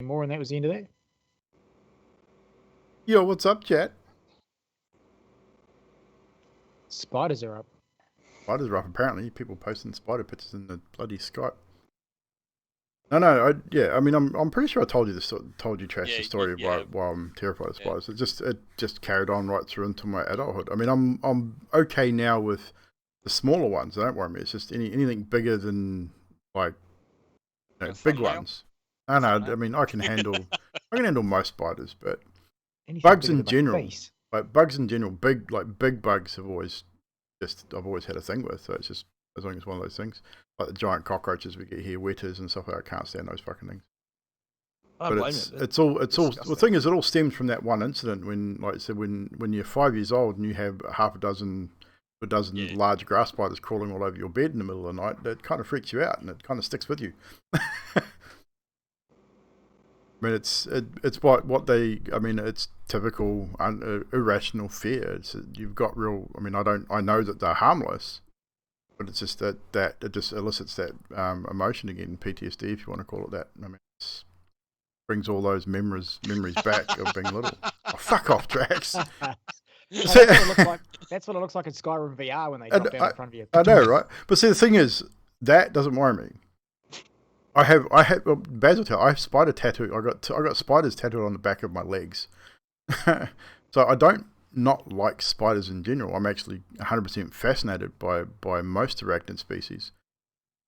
more, and that was the end of that. Yo, what's up, chat? Spiders are up. Spiders are up, apparently. People posting spider pictures in the bloody Skype. No, I mean, I'm pretty sure I told you Trash, the story of why I'm terrified of spiders. It just carried on right through into my adulthood. I mean, I'm okay now with the smaller ones. Don't worry me. It's just anything bigger than like big ones. No, I mean, I can handle most spiders, but Anything bugs bigger in than my general, face. big bugs have always I've always had a thing with. So it's just as long as one of those things, like the giant cockroaches we get here, wetters and stuff like that. I can't stand those fucking things. But it's all. The thing is, it all stems from that one incident when, like I said, when you're 5 years old and you have half a dozen large grass spiders crawling all over your bed in the middle of the night. That kind of freaks you out and it kind of sticks with you. I mean, it's typical irrational fear. You've got real. I mean, I know that they're harmless, but it's just that it just elicits that emotion again, PTSD, if you want to call it that. I mean, it brings all those memories back of being little. Oh, fuck off, Drax. That's what it looks like in Skyrim VR when they drop down in front of you. I know, right? But see, the thing is, that doesn't worry me. I have Baz will tell, I have spider tattoo. I got spiders tattooed on the back of my legs. So I don't not like spiders in general. I'm actually 100% fascinated by most arachnid species.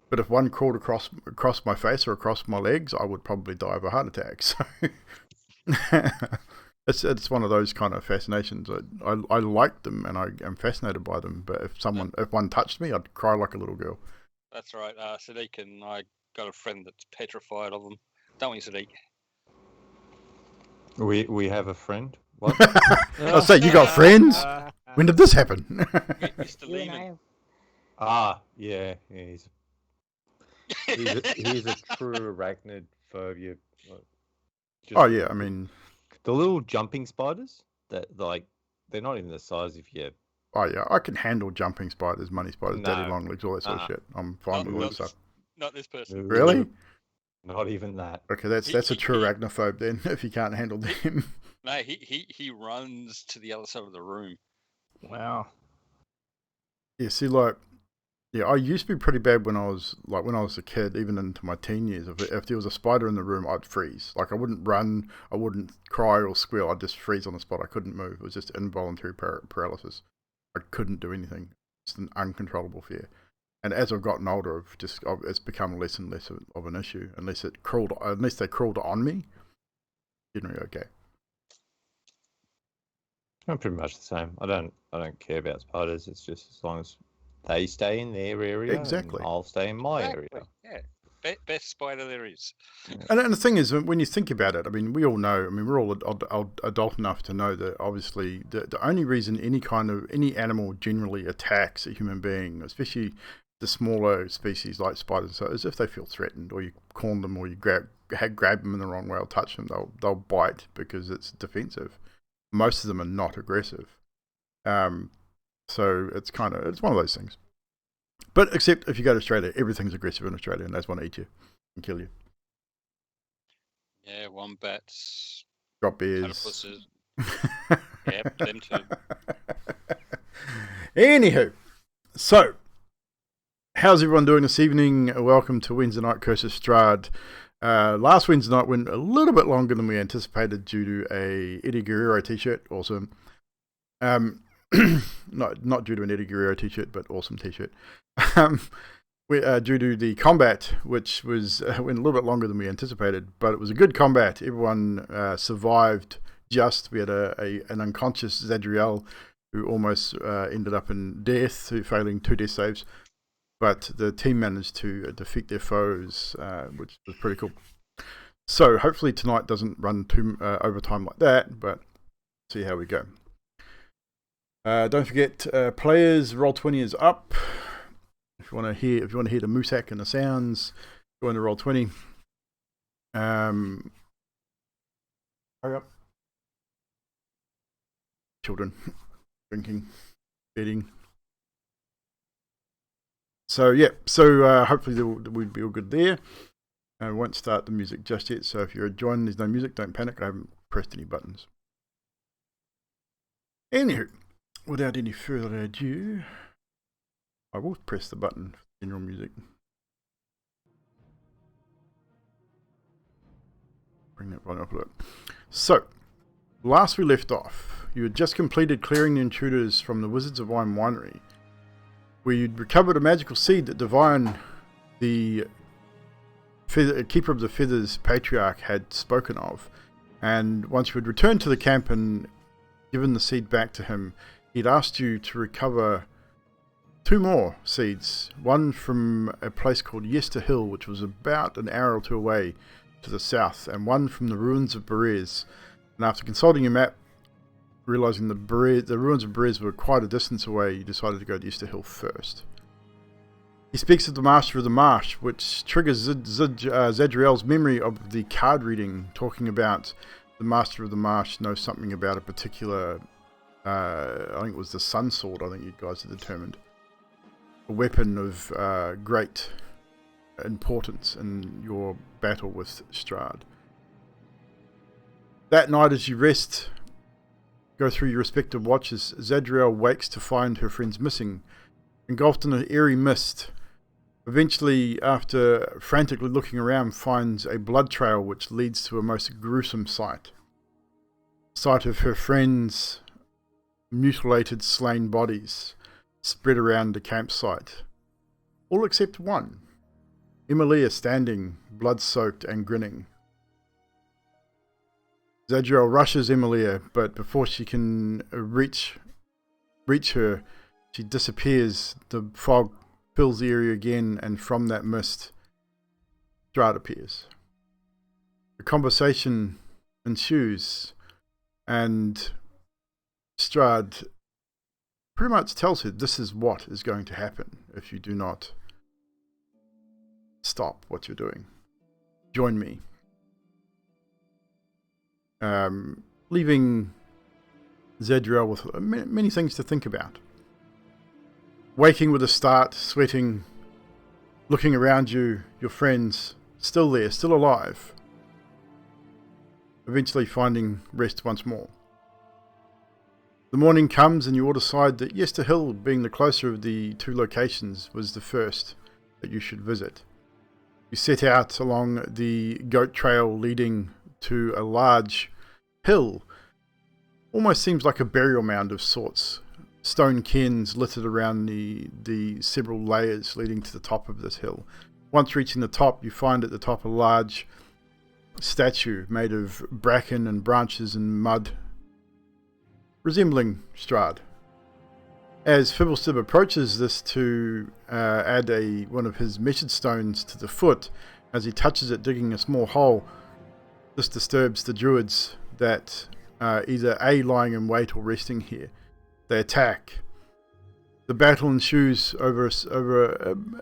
But if one crawled across my face or across my legs, I would probably die of a heart attack. So it's one of those kind of fascinations. I like them and I am fascinated by them. But if one touched me, I'd cry like a little girl. That's right. Sadiq and I got a friend that's petrified of them. Don't we, Sadiq? We have a friend. What? I say you got friends. When did this happen? Mr. Lehman. Yeah. He's a true arachnid phobia. Yeah, I mean the little jumping spiders that they're not even the size of your. Oh yeah, I can handle jumping spiders, money spiders, daddy long legs, all that sort of shit. I'm fine with all that stuff. Not this person. Really? Not even that. Okay, that's a true arachnophobe then. If you can't handle them. No, he runs to the other side of the room. Wow. Yeah, see, I used to be pretty bad when I was a kid, even into my teen years. If there was a spider in the room, I'd freeze. Like I wouldn't run, I wouldn't cry or squeal. I'd just freeze on the spot. I couldn't move. It was just involuntary paralysis. I couldn't do anything. It's an uncontrollable fear. And as I've gotten older, it's become less and less of an issue. Unless they crawled on me, generally okay. I'm pretty much the same. I don't care about spiders. It's just as long as they stay in their area, exactly. I'll stay in my area. Yeah, best spider there is. And the thing is, when you think about it, I mean, we all know. I mean, we're all adult enough to know that obviously the only reason any animal generally attacks a human being, especially the smaller species like spiders, is if they feel threatened, or you corner them, or you grab them in the wrong way, or touch them, they'll bite because it's defensive. Most of them are not aggressive. So it's one of those things. But except if you go to Australia, everything's aggressive in Australia and they just want to eat you and kill you. Yeah, wombats. Drop bears. Yep, them too. Anywho, so how's everyone doing this evening? Welcome to Wednesday Night Curse of Strahd. Last Wednesday night went a little bit longer than we anticipated due to a Eddie Guerrero t-shirt. Awesome. Not due to an Eddie Guerrero t-shirt, but awesome t-shirt. Due to the combat, which went a little bit longer than we anticipated, but it was a good combat. Everyone survived. We had an unconscious Zadriel who almost ended up in death, failing 2 death saves. But the team managed to defeat their foes, which was pretty cool. So hopefully tonight doesn't run too overtime like that, but see how we go. Don't forget, players, Roll20 is up. If you want to hear the moosack and the sounds, go into Roll20. Hurry up. Children, drinking, bedding. So yeah, hopefully we'd be all good there. I won't start the music just yet, so if you're joining, there's no music, don't panic, I haven't pressed any buttons. Anywho, without any further ado, I will press the button for general music. Bring that volume up a little. So, last we left off, you had just completed clearing the intruders from the Wizards of Wine Winery, where you'd recovered a magical seed that Divine, the Keeper of the Feathers patriarch, had spoken of. And once you had returned to the camp and given the seed back to him, he'd asked you to recover 2 more seeds. One from a place called Yester Hill, which was about an hour or 2 away to the south, and one from the ruins of Berez. And after consulting your map, realizing the ruins of Berez were quite a distance away, you decided to go to Yester Hill first. He speaks of the Master of the Marsh, which triggers Zadriel's memory of the card reading, talking about the Master of the Marsh knows something about a particular, I think it was the Sun Sword, I think you guys had determined. A weapon of great importance in your battle with Strahd. That night, as you rest, go through your respective watches, Zadriel wakes to find her friends missing, engulfed in an eerie mist. Eventually, after frantically looking around, finds a blood trail which leads to a most gruesome sight. Sight of her friends' mutilated, slain bodies spread around the campsite. All except one. Emilia standing, blood-soaked and grinning. Zadriel rushes Emilia, but before she can reach her, she disappears. The fog fills the area again, and from that mist, Strahd appears. The conversation ensues, and Strahd pretty much tells her this is what is going to happen if you do not stop what you're doing. Join me. Leaving Zadriel with many things to think about. Waking with a start, sweating, looking around you, your friends still there, still alive. Eventually finding rest once more. The morning comes and you all decide that Yester Hill, being the closer of the 2 locations, was the first that you should visit. You set out along the goat trail leading to a large hill. Almost seems like a burial mound of sorts. Stone cairns littered around the several layers leading to the top of this hill. Once reaching the top, you find at the top a large statue made of bracken and branches and mud, resembling Strahd. As Fibblestib approaches this to add one of his measured stones to the foot, as he touches it, digging a small hole, this disturbs the druids that either A, lying in wait or resting here. They attack. The battle ensues over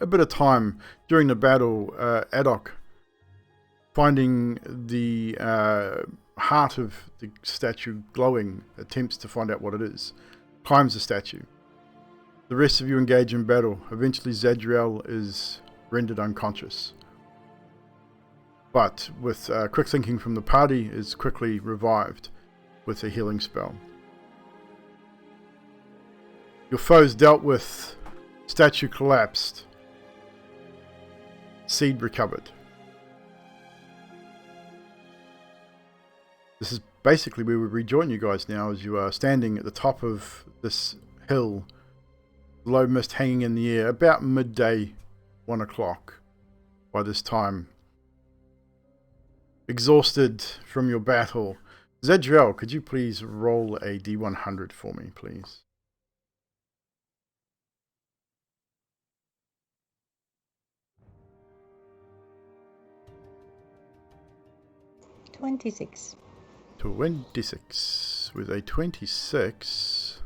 a bit of time. During the battle, Adok, finding the heart of the statue glowing, attempts to find out what it is. Climbs the statue. The rest of you engage in battle. Eventually Zadriel is rendered unconscious. But with quick thinking from the party, is quickly revived with a healing spell. Your foes dealt with, statue collapsed, seed recovered. This is basically where we rejoin you guys now, as you are standing at the top of this hill, low mist hanging in the air, about midday, 1 o'clock by this time. Exhausted from your battle. Zadriel, could you please roll a D100 for me, please? $26. 26. With a 26...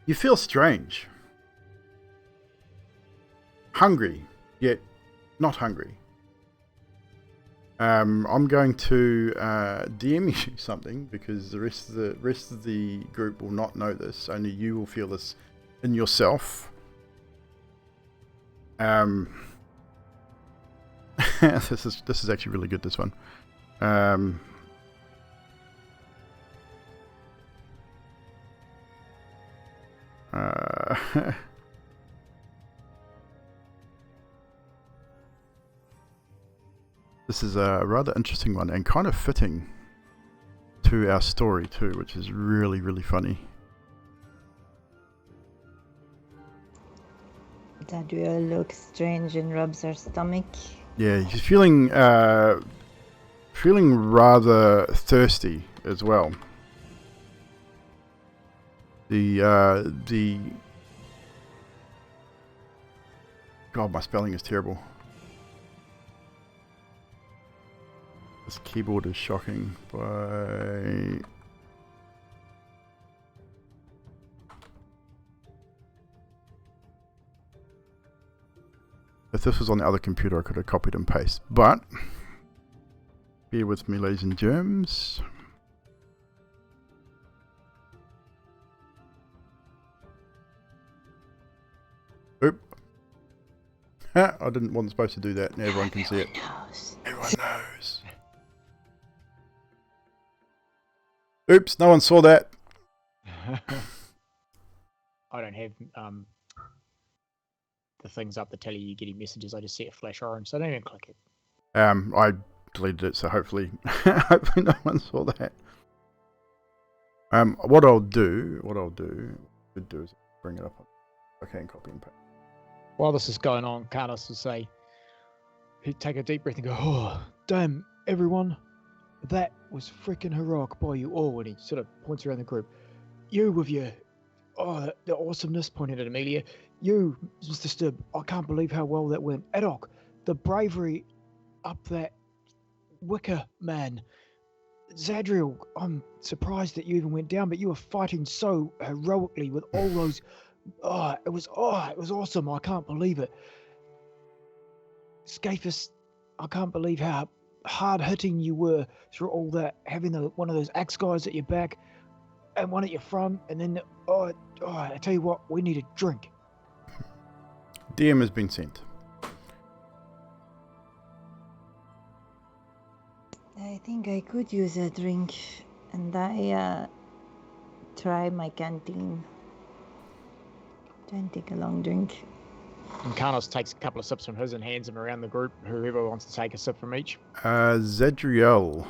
You feel strange. Hungry, yet not hungry. I'm going to DM you something because the rest of the group will not know this. Only you will feel this in yourself. This is actually really good. This one. This is a rather interesting one and kind of fitting to our story too, which is really, really funny. Zadriel looks strange and rubs her stomach. Yeah, he's feeling rather thirsty as well. The God, my spelling is terrible. This keyboard is shocking by... If this was on the other computer, I could have copied and pasted. But, bear with me, ladies and germs. Oop. I wasn't supposed to do that. Now everyone can see it. Everyone knows. Oops, no one saw that. I don't have the things up that tell you you're getting messages. I just see it flash orange, so I don't even click it. I deleted it, so hopefully no one saw that. What I'll do is bring it up. Okay, and copy and paste. While this is going on, Carlos will say, he'd take a deep breath and go, "Oh, damn, everyone. That was freaking heroic by you all." And he sort of points around the group. You with your, the awesomeness, pointed at Amelia. You, Mr. Stibb, I can't believe how well that went. Adok, the bravery up that wicker man. Zadriel, I'm surprised that you even went down, but you were fighting so heroically with all those. It was awesome. I can't believe it. Scafus, I can't believe how hard hitting you were through all that, having one of those axe guys at your back and one at your front, and then I tell you what, we need a drink. DM has been sent. I think I could use a drink, and I try my canteen. Try and take a long drink. And Carlos takes a couple of sips from his and hands them around the group, whoever wants to take a sip from each. Zadriel,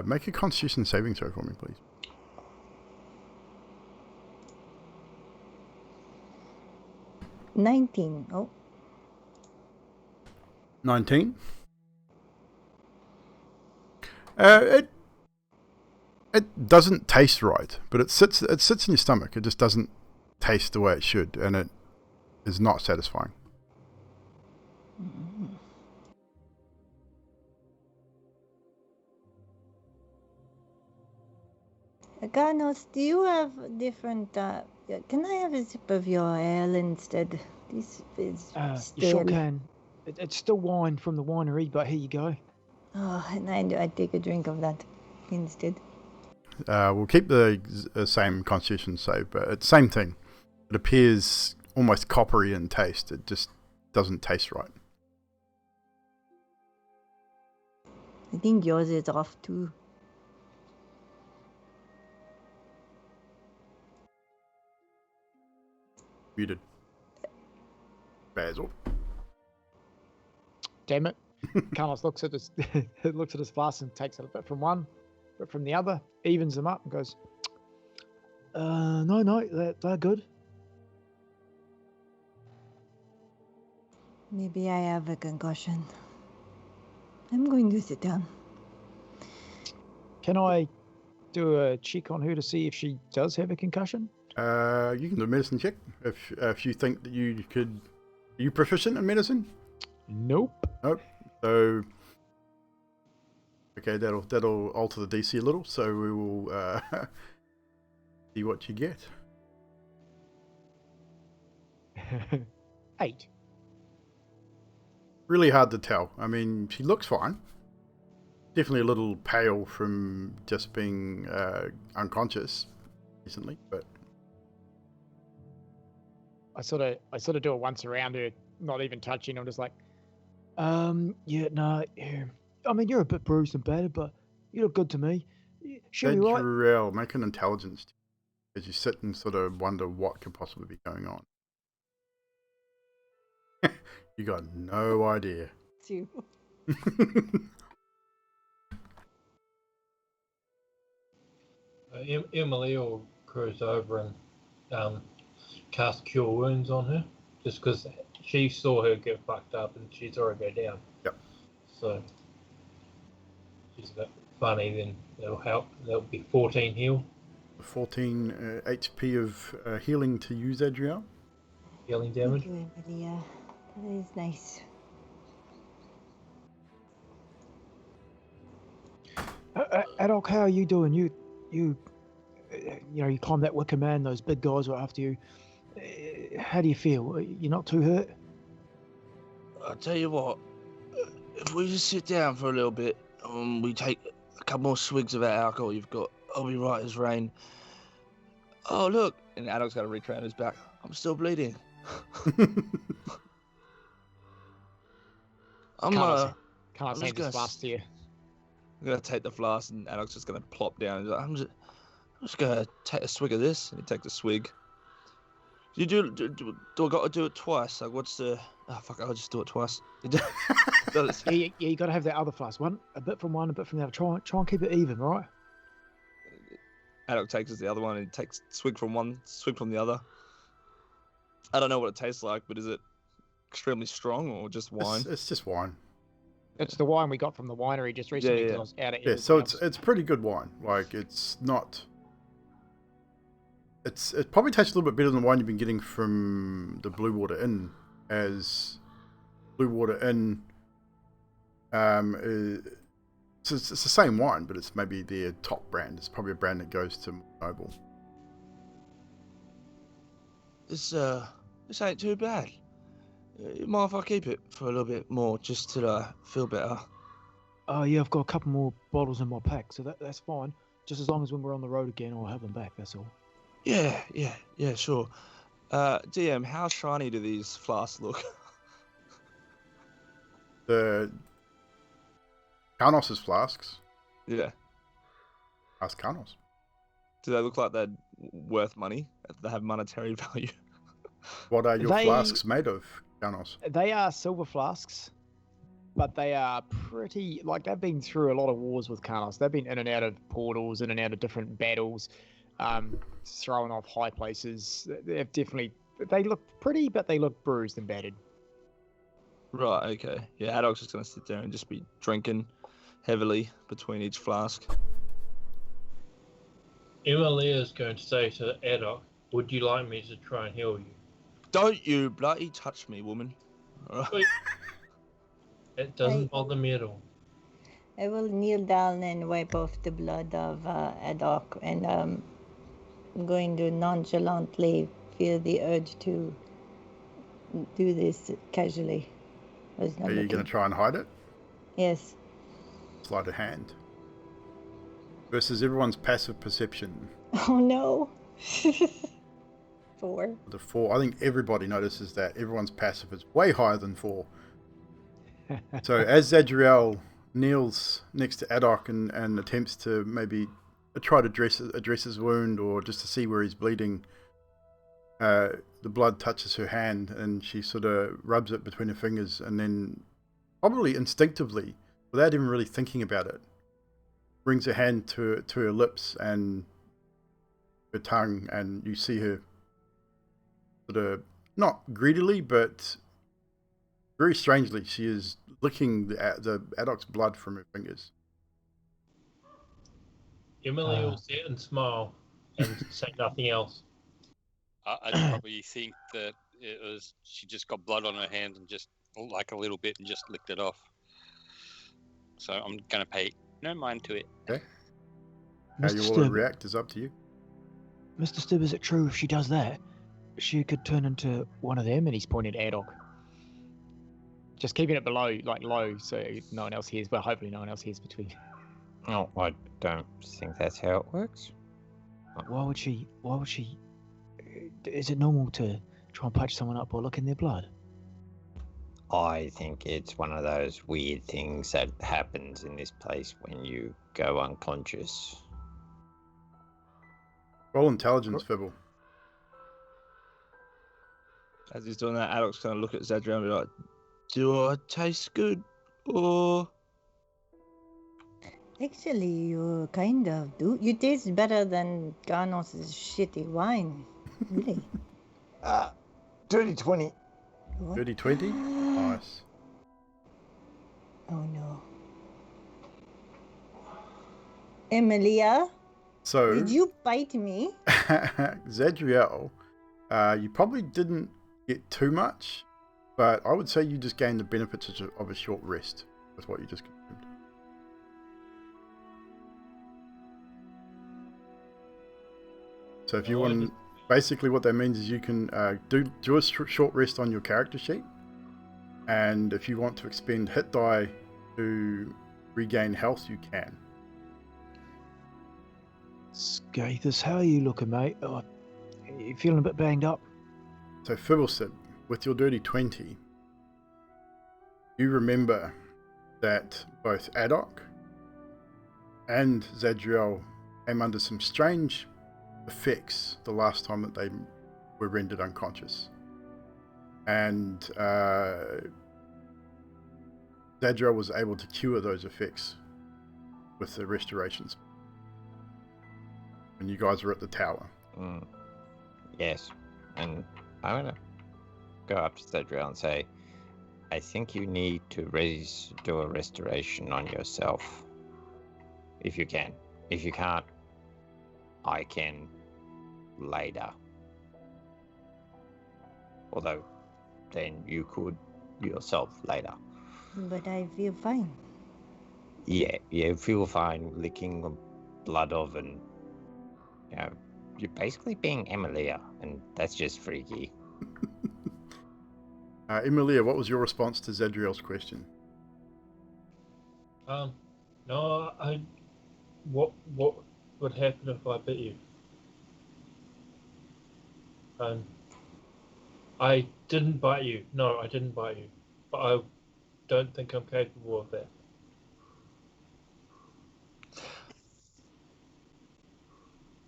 make a Constitution saving throw for me, please. 19. Oh. 19. It doesn't taste right, but it sits in your stomach. It just doesn't taste the way it should, and it is not satisfying. Mm-hmm. Carlos, do you have different? Can I have a sip of your ale instead? This is You stale. sure can. It's still wine from the winery, but here you go. Oh, and I take a drink of that instead. We'll keep the same Constitution save, but it's the same thing. It appears almost coppery in taste. It just doesn't taste right. I think yours is off too. Muted. Basil. Damn it. Carlos looks at his glass and takes it a bit from one, a bit from the other, evens them up and goes, no, they're good. Maybe I have a concussion. I'm going to sit down. Can I do a check on her to see if she does have a concussion? You can do a medicine check if you think that you could. Are you proficient in medicine? Nope. Nope. So, okay, that'll alter the DC a little. So we will see what you get. 8. Really hard to tell. I mean, she looks fine. definitely a little pale from just being unconscious recently, but I sort of do it once around her, not even touching. I'm just like, yeah, no, yeah. I mean, you're a bit bruised and battered, but you look good to me. She'll be right. Adriel, make an intelligence check as you sit and sort of wonder what could possibly be going on. You got no idea. 2. Emily will cruise over and cast Cure Wounds on her, just because she saw her get fucked up and she's already go down. Yep. So she's a bit funny, then that'll help. That'll be 14 heal. 14 HP of healing to use, Adriel. Healing damage. Thank you, Emilia. That is nice. Adok, how are you doing? You know, you climbed that wicker man. Those big guys were after you. How do you feel? You're not too hurt? I'll tell you what. If we just sit down for a little bit, we take a couple more swigs of that alcohol you've got. I'll be right as rain. Oh look! And Adok's got a reach around his back. I'm still bleeding. I'm Can't I'm I say just this gonna fast to you? I'm gonna take the flask, and Adok's just gonna plop down. He's like, I'm just gonna take a swig of this, and he takes a swig. Do I got to do it twice? Like, what's the? Oh fuck! I'll just do it twice. Yeah, you got to have that other flask. A bit from one, a bit from the other. Try and keep it even, right? Adok takes the other one, and he takes swig from one, swig from the other. I don't know what it tastes like, but is it extremely strong or just wine? It's just wine. It's the wine we got from the winery just recently. Yeah. I was out of Yeah, so it's pretty good wine. Like, it's not. It probably tastes a little bit better than the wine you've been getting from the Blue Water Inn, as Blue Water Inn. It's the same wine, but it's maybe their top brand. It's probably a brand that goes to more noble. This ain't too bad. You mind if I keep it for a little bit more, just to feel better? Oh yeah, I've got a couple more bottles in my pack, so that's fine. Just as long as when we're on the road again, I'll have them back. That's all. Yeah, sure. DM, how shiny do these flasks look? The Carnos's flasks. Yeah. Ask Carnos. Do they look like they're worth money? They have monetary value? What are your flasks made of, Carnos? They are silver flasks, but they are pretty. Like, they've been through a lot of wars with Carnos. They've been in and out of portals, in and out of different battles, thrown off high places. They've definitely. They look pretty, but they look bruised and battered. Right, okay. Yeah, Adok's just going to sit there and just be drinking heavily between each flask. Emily is going to say to Adok, would you like me to try and heal you? Don't you bloody touch me, woman. Wait. It doesn't bother me at all. I will kneel down and wipe off the blood of Adok, and I'm going to nonchalantly feel the urge to do this casually. Are you going to try and hide it? Yes. Sleight of hand. Versus everyone's passive perception. Oh no. 4. The 4. I think everybody notices that everyone's passive is way higher than 4. So as Zadriel kneels next to Adok and attempts to maybe try to address his wound, or just to see where he's bleeding, the blood touches her hand and she sort of rubs it between her fingers, and then probably instinctively, without even really thinking about it, brings her hand to her lips and her tongue, and you see her sort of, not greedily, but very strangely, she is licking the Adok's blood from her fingers. Emily will sit and smile and say nothing else. I probably think that she just got blood on her hand and just like a little bit and just licked it off. So I'm gonna pay no mind to it. Okay. How you will react is up to you. Mr. Stibb, is it true if she does that, she could turn into one of them? And he's pointed at Adok. just keeping it below, like low, so no one else hears. But hopefully, no one else hears between. Oh, I don't think that's how it works. Why would she? Is it normal to try and patch someone up or look in their blood? I think it's one of those weird things that happens in this place when you go unconscious. Roll intelligence, Fibble. As he's doing that, Adok's going to look at Zadriel and be like, do I taste good? Or... Actually, you kind of do. You taste better than Garnos' shitty wine. Really. Dirty 20. What? Dirty 20? Nice. Oh no. Emilia, So, did you bite me? Zadriel, you probably didn't get too much, but I would say you just gained the benefits of a short rest with what you just consumed. So if you want, basically what that means is you can do a short rest on your character sheet, and if you want to expend hit die to regain health, you can. Scathus, how are you looking, mate? Oh, you feeling a bit banged up? So Fibblesid, with your dirty 20, you remember that both Adok and Zadriel came under some strange effects the last time that they were rendered unconscious. And Zadriel was able to cure those effects with the restorations when you guys were at the tower. Yes, and I'm going to go up to Zadriel and say, I think you need to do a restoration on yourself. If you can. If you can't, I can later. Although, then you could yourself later. But I feel fine. Yeah, you feel fine licking the blood of, and you know, you're basically being Emilia, and that's just freaky. Emilia, what was your response to Zadriel's question? No, what would happen if I bit you? I didn't bite you. No, I didn't bite you. But I don't think I'm capable of that.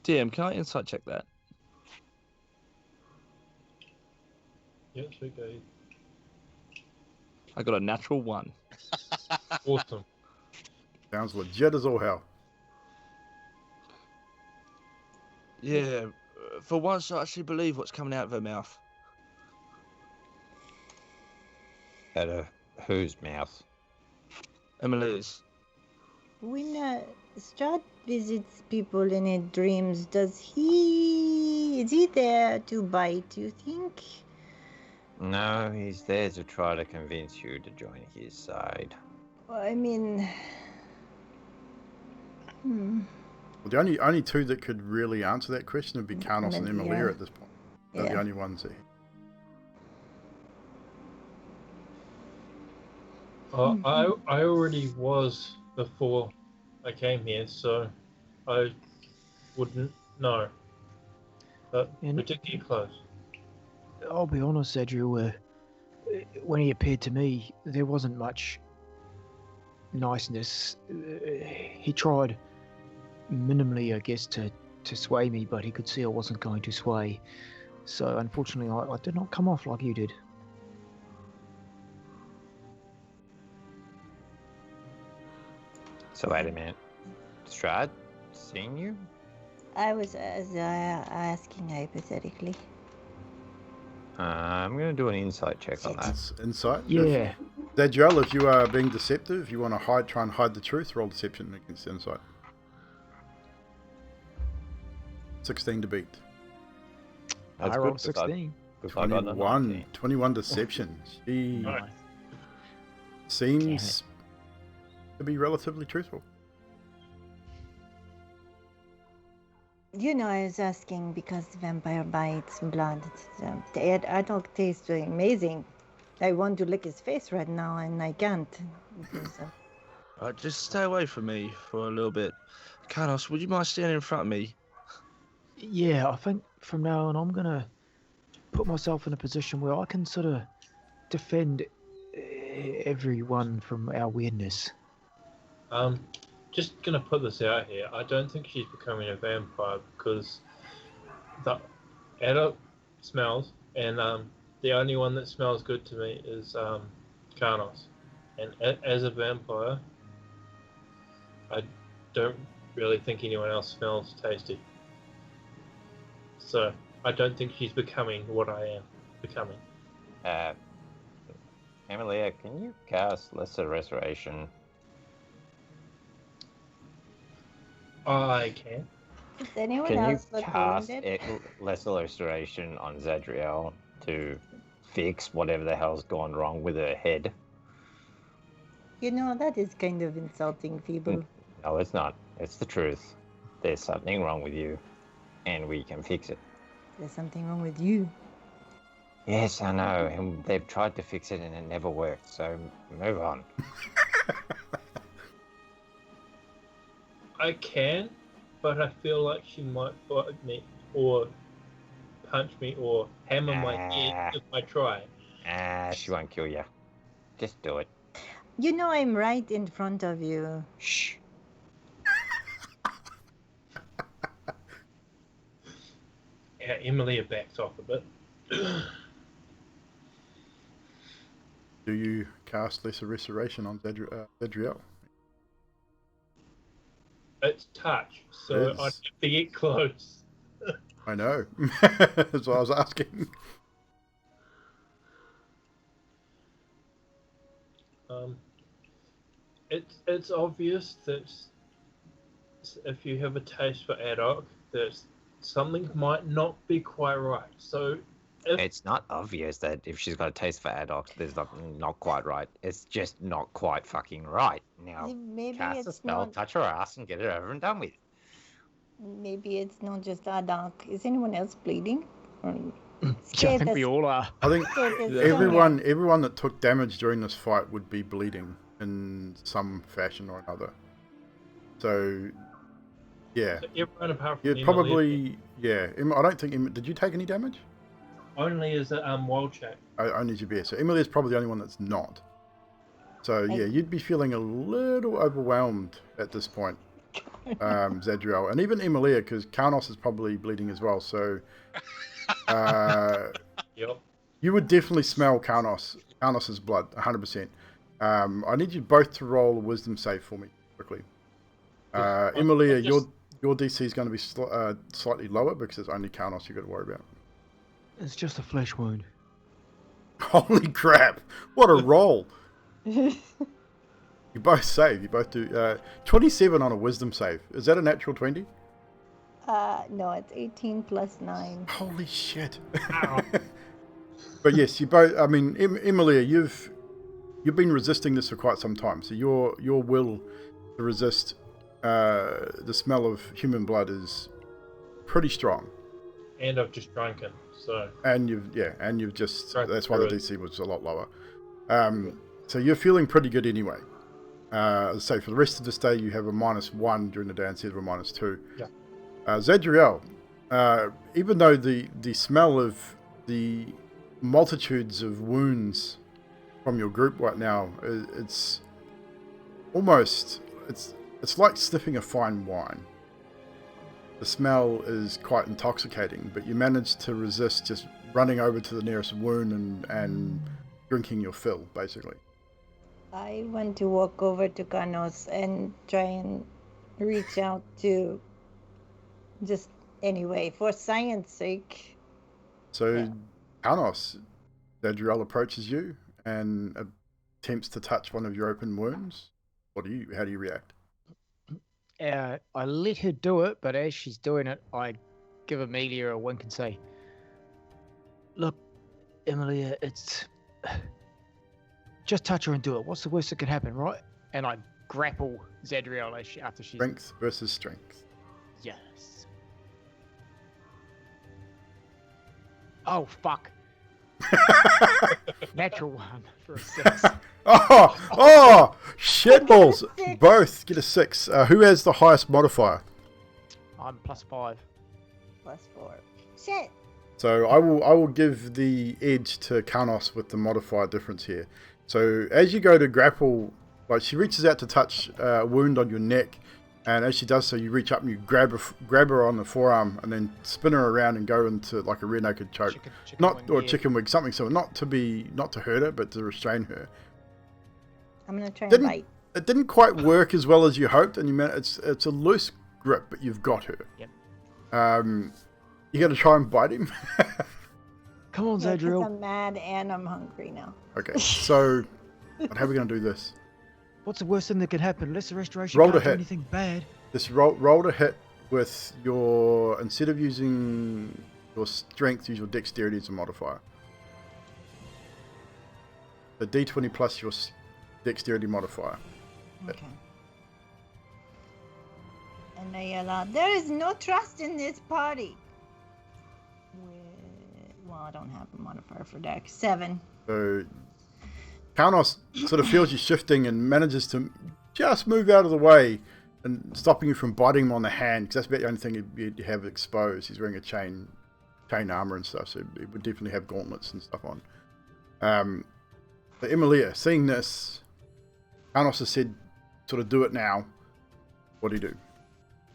DM, can I insight check that? Yeah, sweet guy. I got a natural 1. Awesome. Sounds legit as all hell. Yeah, for once I actually believe what's coming out of her mouth. Out of whose mouth? Emily's. When Strahd visits people in his dreams, is he there to bite, you think? No, he's there to try to convince you to join his side. I mean... Well, the only two that could really answer that question would be Karnos and Emilia at this point. They're the only ones there. I already was before I came here, so I wouldn't know. But particularly close. I'll be honest, Zadriel, when he appeared to me, there wasn't much niceness. He tried minimally, I guess, to sway me, but he could see I wasn't going to sway. So unfortunately, I did not come off like you did. So wait a minute. Strahd, seen you? I was asking hypothetically. I'm going to do an insight check on that. Insight? Yeah. Zadriel, if you are being deceptive, you want to try and hide the truth, roll deception against insight. 16 to beat. I rolled 16. 21 deception. She Nice. seems to be relatively truthful. You know, I was asking because vampire bites blood. I don't taste very amazing. I want to lick his face right now, and I can't. Because, Just stay away from me for a little bit. Carlos, would you mind standing in front of me? Yeah, I think from now on I'm gonna put myself in a position where I can sort of defend everyone from our weirdness. Just gonna put this out here. I don't think she's becoming a vampire because the adult smells, and the only one that smells good to me is Carnos. And as a vampire, I don't really think anyone else smells tasty. So I don't think she's becoming what I am becoming. Emilia, can you cast Lesser Restoration? I can. is anyone Can you else look cast wounded? Lesser Restoration on Zadriel to fix whatever the hell's gone wrong with her head? You know, that is kind of insulting, Feeble. No, it's not. It's the truth. There's something wrong with you, and we can fix it. There's something wrong with you. Yes, I know, and they've tried to fix it and it never worked, so move on. I can, but I feel like she might bite me or punch me or hammer my head if I try. She won't kill you. Just do it. You know, I'm right in front of you. Shh. Yeah, Emilia backs off a bit. Do you cast Lesser Restoration on Zadriel? It's touch, so It I is. have to get close. I know. That's what I was asking. It's obvious that if you have a taste for Adok, that something might not be quite right. So if It's not obvious that if she's got a taste for Adox, there's not quite right. It's just not quite fucking right. Now, Maybe cast a it's spell, not. touch her ass, and get it over and done with. Maybe it's not just Adak. Is anyone else bleeding? Or Yeah, I scared think as- we all are. I think scared as everyone that took damage during this fight would be bleeding in some fashion or another. So, yeah. so everyone apart from You'd Emilia, probably, yeah. I don't think, did you take any damage? only as a wild check. Only Jabir. So Emilia's probably the only one that's not. So yeah, you'd be feeling a little overwhelmed at this point, Zadriel, and even Emilia, because Karnos is probably bleeding as well. So Yep. you would definitely smell Karnos's blood, 100%. I need you both to roll a wisdom save for me quickly. Emilia, your DC is going to be slightly lower because it's only Karnos you've got to worry about. It's just a flesh wound. Holy crap! What a roll! You both save. You both do. 27 on a wisdom save. Is that a natural 20? No, it's 18 plus 9. Holy shit! Ow. But yes, you both. I mean, Emilia, you've been resisting this for quite some time. So your will to resist the smell of human blood is pretty strong. And I've just drunken, so And you've just. Right, That's why the good. DC was a lot lower. So you're feeling pretty good anyway. So for the rest of this day, you have a -1 during the day instead of a -2. Yeah. Zadriel, even though the smell of the multitudes of wounds from your group right now, it's almost it's like sniffing a fine wine. The smell is quite intoxicating, but you manage to resist just running over to the nearest wound and drinking your fill, basically. I want to walk over to Carnos and try and reach out to just anyway, for science sake. So, Karnos, Zadriel approaches you and attempts to touch one of your open wounds. How do you react? I let her do it, but as she's doing it, I give Amelia a wink and say, "Look, Emilia, it's just touch her and do it. What's the worst that could happen, right?" And I grapple Zadriel after she's Strength versus strength. Yes. Oh fuck! Natural one for a 6. Oh, shit balls. Six. Both get a 6. Who has the highest modifier? I'm +5. +4. Shit. So I will give the edge to Karnos with the modifier difference here. So as you go to grapple, like she reaches out to touch a wound on your neck, and as she does so, you reach up and you grab her on the forearm, and then spin her around and go into like a rear naked choke, chicken wig, something so not to hurt her, but to restrain her. I'm gonna try and bite. It didn't quite work as well as you hoped, and it's a loose grip, but you've got her. Yep. You got to try and bite him. Come on, Yeah, 'cause Zadriel. I'm mad and I'm hungry now. Okay, so how are we going to do this? What's the worst thing that could happen? Lesser restoration Roll to can't do hit. anything bad. Just roll to hit with your, instead of using your strength, use your dexterity as a modifier. The d20 plus your dexterity modifier. Okay. And I yell out, "There is no trust in this party." Well, I don't have a modifier for dex. 7. So Kaunos sort of feels you shifting and manages to just move out of the way and stopping you from biting him on the hand, because that's about the only thing you have exposed. He's wearing a chain armor and stuff, so he would definitely have gauntlets and stuff on. But Emilia, seeing this, Kaunos has said, sort of do it now. What do you do?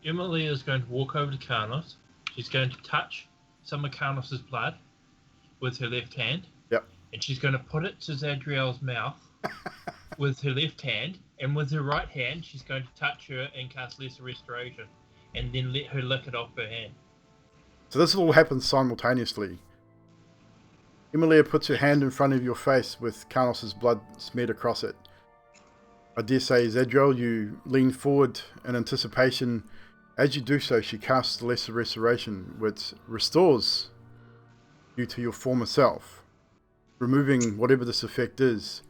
Emily is going to walk over to Karnos. She's going to touch some of Karnos' blood with her left hand. Yep. And she's going to put it to Zadriel's mouth with her left hand. And with her right hand, she's going to touch her and cast Lesser Restoration. And then let her lick it off her hand. So this all happens simultaneously. Emilia puts her hand in front of your face with Karnos' blood smeared across it. I dare say, Zadriel, you lean forward in anticipation. As you do so, she casts the Lesser Restoration, which restores you to your former self, removing whatever this effect is.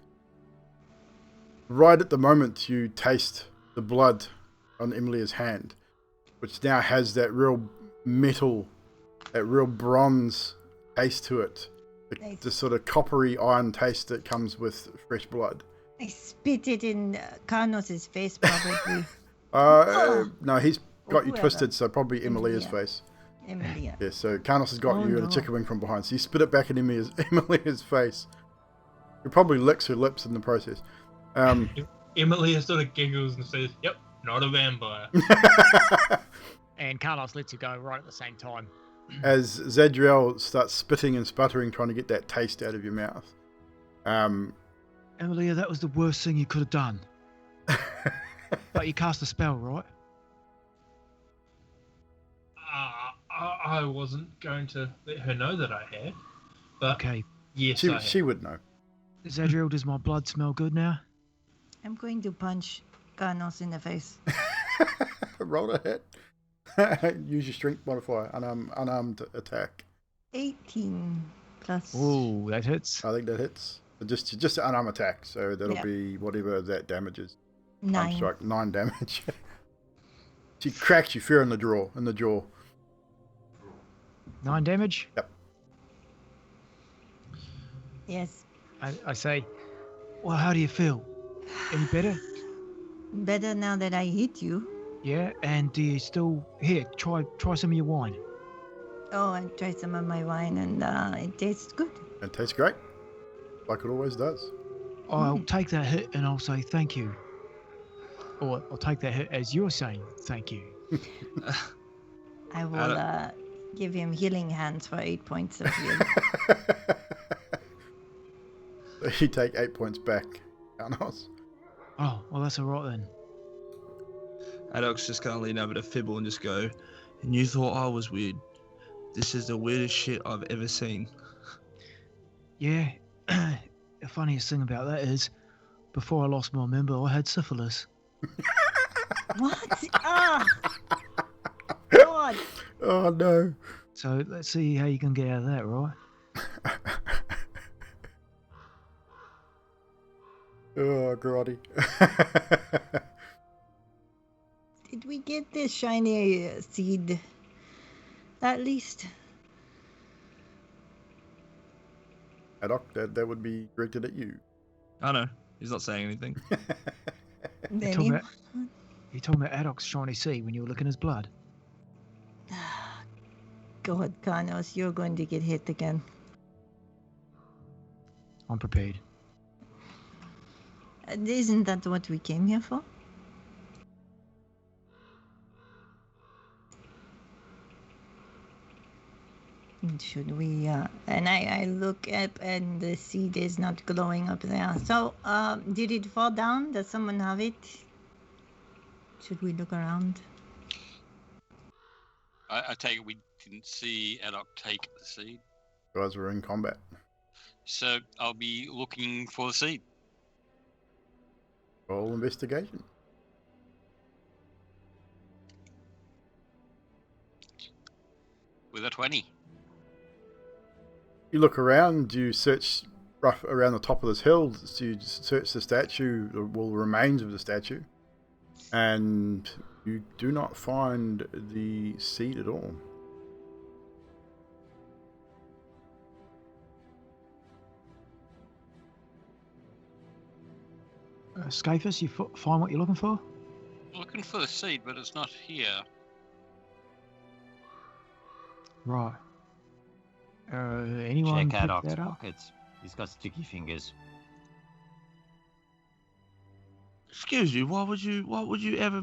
Right at the moment, you taste the blood on Emilia's hand, which now has that real metal, that real bronze taste to it. The sort of coppery iron taste that comes with fresh blood. I spit it in Karnos' face, probably. No, he's got you whoever. twisted, so probably Emilia's Emilia. face. Emilia. Yeah, so Karnos has got Oh, you and a no. chicken wing from behind, so you spit it back in Emilia's face. He probably licks her lips in the process. Emily sort of giggles and says, "Yep, not a vampire." And Carlos lets you go right at the same time. As Zadriel starts spitting and sputtering, trying to get that taste out of your mouth. Emilia, that was the worst thing you could have done. But you cast a spell, right? I wasn't going to let her know that I had. But Okay. yes, I had. She would know. Zadriel, does my blood smell good now? I'm going to punch Karnos in the face. Roll a hit. Use your strength modifier, unarmed attack. 18 plus. Ooh, that hits. I think that hits. Just an unarmed attack, so that'll Yeah. be whatever that damage is. 9. Strike 9 damage. She cracks you fair in the jaw. 9 damage? Yep. Yes. I say, well, how do you feel? Any better? Better now that I hit you. Yeah, and do you still... Here, try some of your wine. Oh, I tried some of my wine and it tastes good. It tastes great. Like it always does. I'll take that hit and I'll say thank you. Or I'll take that hit as you're saying thank you. I will give him healing hands for 8 points of healing. So you take 8 points back, Karnos. Oh, well, that's all right then. Adok's just gonna lean over to Fibble and just go, "And you thought I was weird? This is the weirdest shit I've ever seen." Yeah, the funniest thing about that is, before I lost my member, I had syphilis. What? Ah! God! Oh no. So let's see how you can get out of that, right? Oh, grotty. Did we get this shiny seed? At least. Haddock, that would be directed at you. I know. He's not saying anything. You talking about Haddock's shiny sea when you were looking his blood? God, Carlos, you're going to get hit again. I'm prepared. Isn't that what we came here for? Should we, and I look up and the seed is not glowing up there. So, did it fall down? Does someone have it? Should we look around? I take it we didn't see Adok take the seed. You guys were in combat. So I'll be looking for the seed. Roll investigation. With a 20. You look around, you search rough around the top of this hill, so you search the statue, the remains of the statue, and you do not find the seed at all. Scafus, you find what you're looking for? Looking for the seed, but it's not here. Right. Anyone Check pick Haddock's that up? pockets. He's got sticky fingers. Excuse you, why would you ever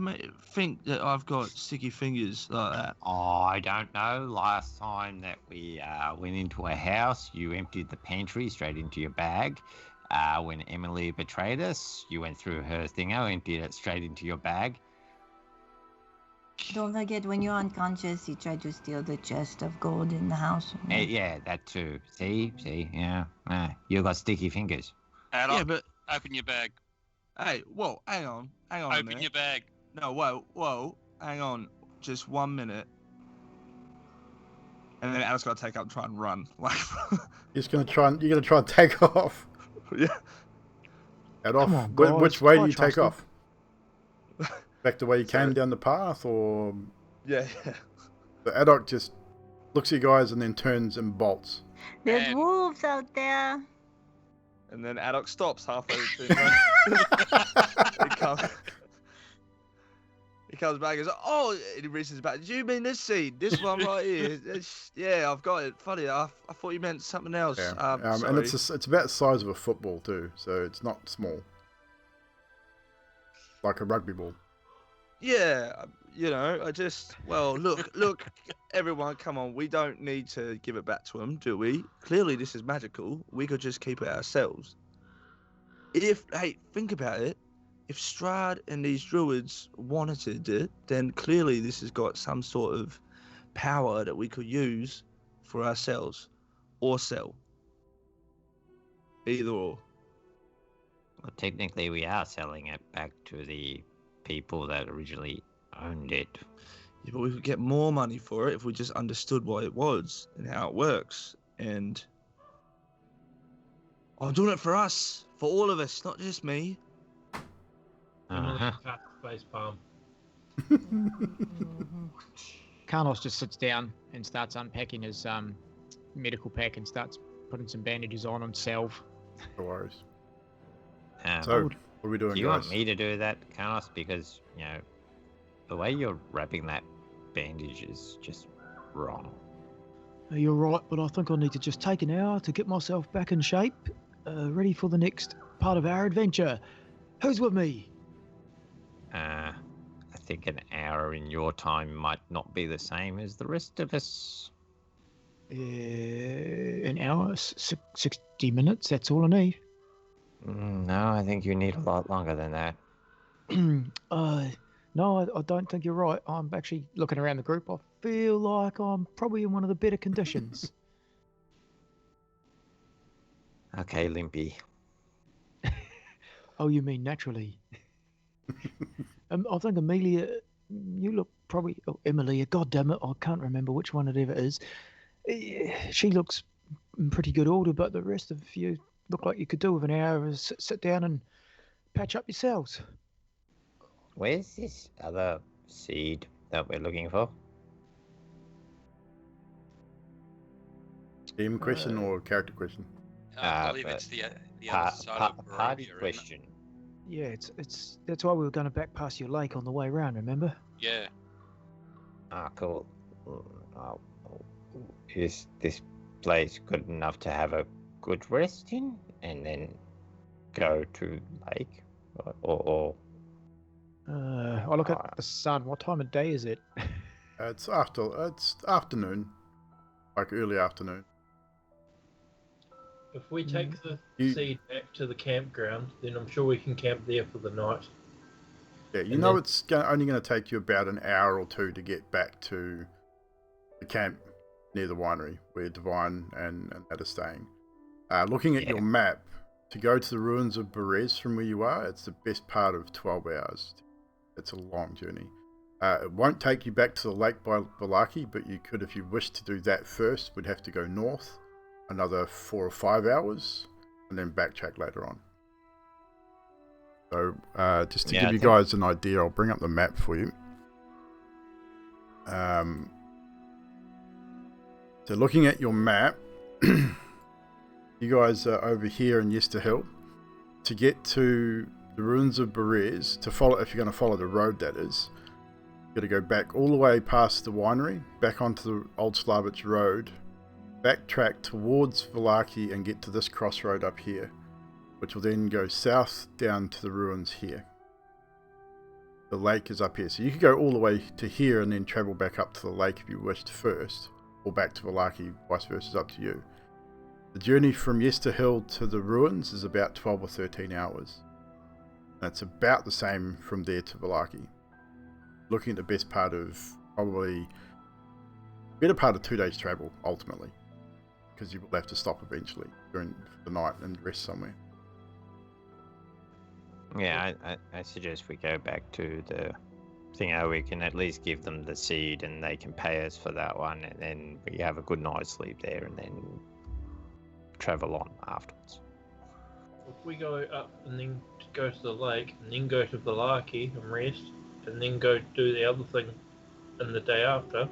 think that I've got sticky fingers like that? Oh, I don't know. Last time that we went into a house, you emptied the pantry straight into your bag. When Emily betrayed us, you went through her thingo, emptied it straight into your bag. Don't forget, when you're unconscious, you try to steal the chest of gold in the house. Yeah, that too. See, yeah. You got sticky fingers. Adok, Yeah, but open your bag. hey, whoa, hang on a Open minute. your bag. No, whoa, hang on, just 1 minute. And then Adam's got to take up and try and run. Like, You're gonna try and take off. yeah. Head off. Come on, Which guys, way I do you trust take you. off? Back the way you came down the path, or Yeah. the Haddock just looks at you guys and then turns and bolts. There's And- wolves out there. And then Adok stops halfway through. He comes back and goes, oh, and he reaches back. Do you mean this seed? This one right here? Yeah, I've got it. Funny, I thought you meant something else. Yeah. And Sorry. it's about the size of a football too, so it's not small. Like a rugby ball. Yeah, look, everyone, come on. We don't need to give it back to him, do we? Clearly, this is magical. We could just keep it ourselves. Think about it. If Strahd and these druids wanted it, then clearly this has got some sort of power that we could use for ourselves or sell. Either or. Well, technically, we are selling it back to the people that originally owned it. Yeah, but we could get more money for it if we just understood what it was and how it works. And I'm doing it for us, for all of us, not just me. Uh-huh. Face palm. Carlos just sits down and starts unpacking his medical pack and starts putting some bandages on himself. No worries. Um, So, what are we doing, do you guys? want me to do that, Carlos? Because, the way you're wrapping that bandage is just wrong. You're right, but I think I need to just take an hour to get myself back in shape, ready for the next part of our adventure. Who's with me? I think an hour in your time might not be the same as the rest of us. An hour, 60 minutes, that's all I need. No, I think you need a lot longer than that. No, I don't think you're right. I'm actually looking around the group. I feel like I'm probably in one of the better conditions. Okay, Limpy. Oh, you mean naturally? I think Amelia, you look probably... Oh, Emilia, goddammit, I can't remember which one it ever is. She looks in pretty good order, but the rest of you look like you could do with an hour is sit down and patch up yourselves. Where's this other seed that we're looking for? Team question or character question? I believe but it's the other side of party Barovia, isn't it? question. Yeah, it's that's why we were going to back past your lake on the way round. Remember? Yeah. Cool. Oh, is this place good enough to have a good rest in, and then go to lake, or I look at the sun. What time of day is it? It's afternoon, like early afternoon. If we take the You- seed back to the campground, then I'm sure we can camp there for the night. Yeah, you And know then- it's only going to take you about an hour or two to get back to the camp near the winery where Divine and that are staying. Looking at your map, to go to the ruins of Berez from where you are, it's the best part of 12 hours. It's a long journey. It won't take you back to the lake by Valaki, but you could, if you wish to do that first, would have to go north another 4 or 5 hours and then backtrack later on. So just to give you guys an idea, I'll bring up the map for you. So looking at your map, you guys are over here in Yester Hill. To get to the ruins of Berez, to follow, if you're going to follow the road, that is, you've got to go back all the way past the winery, back onto the Old Slavich Road, backtrack towards Valaki and get to this crossroad up here, which will then go south down to the ruins here. The lake is up here, so you could go all the way to here and then travel back up to the lake if you wished first, or back to Valaki, vice versa, is up to you. The journey from Yester Hill to the ruins is about 12 or 13 hours. And it's about the same from there to Valaki. Looking at the best part of probably better part of 2 days travel ultimately, because you will have to stop eventually during the night and rest somewhere. Yeah, I suggest we go back to the thing how we can at least give them the seed and they can pay us for that one, and then we have a good night's sleep there and then travel on afterwards. If we go up and then go to the lake, and then go to Valaki and rest, and then go do the other thing in the day after,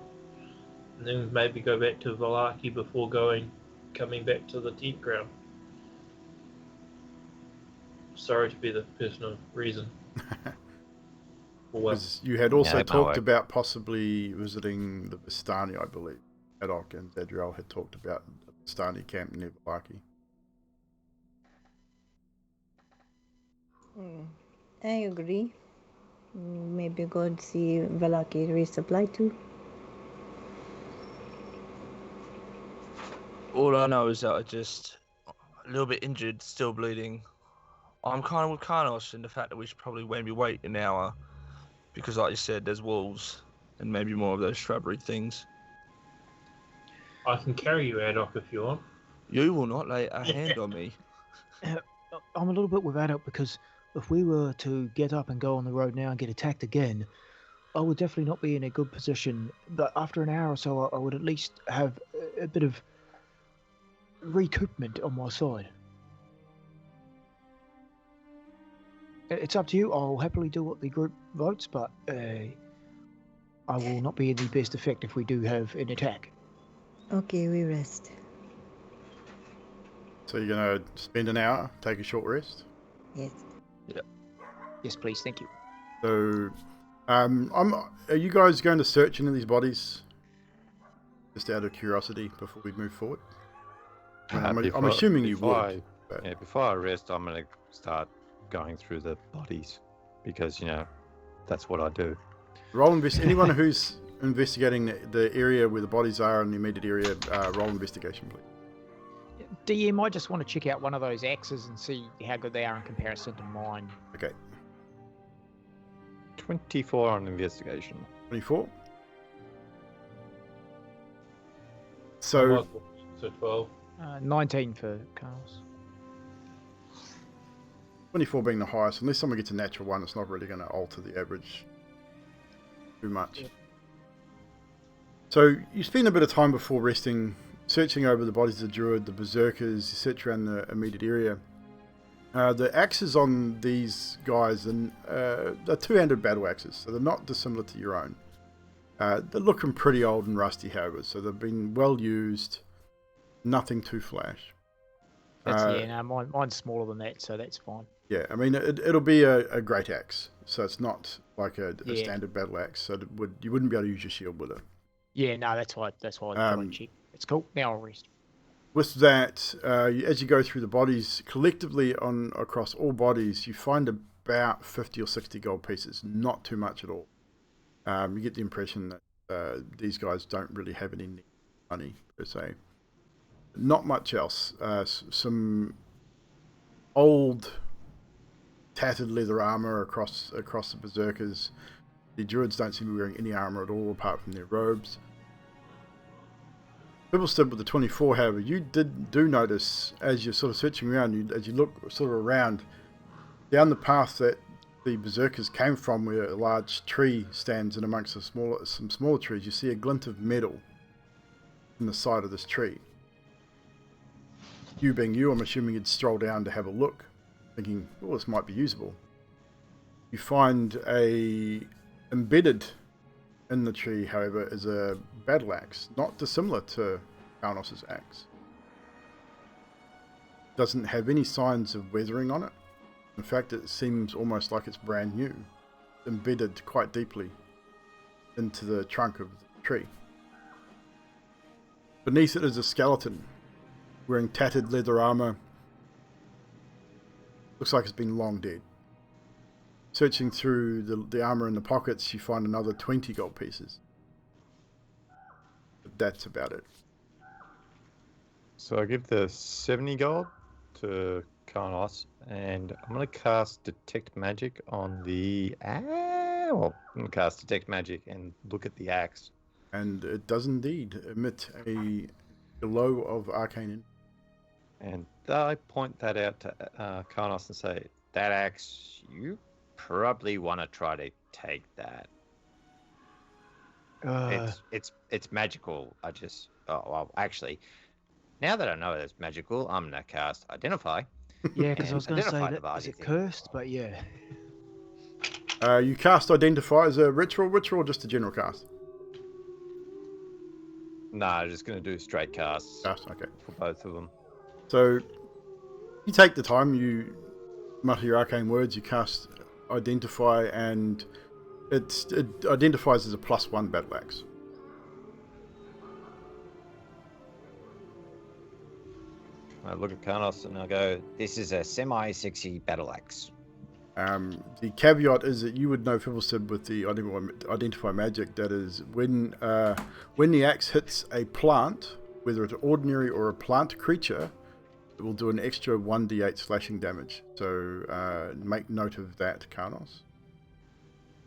and then maybe go back to Valaki before coming back to the tent ground. Sorry to be the person of reason. Well, Because you had also that might talked work. about possibly visiting the Vistani, I believe. Adok and Zadriel had talked about the Vistani camp near Valaki. I agree. Maybe go and see Valaki resupply too. All I know is that I'm just a little bit injured, still bleeding. I'm kind of with Karnos in the fact that we should probably maybe wait an hour, because like you said, there's wolves and maybe more of those shrubbery things. I can carry you, Adok, if you want. You will not lay a hand on me. I'm a little bit without it because if we were to get up and go on the road now and get attacked again, I would definitely not be in a good position. But after an hour or so, I would at least have a bit of recoupment on my side. It's up to you. I'll happily do what the group votes, but I will not be in the best effect if we do have an attack. Okay, we rest. So you're going to spend an hour, take a short rest? Yes. Yes, please. Thank you. So, are you guys going to search any of these bodies? Just out of curiosity before we move forward? I'm assuming you would. But... Before I rest, I'm going to start going through the bodies, because, that's what I do. Anyone who's investigating the area where the bodies are in the immediate area, roll investigation, please. DM, I just want to check out one of those axes and see how good they are in comparison to mine. Okay. 24 on investigation. 24. I So, might go to 12. 19 for Carlos. 24 being the highest, unless someone gets a natural one, it's not really going to alter the average too much. Yep. So you spend a bit of time before resting, searching over the bodies of the druid, the berserkers, you search around the immediate area. The axes on these guys, they're two-handed battle axes, so they're not dissimilar to your own. They're looking pretty old and rusty, however, so they've been well used, nothing too flash. Mine's smaller than that, so that's fine. Yeah, I mean, it'll be a great axe, so it's not like a standard battle axe, so you wouldn't be able to use your shield with it. Yeah, no, that's why I thought I'd check. It's cool. Now I'll rest. With that, as you go through the bodies, collectively across all bodies, you find about 50 or 60 gold pieces. Not too much at all. You get the impression that these guys don't really have any money, per se. Not much else. Some old, tattered leather armor across the berserkers. The druids don't seem to be wearing any armor at all, apart from their robes. People stood with the 24, however, you do notice, as you're sort of searching around, as you look sort of around, down the path that the berserkers came from, where a large tree stands in amongst some smaller trees, you see a glint of metal in the side of this tree. You being you, I'm assuming you'd stroll down to have a look, thinking, oh, this might be usable. You find embedded in the tree, however, is a battle axe, not dissimilar to Karnos' axe. Doesn't have any signs of weathering on it. In fact, it seems almost like it's brand new, embedded quite deeply into the trunk of the tree. Beneath it is a skeleton, wearing tattered leather armor. Looks like it's been long dead. Searching through the armor in the pockets, you find another 20 gold pieces. But that's about it. So I give the 70 gold to Karnos, and I'm going to cast Detect Magic on the... I'm going to cast Detect Magic and look at the axe. And it does indeed emit a glow of arcane. And I point that out to Karnos and say, that axe, you probably want to try to take that. It's magical. Actually, now that I know it's magical, I'm gonna cast Identify. Yeah, because I was going to say that is it cursed, but yeah. You cast Identify as a ritual or just a general cast? No, I'm just gonna do straight casts. Okay. For both of them. So you take the time, you mutter your arcane words, you cast Identify, and it identifies as a +1 battle axe. I look at Karnos and I go, this is a semi-sexy battle axe. The caveat is that you would know, Fibblestead, with the Identify magic, that is, when the axe hits a plant, whether it's ordinary or a plant creature, it will do an extra 1d8 slashing damage. So make note of that, Karnos.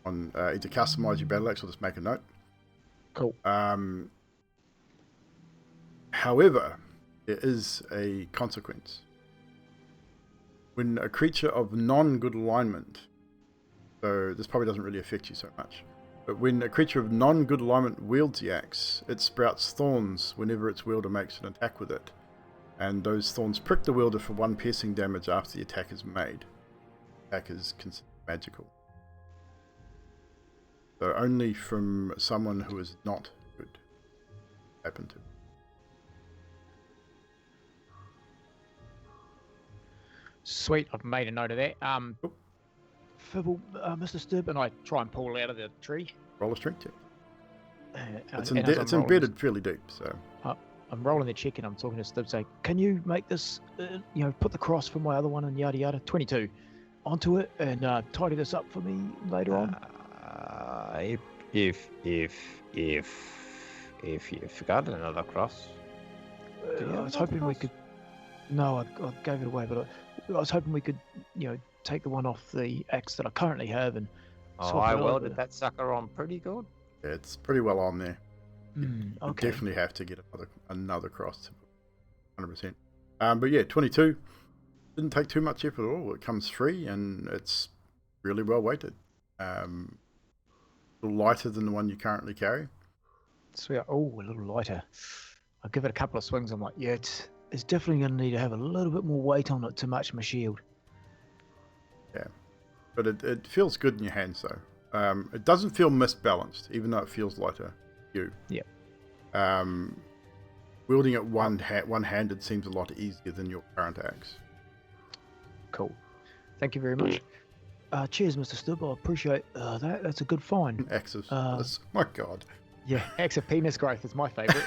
On either customize your battle axe or just make a note. Cool. However, there is a consequence. When a creature of non-good alignment, so this probably doesn't really affect you so much, but when a creature of non-good alignment wields the axe, it sprouts thorns whenever its wielder makes an attack with it. And those thorns prick the wielder for 1 piercing damage after the attack is made. The attack is considered magical. So only from someone who is not good happen to. Sweet, I've made a note of that. Fibble, Mr. Stib, and I try and pull out of the tree. Roll a strength check. It's it's embedded fairly deep, so. I'm rolling the check and I'm talking to Stib, say, can you make this, put the cross for my other one and yada yada, 22, onto it and tidy this up for me later on? If you forgot another cross. I was hoping we could. No, I gave it away, but I was hoping we could, take the one off the axe that I currently have and. I welded that sucker on pretty good. Yeah, it's pretty well on there. Okay. You definitely have to get another cross, 100%. But yeah, 22 didn't take too much effort at all. It comes free and it's really well weighted. A little lighter than the one you currently carry. Sweet. Oh, a little lighter. I'll give it a couple of swings. I'm like, yeah, it's definitely going to need to have a little bit more weight on it to match my shield. Yeah, but it feels good in your hands though. It doesn't feel misbalanced, even though it feels lighter. Yeah. Wielding it one-handed seems a lot easier than your current axe. Cool. Thank you very much. Cheers, Mr. Stubb. I appreciate that. That's a good find. Axe of syphilis. My God. Yeah, axe of penis growth is my favourite.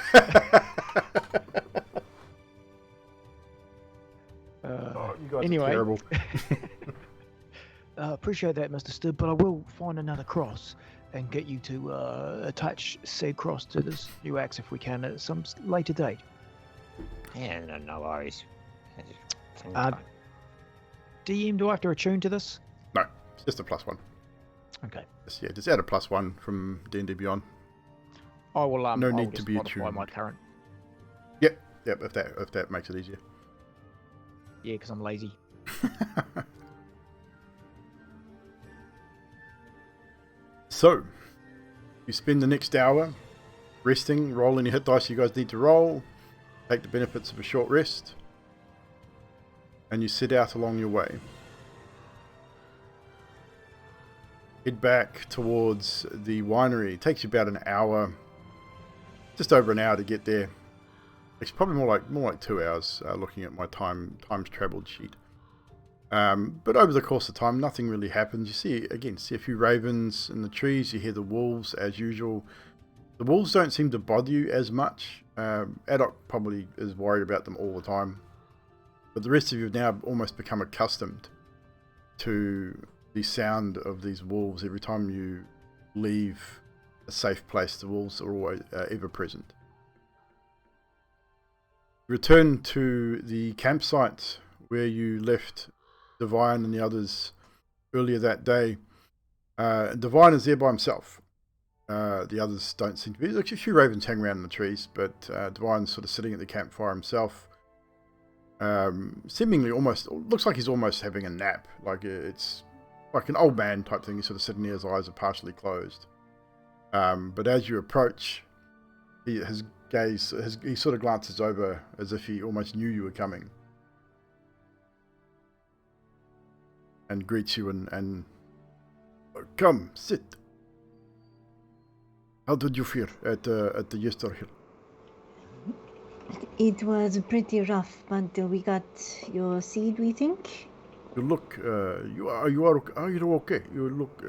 You guys anyway. are terrible. Appreciate that, Mr. Stubb, but I will find another cross and get you to attach said cross to this new axe if we can at some later date. Yeah, no worries. DM, do I have to attune to this? No, it's just a +1. Okay. Just add a +1 from D&D Beyond. I will. No I'll need just to be modify attuned. my current. Yep. If that makes it easier. Yeah, because I'm lazy. So, you spend the next hour resting, roll any hit dice you guys need to roll, take the benefits of a short rest, and you set out along your way. Head back towards the winery. It takes you about an hour, just over an hour to get there. It's probably more like 2 hours looking at my times traveled sheet. But over the course of time, nothing really happens. You see a few ravens in the trees. You hear the wolves as usual. The wolves don't seem to bother you as much. Adok probably is worried about them all the time. But the rest of you have now almost become accustomed to the sound of these wolves. Every time you leave a safe place, the wolves are always ever present. Return to the campsite where you left Divine and the others earlier that day. Divine is there by himself. The others don't seem to be. There's a few ravens hang around in the trees, but Divine's sort of sitting at the campfire himself. Seemingly looks like he's almost having a nap. Like it's like an old man type thing. He's sort of sitting there, his eyes are partially closed. But as you approach, his gaze, he sort of glances over as if he almost knew you were coming. And greets you and come, sit. How did you feel at the Yester Hill? It was pretty rough, but we got your seed, we think. You look, you are okay. You look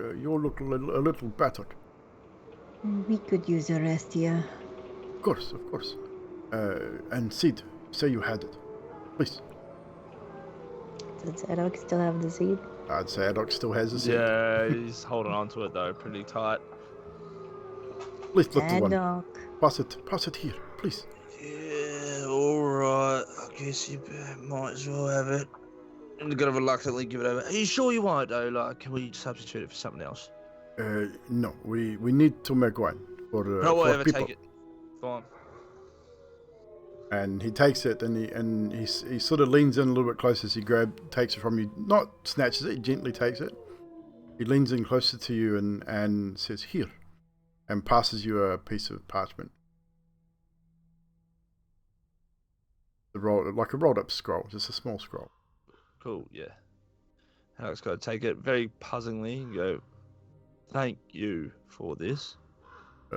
a little battered. We could use a rest here. Of course. And Sid, say you had it, please. Does Adok still have the seed? I'd say Adok still has the seed. Yeah, he's holding on to it though, pretty tight. Please, little one. Adok. Pass it here, please. Yeah, alright. I guess you might as well have it. I'm gonna reluctantly give it over. Are you sure you want it though? Like, can we substitute it for something else? No, we need to make wine for No, for whatever, people. take it. Fine. And he takes it, and he sort of leans in a little bit closer as he takes it from you. Not snatches it, he gently takes it. He leans in closer to you and says, "Here," and passes you a piece of parchment. Like a rolled up scroll, just a small scroll. Cool, yeah. Alex got to take it very puzzlingly and go, "Thank you for this."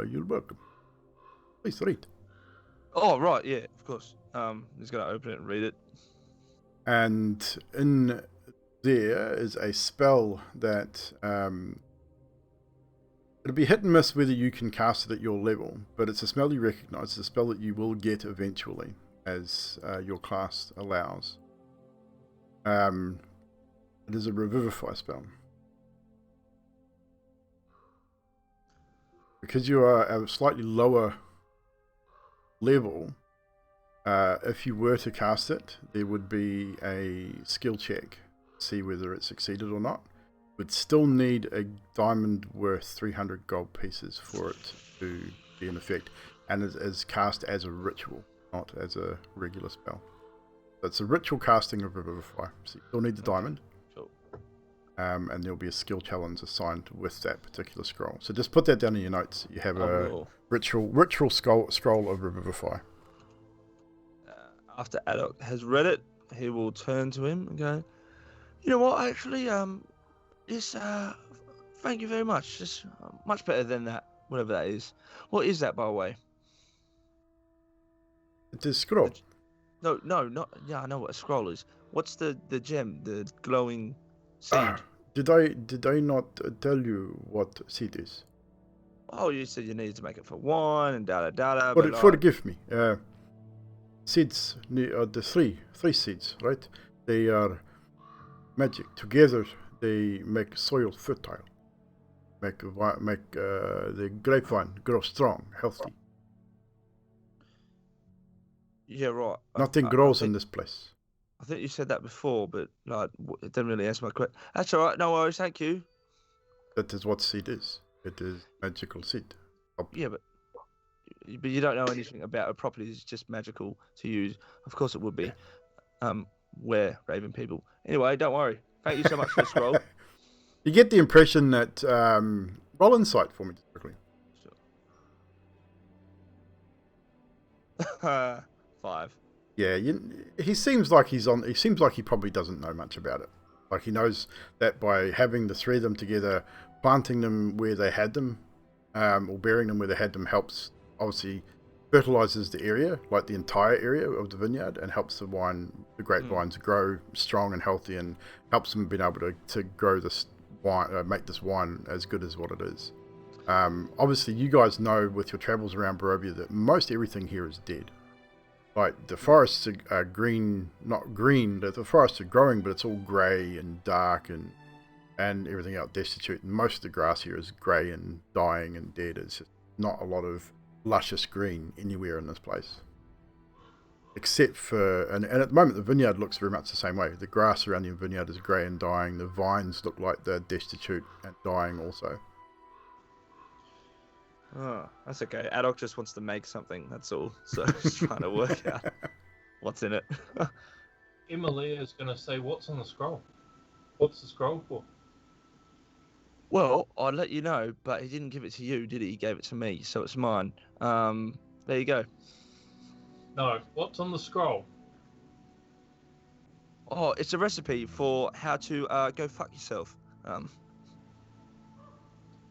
You're welcome. Please read. Oh, right, yeah, of course. He's going to open it and read it. And in there is a spell that it'll be hit and miss whether you can cast it at your level, but it's a spell you recognize. It's a spell that you will get eventually as your class allows. It is a revivify spell. Because you are a slightly lower level, if you were to cast it, there would be a skill check to see whether it succeeded or not. Would still need a diamond worth 300 gold pieces for it to be in effect, and it is cast as a ritual, not as a regular spell. So it's a ritual casting of Revivify, so you still need the diamond. Cool. And there'll be a skill challenge assigned with that particular scroll. So just put that down in your notes. You have a ritual scroll of Revivify. After Adok has read it, he will turn to him and go, "You know what, actually, this, thank you very much. It's much better than that, whatever that is. What is that, by the way?" It is scroll. No, not. Yeah, I know what a scroll is. What's the gem, the glowing seed? Did I not tell you what seed is? Oh, you said you needed to make it for wine and da da da. Forgive me. Seeds are the three seeds, right? They are magic. Together, they make soil fertile. Make the grapevine grow strong, healthy. Yeah, right. Nothing grows in this place. I think you said that before, but like, it didn't really answer my question. That's all right. No worries. Thank you. That is what seed is. It is magical seed. Yeah, but you don't know anything about it properly. It's just magical to use. Of course, it would be. We're Raven people. Anyway, don't worry. Thank you so much for the scroll. You get the impression that roll insight for me, quickly. Sure. 5. Yeah, he seems like he probably doesn't know much about it. Like he knows that by having the three of them together, planting them where they had them, or burying them where they had them, helps, obviously fertilizes the area, like the entire area of the vineyard, and helps the grapevines grow strong and healthy, and helps them being able to grow this wine, make this wine as good as what it is. Obviously, you guys know with your travels around Barovia that most everything here is dead. Like, the forests are green, not green, the forests are growing, but it's all grey and dark and everything else destitute. And most of the grass here is grey and dying and dead. It's just not a lot of luscious green anywhere in this place. Except for, and at the moment the vineyard looks very much the same way. The grass around the vineyard is grey and dying. The vines look like they're destitute and dying also. Oh, that's okay. Adok just wants to make something, that's all. So he's trying to work out what's in it. Emily is going to say, what's on the scroll? What's the scroll for? Well, I'd let you know, but he didn't give it to you, did he? He gave it to me, so it's mine. There you go. No, what's on the scroll? Oh, it's a recipe for how to go fuck yourself.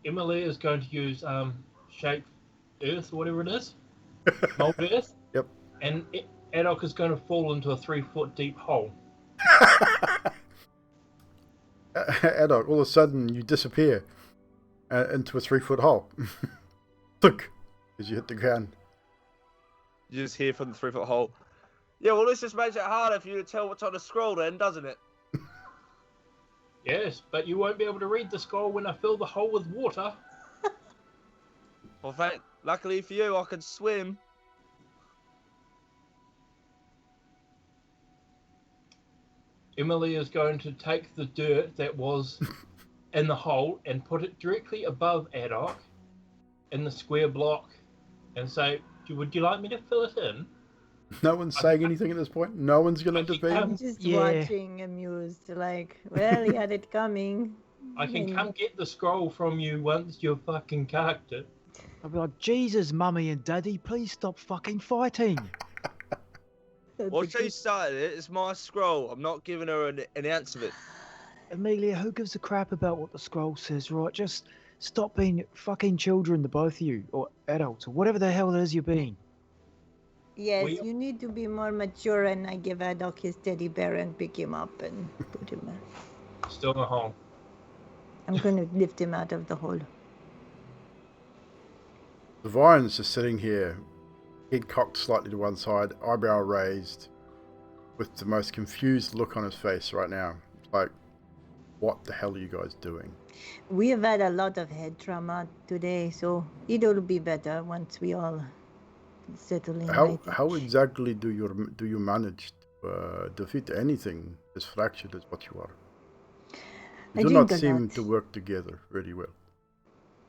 Emily is going to use shape earth, or whatever it is. Mold earth. Yep. And Adok is going to fall into a 3-foot deep hole. Adok, all of a sudden you disappear into a 3-foot hole. Look, as you hit the ground. You just hear from the 3-foot hole. Yeah, well, this just makes it harder for you to tell what's on the scroll then, doesn't it? Yes, but you won't be able to read the scroll when I fill the hole with water. Well, luckily for you, I can swim. Emily is going to take the dirt that was in the hole and put it directly above Adok in the square block and say, would you like me to fill it in? No one's saying anything at this point? No one's going to intervene? I'm just watching, amused, like, well, he had it coming. I can come get the scroll from you once you've fucking carked it. I'll be like, Jesus, Mummy and Daddy, please stop fucking fighting. Well, she started it. It's my scroll. I'm not giving her an ounce of it. Amelia, who gives a crap about what the scroll says, right? Just stop being fucking children, the both of you, or adults, or whatever the hell it is you're being. Yes, you need to be more mature, and I give Adok his teddy bear and pick him up and put him in. Still in the hole. I'm going to lift him out of the hole. The Vine's just sitting here, head cocked slightly to one side, eyebrow raised, with the most confused look on his face right now. It's like, what the hell are you guys doing? We have had a lot of head trauma today, so it'll be better once we all settle in. How exactly do you manage to defeat anything as fractured as what you are? You do not seem to work together very well.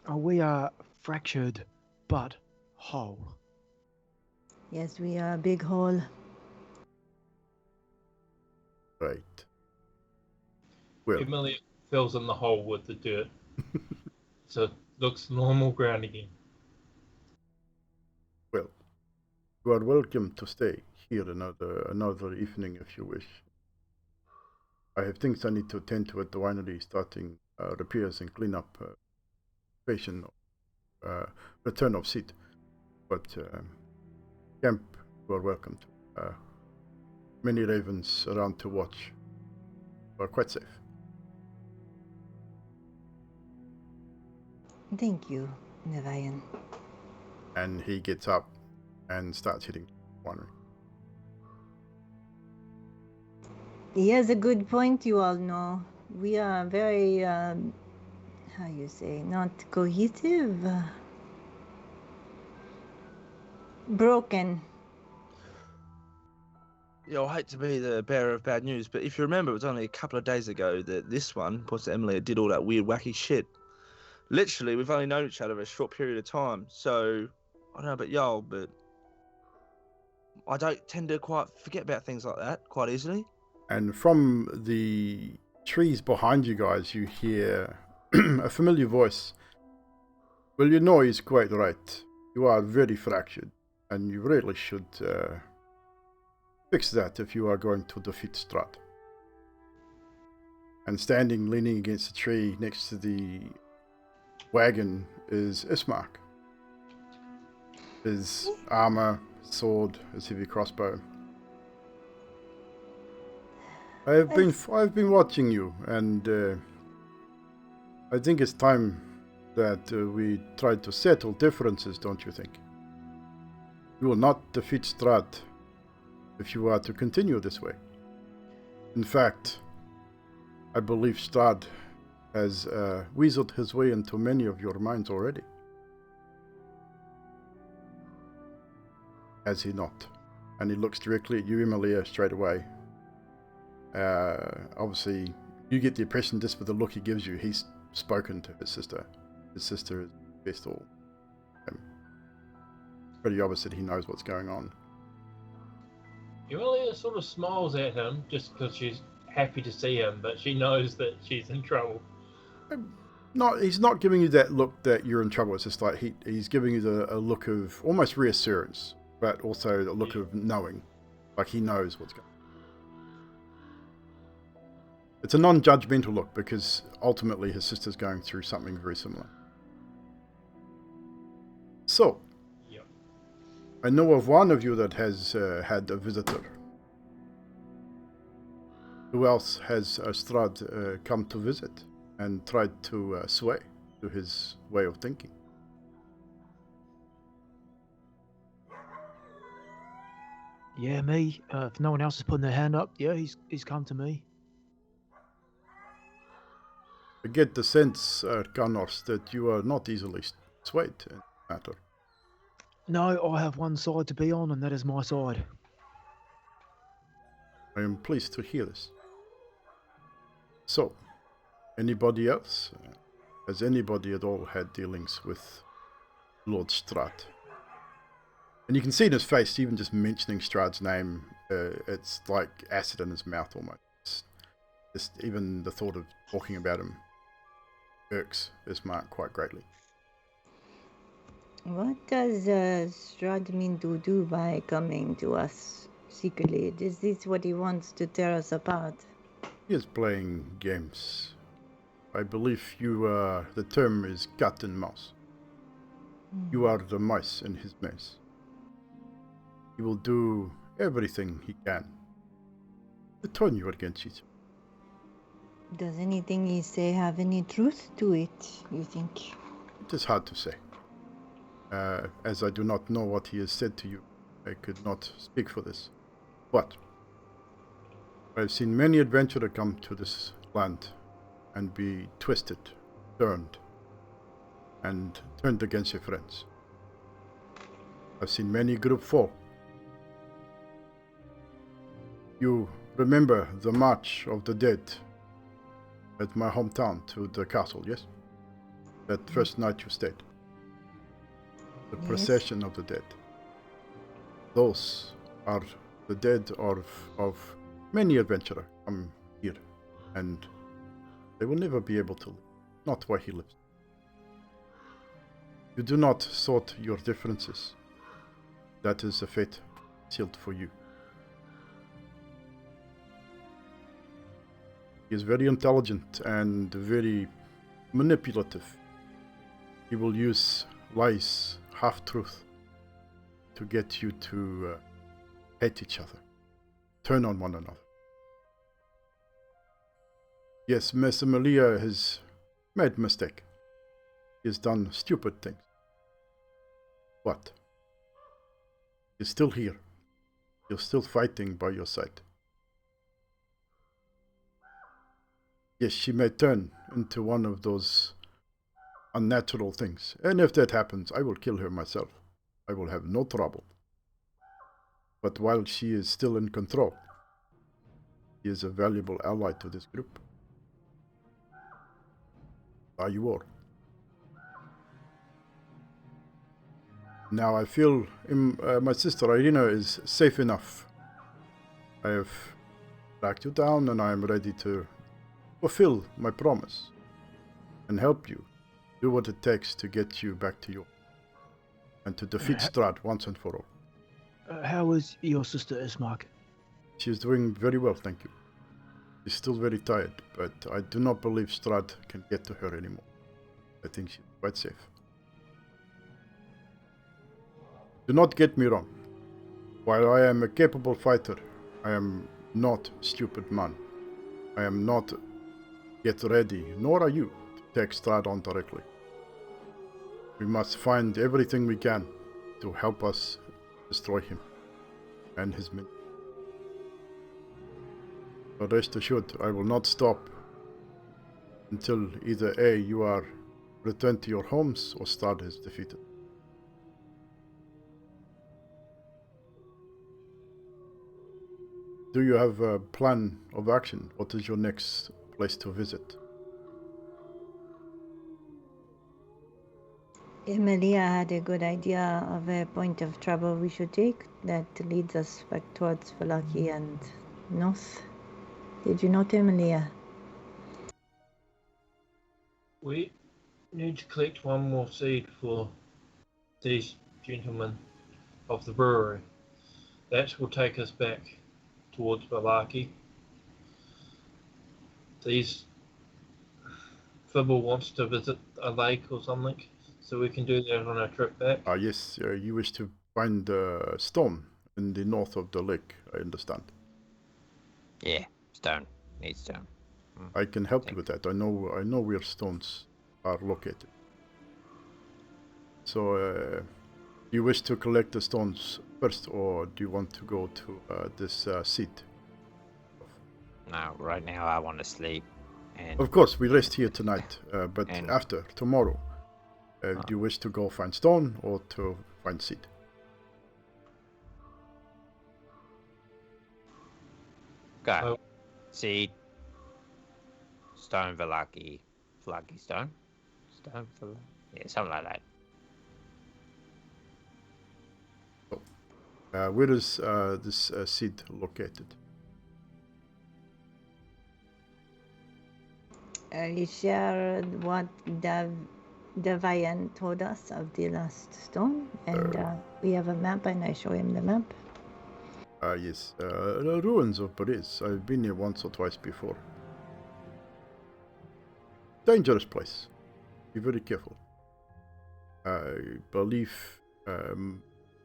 Oh, we are fractured, but whole. Yes, we are a big hole. Right. Well, Emily fills in the hole with the dirt. So it looks normal ground again. Well, you are welcome to stay here another evening if you wish. I have things I need to attend to at the winery, starting repairs and cleanup, return of seed. But camp You are welcome to. Many ravens around to watch. You are quite safe. Thank you, Nevayan. And he gets up and starts hitting one ring. He has a good point, you all know. We are very, how you say, not cohesive. Broken. Yeah, I hate to be the bearer of bad news, but if you remember, it was only a couple of days ago that this one, Posse Emily, did all that weird, wacky shit. Literally, we've only known each other a short period of time, so I don't know about y'all, but I don't tend to quite forget about things like that quite easily. And from the trees behind you guys, you hear a familiar voice. Well, you know he's quite right. You are very fractured, and you really should fix that if you are going to defeat Strahd. And standing, leaning against a tree next to the wagon is Ismark. His armor, sword, his heavy crossbow. I've been watching you, and I think it's time that we try to settle differences, don't you think? You will not defeat Strahd if you are to continue this way. In fact, I believe Strahd has weaseled his way into many of your minds already. Has he not? And he looks directly at you, Emilia, straight away. Obviously, you get the impression just with the look he gives you, he's spoken to his sister. His sister is best all. Pretty obvious that he knows what's going on. Emilia sort of smiles at him just because she's happy to see him, but she knows that she's in trouble. He's not giving you that look that you're in trouble. It's just like he's giving you a look of almost reassurance, but also a look of knowing. Like he knows what's going on. It's a non-judgmental look because ultimately his sister's going through something very similar. So, Yep. I know of one of you that has had a visitor. Who else has Strahd come to visit and tried to sway to his way of thinking? Yeah, me. If no one else is putting their hand up, yeah, he's come to me. I get the sense, Carnos, that you are not easily swayed in the matter. No, I have one side to be on, and that is my side. I am pleased to hear this. So, anybody else? Has anybody at all had dealings with Lord Strahd? And you can see in his face, even just mentioning Strahd's name, it's like acid in his mouth almost. Just even the thought of talking about him irks Ismark quite greatly. What does Strahd mean to do by coming to us secretly? Is this what he wants to tear us apart? He is playing games. I believe the term is cat and mouse. You are the mice in his maze. He will do everything he can to turn you against each other. Does anything he say have any truth to it, you think? It is hard to say. As I do not know what he has said to you, I could not speak for this. But I have seen many adventurers come to this land and be twisted, turned against their friends. I've seen many group fall. You remember the March of the Dead at my hometown to the castle, yes? That first night you stayed. The Yes. Procession of the Dead. Those are the dead of many adventurers come here, and they will never be able to live, not where he lives. You do not sort your differences. That is a fate sealed for you. He is very intelligent and very manipulative. He will use lies, half-truth, to get you to hate each other, turn on one another. Yes, Mr. Malia has made mistake. He has done stupid things. But he's still here. He's still fighting by your side. Yes, she may turn into one of those unnatural things. And if that happens, I will kill her myself. I will have no trouble. But while she is still in control, she is a valuable ally to this group. Are you all? Now I feel my sister Irina is safe enough. I have tracked you down and I am ready to fulfill my promise and help you do what it takes to get you back to York and to defeat Strahd once and for all. How is your sister Ismark? She is doing very well, thank you. She's still very tired, but I do not believe Strahd can get to her anymore. I think she's quite safe. Do not get me wrong. While I am a capable fighter, I am not a stupid man. I am not yet ready, nor are you, to take Strahd on directly. We must find everything we can to help us destroy him and his men. But rest assured, I will not stop until either A, you are returned to your homes, or Strahd is defeated. Do you have a plan of action? What is your next place to visit? Emilia had a good idea of a point of travel we should take that leads us back towards Valaki and north. Did you not, Emilia? We need to collect one more seed for these gentlemen of the brewery. That will take us back towards Valaki. Fibble wants to visit a lake or something, so we can do that on our trip back. Yes, you wish to find a stone in the north of the lake, I understand. Yeah, stone. Need stone. I can help you with that. I know where stones are located. So, do you wish to collect the stones first, or do you want to go to this seat? No, right now I want to sleep. And Of course, we rest here tonight, but and- after, tomorrow, do you wish to go find stone or to find seed? go. Oh. Seed. Stone Valaki. Valaki stone? Stone Valaki? Yeah, something like that. Where is this seed located? Are you sure what Devayan told us of the last stone? And we have a map, and I show him the map. Yes, the ruins of Paris. I've been here once or twice before. Dangerous place. Be very careful. I believe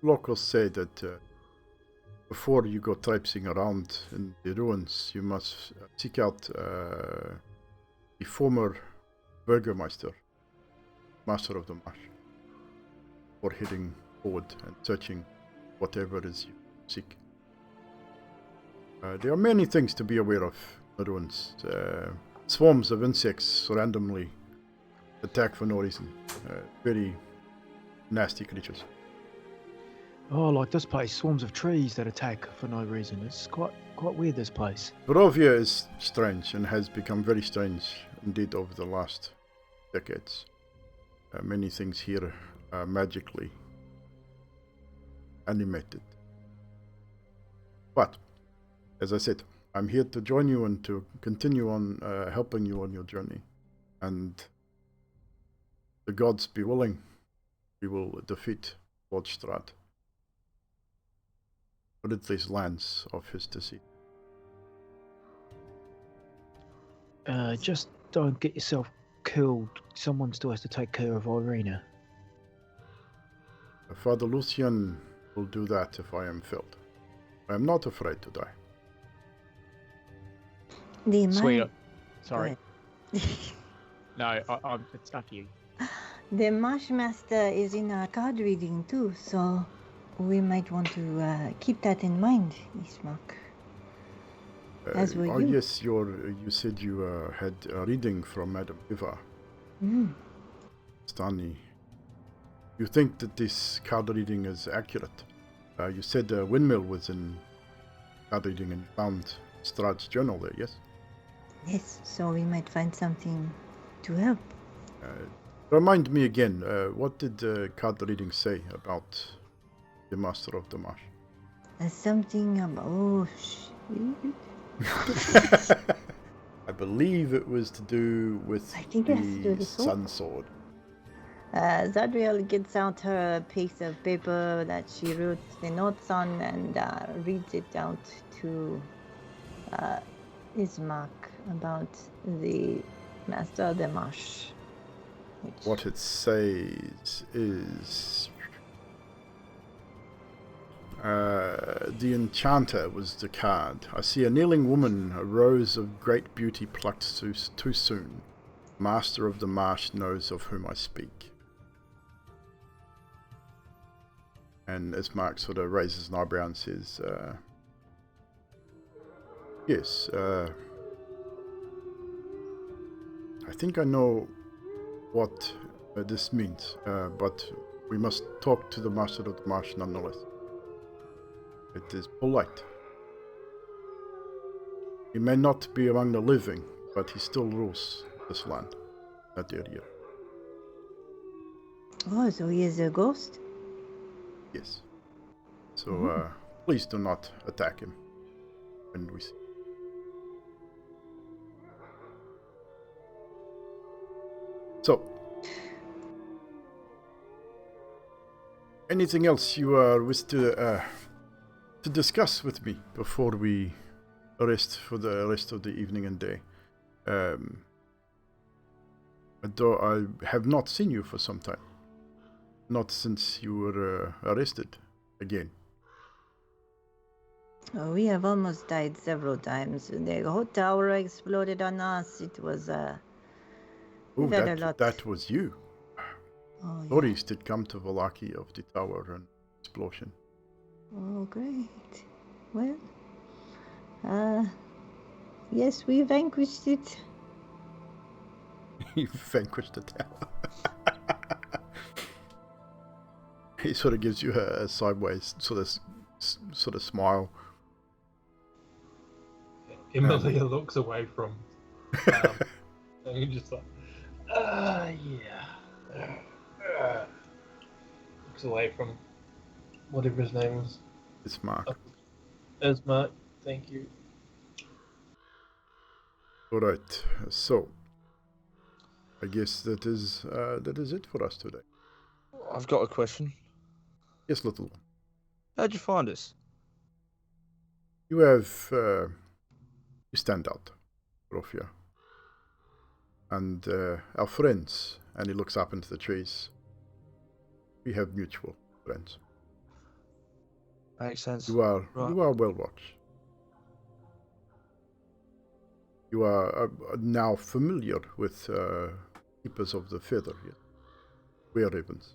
locals say that before you go traipsing around in the ruins, you must seek out the former Burgermeister, Master of the Marsh, for heading forward and searching whatever it is you seek. There are many things to be aware of in the ruins. Swarms of insects randomly attack for no reason. Very nasty creatures. Oh, like this place, swarms of trees that attack for no reason. It's quite weird, this place. Barovia is strange and has become very strange indeed over the last decades. Many things here are magically animated. But, as I said, I'm here to join you and to continue on helping you on your journey. And the gods be willing, we will defeat Lord Strahd. Rid these lands of his deceit. Just don't get yourself killed. Someone still has to take care of Irina. Father Lucian will do that if I am filled. I am not afraid to die. The Sweet. man- Sorry. Go ahead. No, it's after you. The Marsh Master is in our card reading too, so we might want to keep that in mind, Ismark. As were you. Yes, you said you had a reading from Madame Eva. Mm. Stanley, you think that this card reading is accurate? You said Windmill was in card reading and you found Strahd's journal there, yes? Yes, so we might find something to help. Remind me again, what did the card reading say about the Master of the Marsh? Something about... Oh, shit. I believe it was to do with I think it has to do with the the sword. Sun Sword. Zadriel gets out her piece of paper that she wrote the notes on and reads it out to Ismark about the Master of the Marsh. What it says is... the Enchanter was the card. I see a kneeling woman, a rose of great beauty plucked too soon. Master of the Marsh knows of whom I speak. And Ismark sort of raises an eyebrow and says, yes, I think I know what this means, but we must talk to the Master of the Marsh nonetheless. It is polite. He may not be among the living, but he still rules this land, that area. Oh, so he is a ghost? Yes. So please do not attack him when we see. So, anything else you wish to discuss with me before we rest for the rest of the evening and day? Though I have not seen you for some time. Not since you were arrested again. Oh, we have almost died several times. The whole tower exploded on us. It was we've had a lot. That was you. Oh, Stories did come to Vallaki of the tower and explosion. Oh, great. Well, yes, we vanquished it. You vanquished the tower. He sort of gives you a sideways sort of smile. Emilia looks away from and you're just like, yeah. Looks away from whatever his name was. Ismark. Ismark, thank you. Alright, so I guess that is it for us today. I've got a question. Yes, little one. How'd you find us? You stand out, Rofia. And our friends, and he looks up into the trees. We have mutual friends. Makes sense. You are Right. well watched. You are now familiar with Keepers of the Feather here. Were ravens.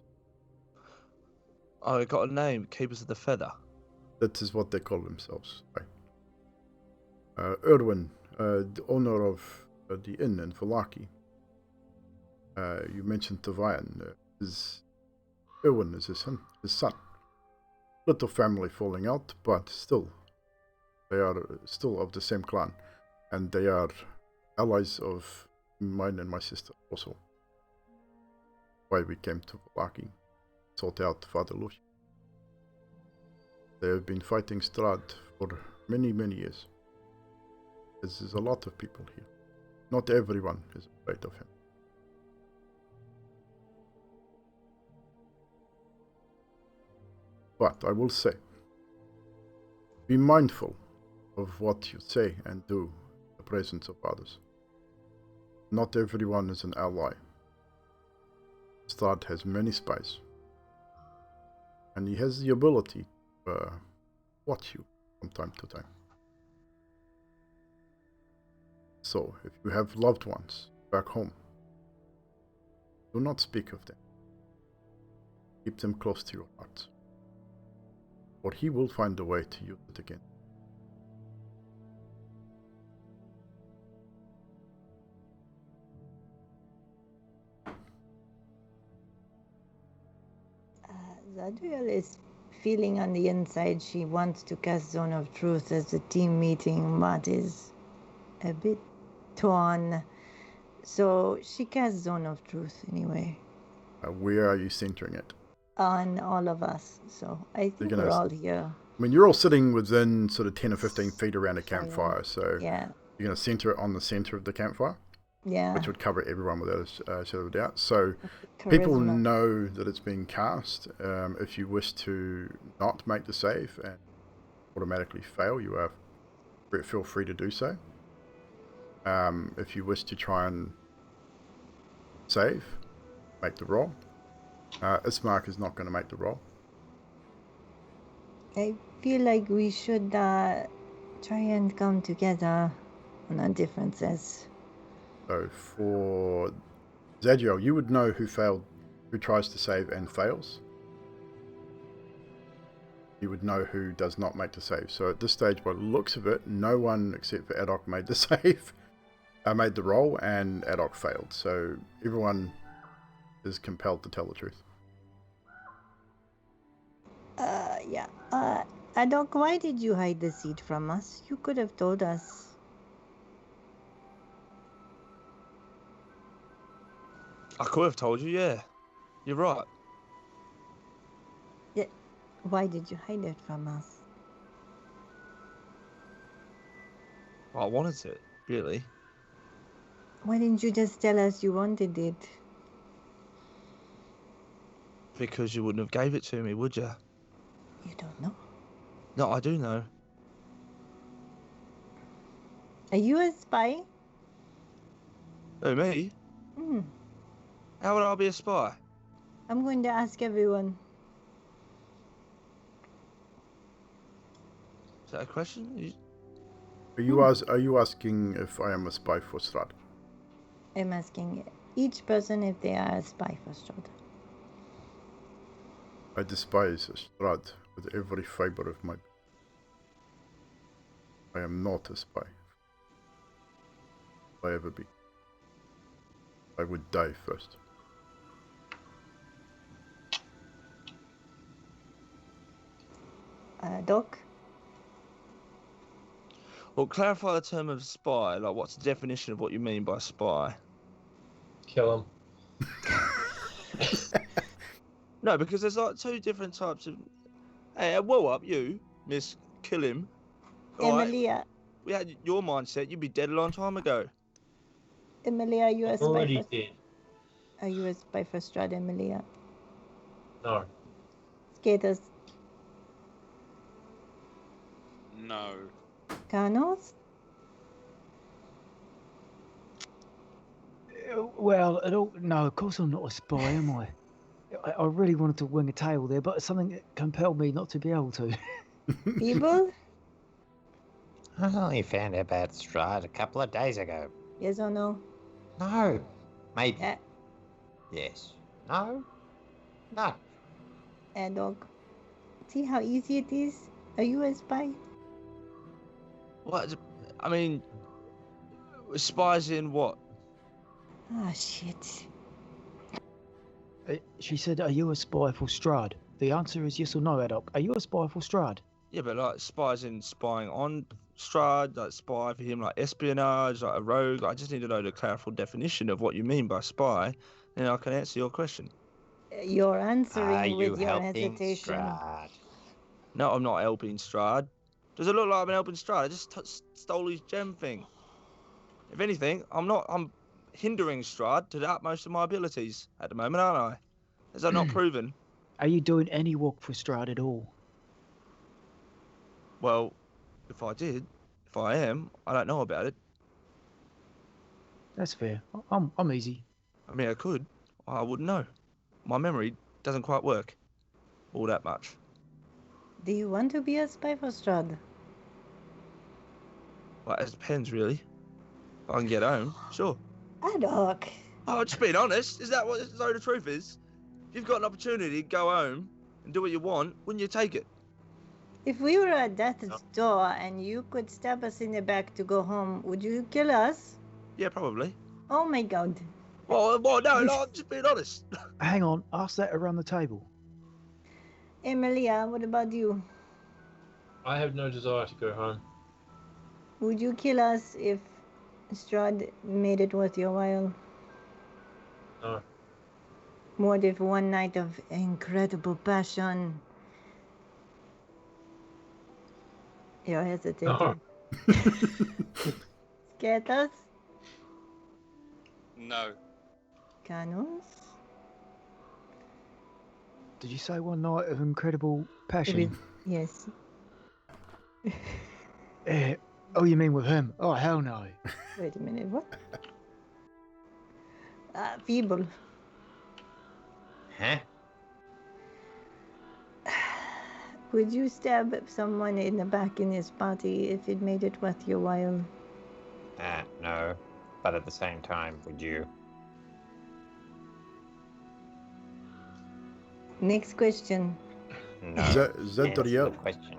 Oh, it got a name, Keepers of the Feather. That is what they call themselves. Right. Erwin, the owner of the inn in Vallaki. You mentioned Tavian. Erwin is his son. Little family falling out, but still, they are still of the same clan. And they are allies of mine and my sister also. Why we came to Vallaki, sought out Father Lucian. They have been fighting Strahd for many, many years. There's a lot of people here. Not everyone is afraid of him. But I will say, be mindful of what you say and do in the presence of others. Not everyone is an ally. Strahd has many spies. And he has the ability to watch you from time to time. So, if you have loved ones back home, do not speak of them. Keep them close to your heart, or he will find a way to use it again. Zadriel is feeling on the inside she wants to cast Zone of Truth as a team meeting, but is a bit torn. So she casts Zone of Truth anyway. Where are you centering it? On all of us. So I think we're all here. I mean, you're all sitting within sort of 10 or 15 feet around a campfire, so yeah. You're going to center it on the center of the campfire? Yeah. Which would cover everyone without a shadow of a doubt. So Charisma. People know that it's being cast. If you wish to not make the save and automatically fail, feel free to do so. If you wish to try and save, make the roll. Ismark is not going to make the roll. I feel like we should try and come together on our differences. So for Zadriel, you would know who tries to save and fails. You would know who does not make the save. So at this stage, by the looks of it, no one except for Adok made the save, made the roll, and Adok failed. So everyone is compelled to tell the truth. Yeah. Adok, why did you hide the seed from us? You could have told us. I could have told you, yeah. You're right. Yeah. Why did you hide it from us? I wanted it, really. Why didn't you just tell us you wanted it? Because you wouldn't have gave it to me, would you? You don't know. No, I do know. Are you a spy? Who, me? How would I be a spy? I'm going to ask everyone. Is that a question? Are you asking if I am a spy for Strahd? I'm asking each person if they are a spy for Strahd. I despise Strahd with every fiber of my being. I am not a spy. If I ever be, I would die first. Doc? Well, clarify the term of spy. Like, what's the definition of what you mean by spy? Kill him. No, because there's like two different types of... Hey, well up, you, Miss Kill Him. Emilia. We had your mindset, you'd be dead a long time ago. Emilia, are you a spy Already for... dead. Are you a spy for Strahd, Emilia? No. Skaters. No. Carnos? Well, no, of course I'm not a spy, am I? I really wanted to wing a tail there, but something compelled me not to be able to. People? I only found out about Strahd a couple of days ago. Yes or no? No. Maybe. Yes. No. No. Dog. See how easy it is? Are you a spy? What? I mean, spies in what? Ah, shit. She said, are you a spy for Strahd? The answer is yes or no, Adok. Are you a spy for Strahd? Yeah, but like spies in spying on Strahd, like spy for him, like espionage, like a rogue. I just need to know the clariful definition of what you mean by spy, and I can answer your question. You're answering with your helping hesitation. Strahd? No, I'm not helping Strahd. Does it look like I'm helping Strahd? I just stole his gem thing. If anything, I'm hindering Strahd to the utmost of my abilities at the moment, aren't I? Is that not proven? Are you doing any work for Strahd at all? Well, if I am, I don't know about it. That's fair. I'm easy. I mean, I could. I wouldn't know. My memory doesn't quite work all that much. Do you want to be a spy for Strahd? Well, it depends, really. If I can get home, sure. Ad hoc. Oh, just being honest. Is that what the truth is? If you've got an opportunity to go home and do what you want, wouldn't you take it? If we were at death's door and you could stab us in the back to go home, would you kill us? Yeah, probably. Oh my god. Well, no, I'm just being honest. Hang on, ask that around the table. Emilia, what about you? I have no desire to go home. Would you kill us if Strahd made it worth your while? No. What if one night of incredible passion? You're hesitating. No. Scared us? No. Canons? Did you say one night of incredible passion? Yes. Oh, you mean with him? Oh, hell no. Wait a minute, what? Feeble. Huh? Would you stab someone in the back in his party if it made it worth your while? No. But at the same time, would you? Next question. No. Zadriel, Question.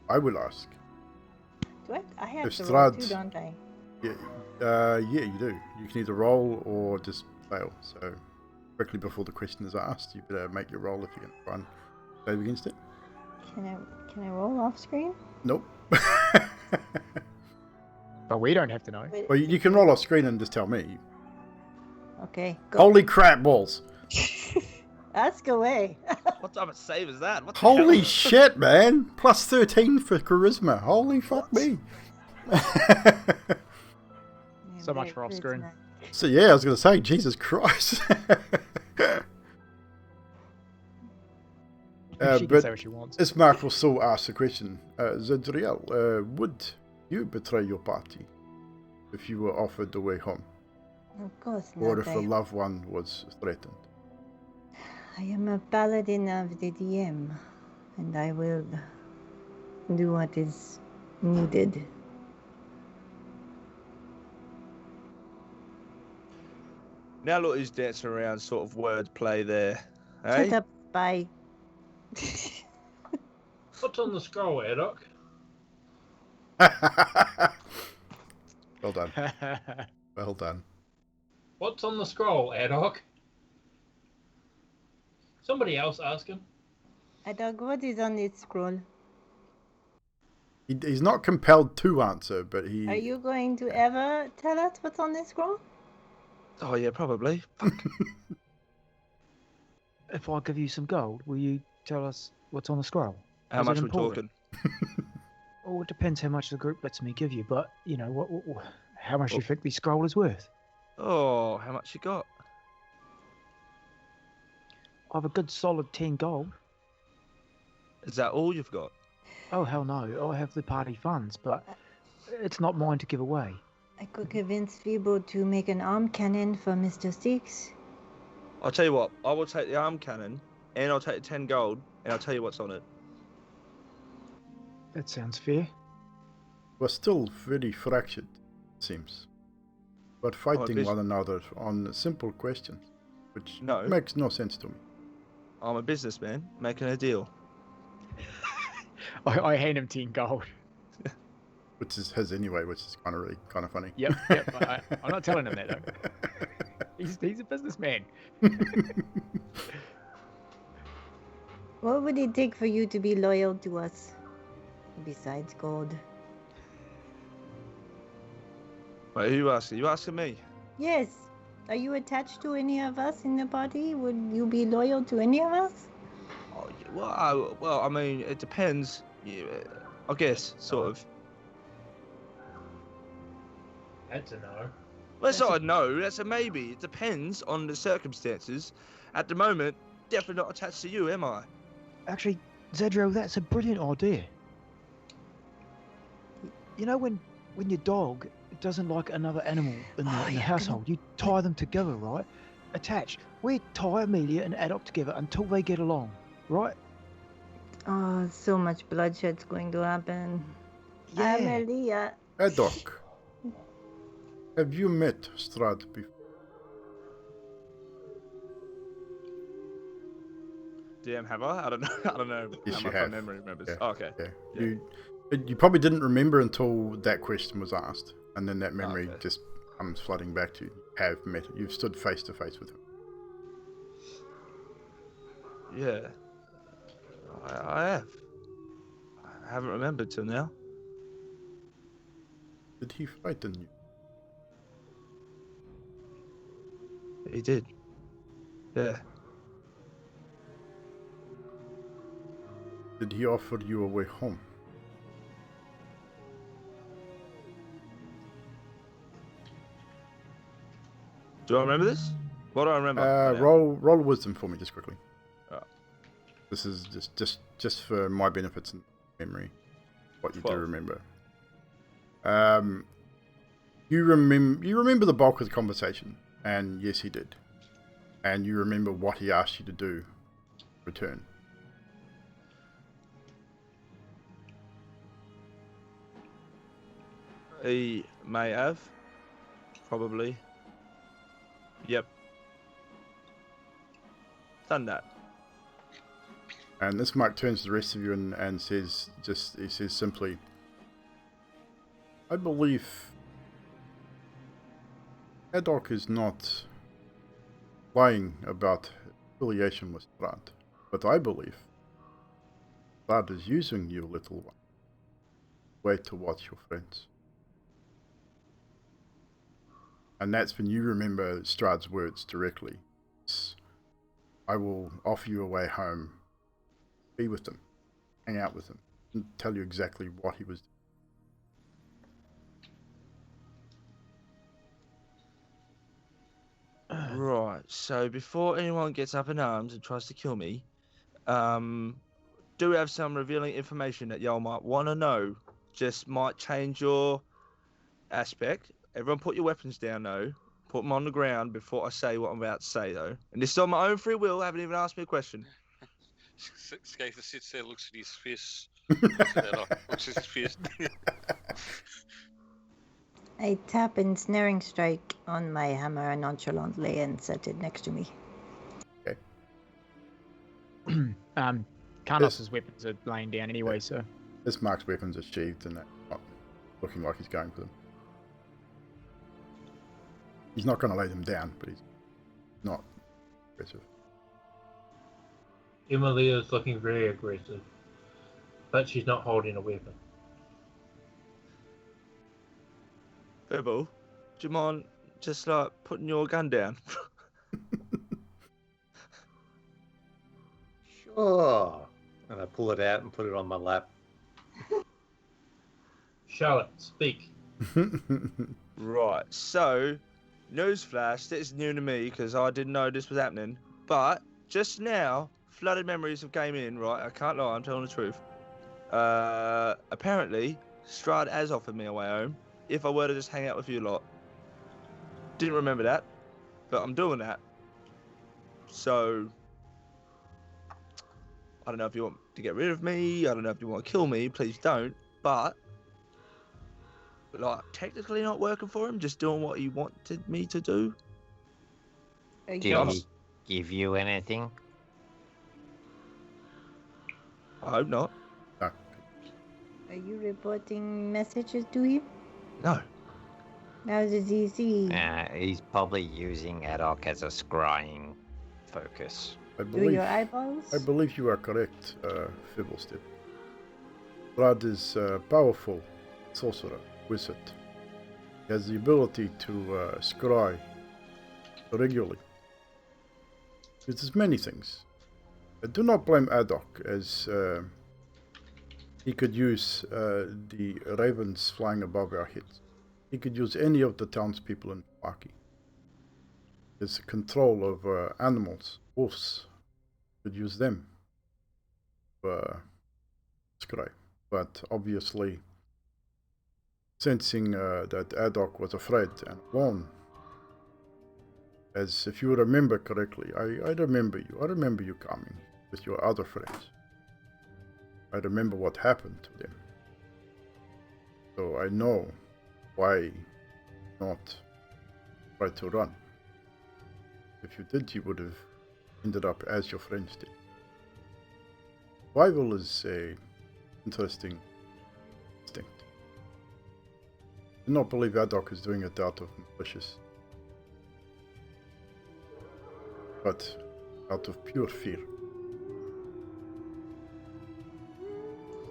I will ask. What? I have If to roll Strahd- too, don't I? Yeah, you do. You can either roll or just fail. So, quickly before the question is asked, you better make your roll if you're going to try and save against it. Can I roll off screen? Nope. But we don't have to know. Wait, Well, you can roll off screen and just tell me. okay, go. Holy crap balls! Ask away. What type of save is that? What the Holy hell? shit, man! Plus 13 for charisma. Holy fuck me! So much for off screen. So yeah, I was going to say, Jesus Christ. She can But say what she wants. Ismark will still ask the question. Zadriel, would you betray your party if you were offered the way home? Of course Or not. if a loved one was threatened? I am a paladin of the DM, and I will do what is needed. Now look who's dancing around, sort of wordplay there. Shut Hey? up, spy. What's on the scroll, Adok? Well done. Well done. What's on the scroll, Adok? Somebody else ask him. Adog, what is on this scroll? He's not compelled to answer, but he... Are you going to ever tell us what's on this scroll? Oh, yeah, probably. If I give you some gold, will you tell us what's on the scroll? How Is it much we're important? talking? Oh, it depends how much the group lets me give you, but, you know, how much do you think the scroll is worth? Oh, how much you got? I have a good solid 10 gold. Is that all you've got? Oh, hell no. I have the party funds, but it's not mine to give away. I could convince Feeble to make an arm cannon for Mr. Six. I'll tell you what, I will take the arm cannon, and I'll take the 10 gold, and I'll tell you what's on it. That sounds fair. We're still very fractured, it seems. But fighting this- one another on simple questions, which No. makes no sense to me. I'm a businessman, making a deal. I hand him 10 gold. Which is his anyway, which is kind of funny. Yep. I'm not telling him that, though. He's a businessman. What would it take for you to be loyal to us? Besides gold. Wait, who you asking? You asking me? Yes. Are you attached to any of us in the party? Would you be loyal to any of us? Oh, well, I mean, it depends. Yeah, I guess, sort of. That's a no. Well, it's not a no, that's a maybe. It depends on the circumstances. At the moment, definitely not attached to you, am I? Actually, Zedro, that's a brilliant idea. You know when your dog doesn't like another animal in the household, you tie them together, right? Attach. We tie Amelia and Adop together until they get along, right? Oh, so much bloodshed's going to happen. Amelia. Adok, have you met Strahd before? DM, have I? I don't know. I don't know Yes, how you much have. my memory remembers. Yeah, Oh, okay. Yeah. Yeah. You probably didn't remember until that question was asked, and then that memory Okay. just comes flooding back to you. You have met. You've stood face to face with him. Yeah. I have. I haven't remembered till now. Did he frighten you? He did. Yeah. Did he offer you a way home? Do I remember this? What do I remember? Oh, yeah. Roll wisdom for me, just quickly. Oh. This is just for my benefits and memory. What you 12. do remember. You remember the bulk of the conversation, and yes, he did. And you remember what he asked you to do. Return. He may have. Probably. Yep. Done that. And Ismark turns to the rest of you and says simply, I believe Adok is not lying about affiliation with Strahd, but I believe Strahd is using you, little one, way to watch your friends. And that's when you remember Strahd's words directly. I will offer you a way home. Be with them. Hang out with them. And tell you exactly what he was doing. Right, so before anyone gets up in arms and tries to kill me, do have some revealing information that y'all might want to know. Just might change your aspect. Everyone put your weapons down, though. Put them on the ground before I say what I'm about to say, though. And this is on my own free will. Haven't even asked me a question. Skater sits there, looks at his fist. Looks at his fist. I tap and snaring strike on my hammer nonchalantly and set it next to me. Okay. Karnos's weapons are laying down anyway, so. Ismark's weapons are sheathed and not looking like he's going for them. He's not going to lay them down, but he's not aggressive. Emilia's looking very aggressive, but she's not holding a weapon. Verbal, do you mind just like putting your gun down? Sure. And I pull it out and put it on my lap. Charlotte, speak. Right, so, newsflash, this is new to me because I didn't know this was happening, but just now, flooded memories have came in, right? I can't lie, I'm telling the truth. Apparently, Strahd has offered me a way home if I were to just hang out with you lot. Didn't remember that, but I'm doing that. So, I don't know if you want to get rid of me, I don't know if you want to kill me, please don't, but like technically not working for him, just doing what he wanted me to do. Did he give you anything? I hope not. No. Are you reporting messages to him? No. How does he see? He's probably using Adok as a scrying focus. Through your eyeballs? I believe you are correct, Fibblestep. Strahd is a powerful sorcerer, wizard. He has the ability to scry regularly. It is many things. I do not blame Adok, as he could use the ravens flying above our heads. He could use any of the townspeople in Paki. His control of animals, wolves, could use them for scry. But obviously, sensing that Adok was afraid and alone, as if you remember correctly, I remember you. I remember you coming with your other friends. I remember what happened to them. So I know why not try to run. If you did, you would have ended up as your friends did. Survival is a interesting instinct. I do not believe Adok is doing it out of malicious, but out of pure fear.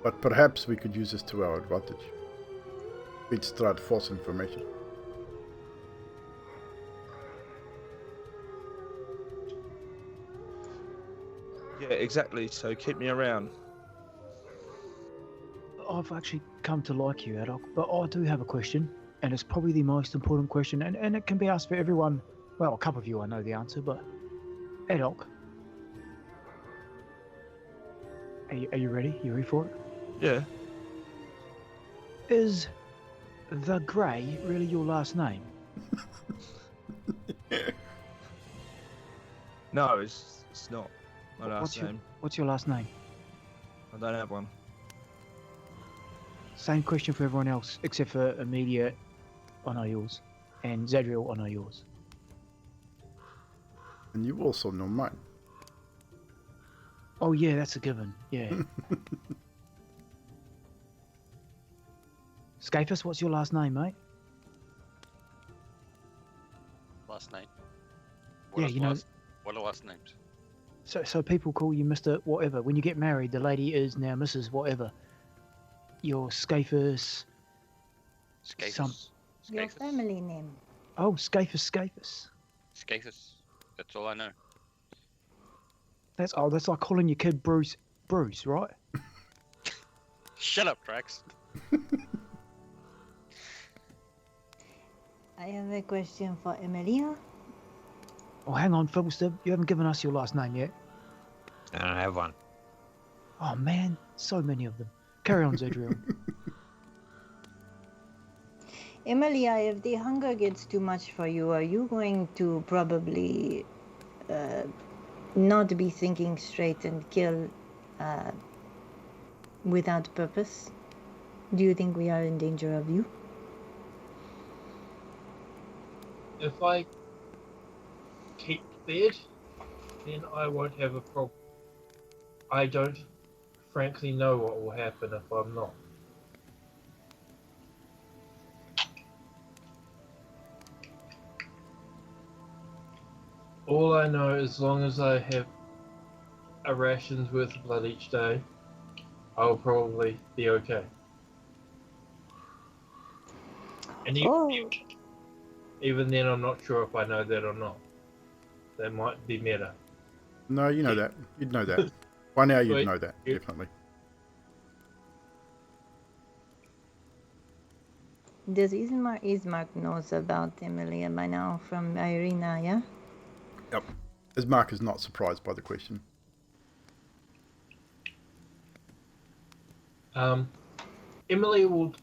But perhaps we could use this to our advantage. Feed Strahd false information. Yeah, exactly. So keep me around. I've actually come to like you, Adok, but I do have a question, and it's probably the most important question, and it can be asked for everyone. Well, a couple of you I know the answer, but Adok, are you ready? You ready for it? Yeah. Is the Grey really your last name? No, it's not my last name. What's your last name? I don't have one. Same question for everyone else, except for Amelia, I know yours, and Zadriel, I know yours. And you also know mine. Oh yeah, that's a given, yeah. Scapus, what's your last name, mate? Last name. Yeah, you know. What are last names? So people call you Mr. Whatever. When you get married, the lady is now Mrs. Whatever. You're Scapus. Scapus. Your family name. Oh, Scapus. Scapus. That's all I know. That's like calling your kid Bruce, right? Shut up, Drax. I have a question for Emilia. Oh, hang on, Philster. You haven't given us your last name yet. I don't have one. Oh man, so many of them. Carry on, Zadriel. Emilia, if the hunger gets too much for you, are you going to probably not be thinking straight and kill without purpose? Do you think we are in danger of you? If I keep fed, then I won't have a problem. I don't frankly know what will happen if I'm not. All I know, as long as I have a ration's worth of blood each day, I'll probably be okay. And even then, I'm not sure if I know that or not. That might be meta. No, you know that. You'd know that. By now, you'd Wait, know that, definitely. Does Ismark knows about Emilia by now from Irina, yeah? Yep. Ismark is not surprised by the question. Emily will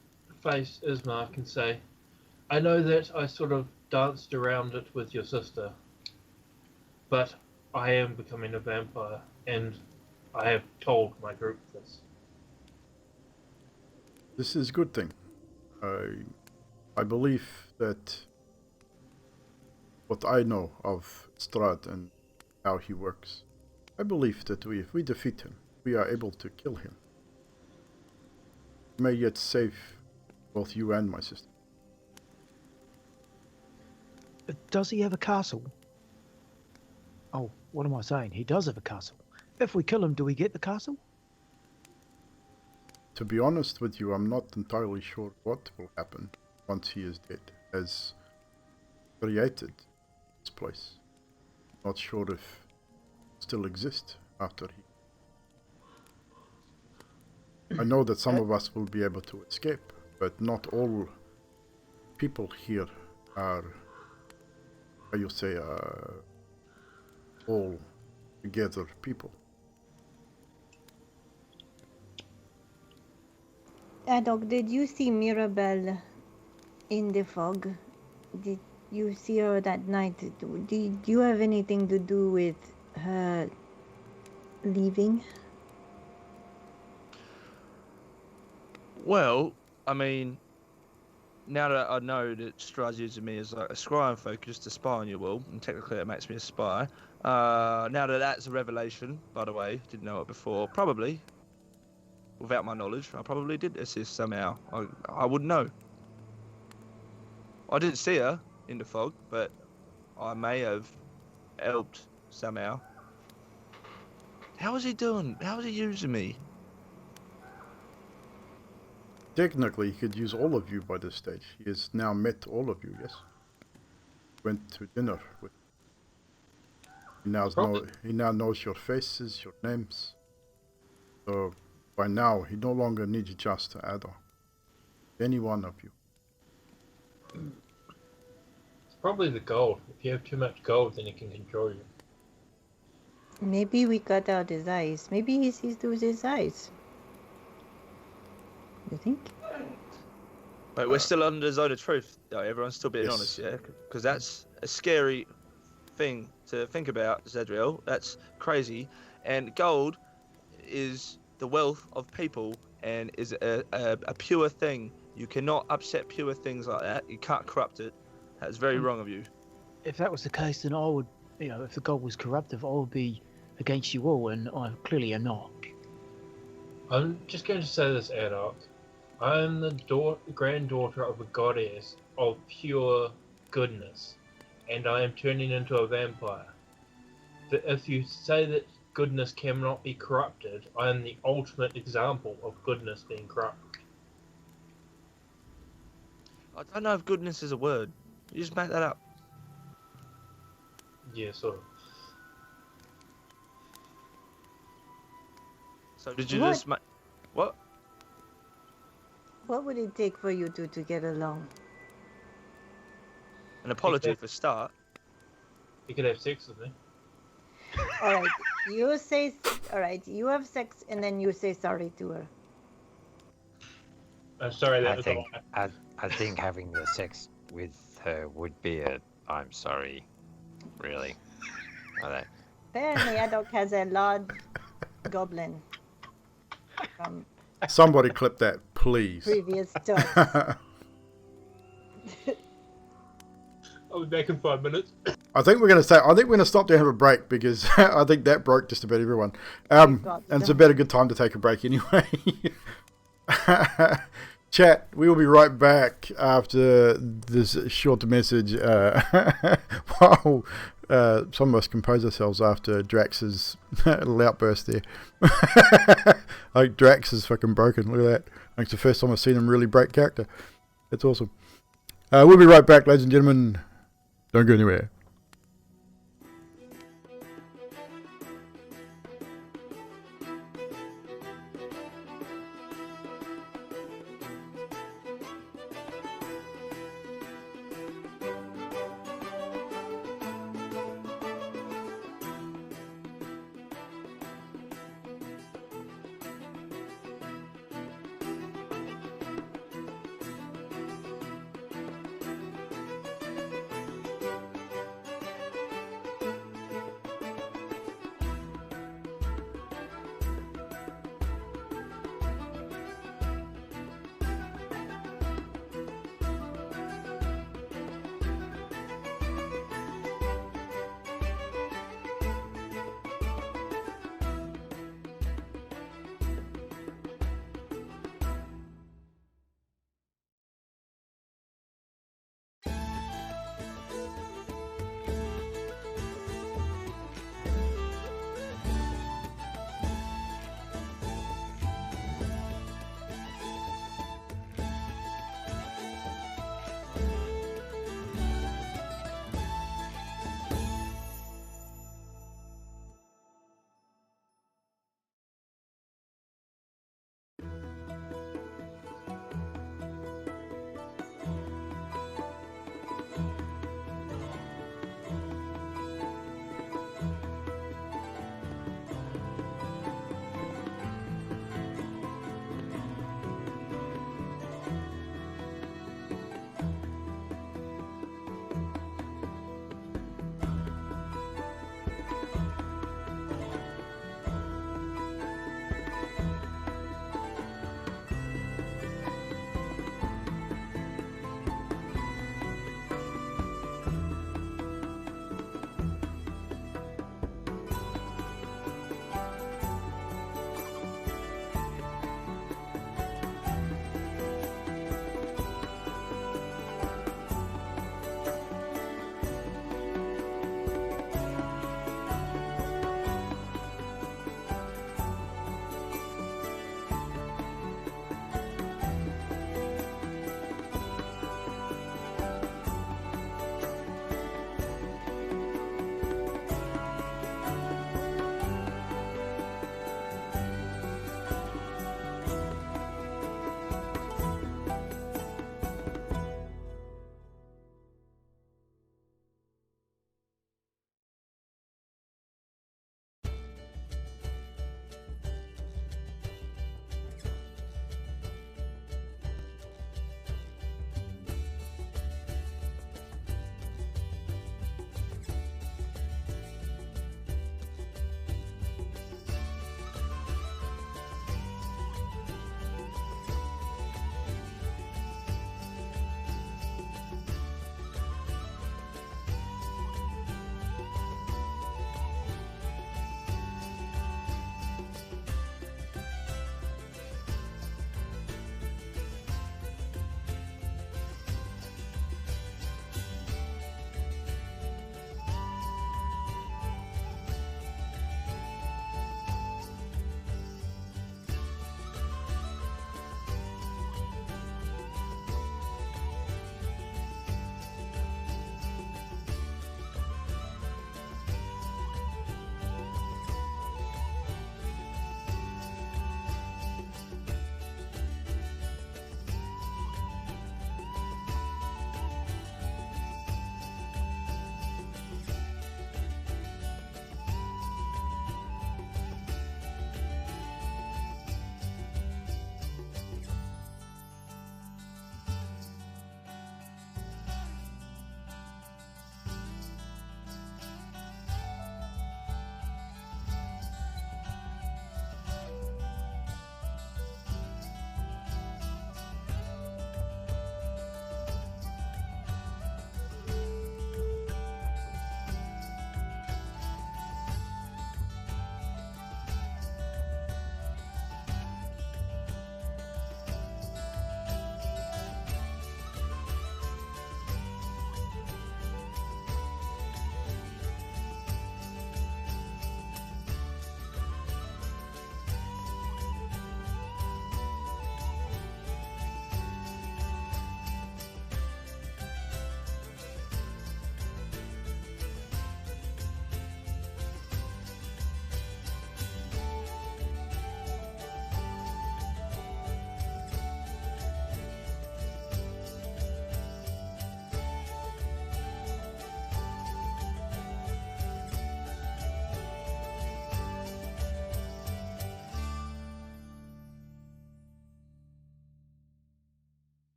face Ismark and say, I know that I sort of danced around it with your sister, but I am becoming a vampire, and I have told my group this. This is a good thing. I believe that what I know of Strahd and how he works, I believe that if we defeat him, we are able to kill him. We may yet save both you and my sister. Does he have a castle? Oh, what am I saying? He does have a castle. If we kill him, do we get the castle? To be honest with you, I'm not entirely sure what will happen once he is dead, as created this place. Not sure if it still exists after he... I know that some of us will be able to escape, but not all people here are, how you say, all together people. Adok, did you see Mirabelle in the fog? Did you see her that night? Did you have anything to do with her leaving? Well, I mean, now that I know that Strahd's using me as like a scrying focus to spy on you all, and technically it makes me a spy. Now that that's a revelation, by the way, didn't know it before. Probably, without my knowledge, I probably did assist somehow. I wouldn't know. I didn't see her in the fog, but I may have helped somehow. How was he doing? How was he using me? Technically, he could use all of you by this stage. He has now met all of you, yes? Went to dinner with. He now knows your faces, your names. So, by now, he no longer needs just Adar. Any one of you. It's probably the gold. If you have too much gold, then he can control you. Maybe we cut out his eyes. Maybe he sees through his eyes. You think? But we're still under the zone of truth. Though. Everyone's still being Yes. honest, yeah? Because that's a scary thing to think about, Zedriel. That's crazy. And gold is the wealth of people and is a pure thing. You cannot upset pure things like that. You can't corrupt it. That's very wrong of you. If that was the case, then I would, if the gold was corruptive, I would be against you all, and I clearly am not. I'm just going to say this, Adar. I am the granddaughter of a goddess of pure goodness, and I am turning into a vampire. But if you say that goodness cannot be corrupted, I am the ultimate example of goodness being corrupted. I don't know if goodness is a word. You just make that up. Yeah, sort of. So did you What? just make... What? What would it take for you two to get along? An apology for start. You could have sex with me. All right, you say. All right, you have sex, and then you say sorry to her. I'm sorry, that I was think a lie. I think having the sex with her would be a I'm sorry, really. Okay. Apparently, Adok has a large goblin from Somebody clip that, please. previous talks. I'll be back in 5 minutes. I think we're going to stop there and have a break because I think that broke just about everyone. And it's about a good time to take a break anyway. Chat, we will be right back after this short message while some of us compose ourselves after Drax's little outburst there. Like, Drax is fucking broken. Look at that. Like, it's the first time I've seen him really break character. It's awesome. We'll be right back, ladies and gentlemen. Don't go anywhere.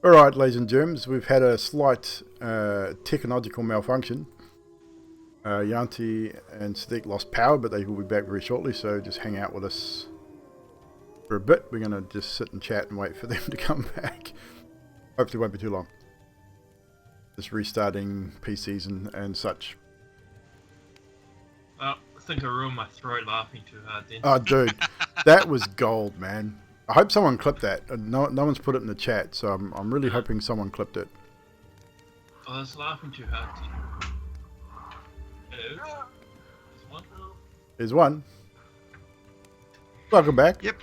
All right, ladies and germs, we've had a slight technological malfunction. Yanti and Sadiq lost power, but they will be back very shortly, so just hang out with us for a bit. We're going to just sit and chat and wait for them to come back. Hopefully it won't be too long. Just restarting PCs and such. I think I ruined my throat laughing too hard then. Oh, dude, that was gold, man. I hope someone clipped that. No one's put it in the chat, so I'm really hoping someone clipped it. I was laughing too hard then. Hello? There's one. There's one. Welcome back. Yep.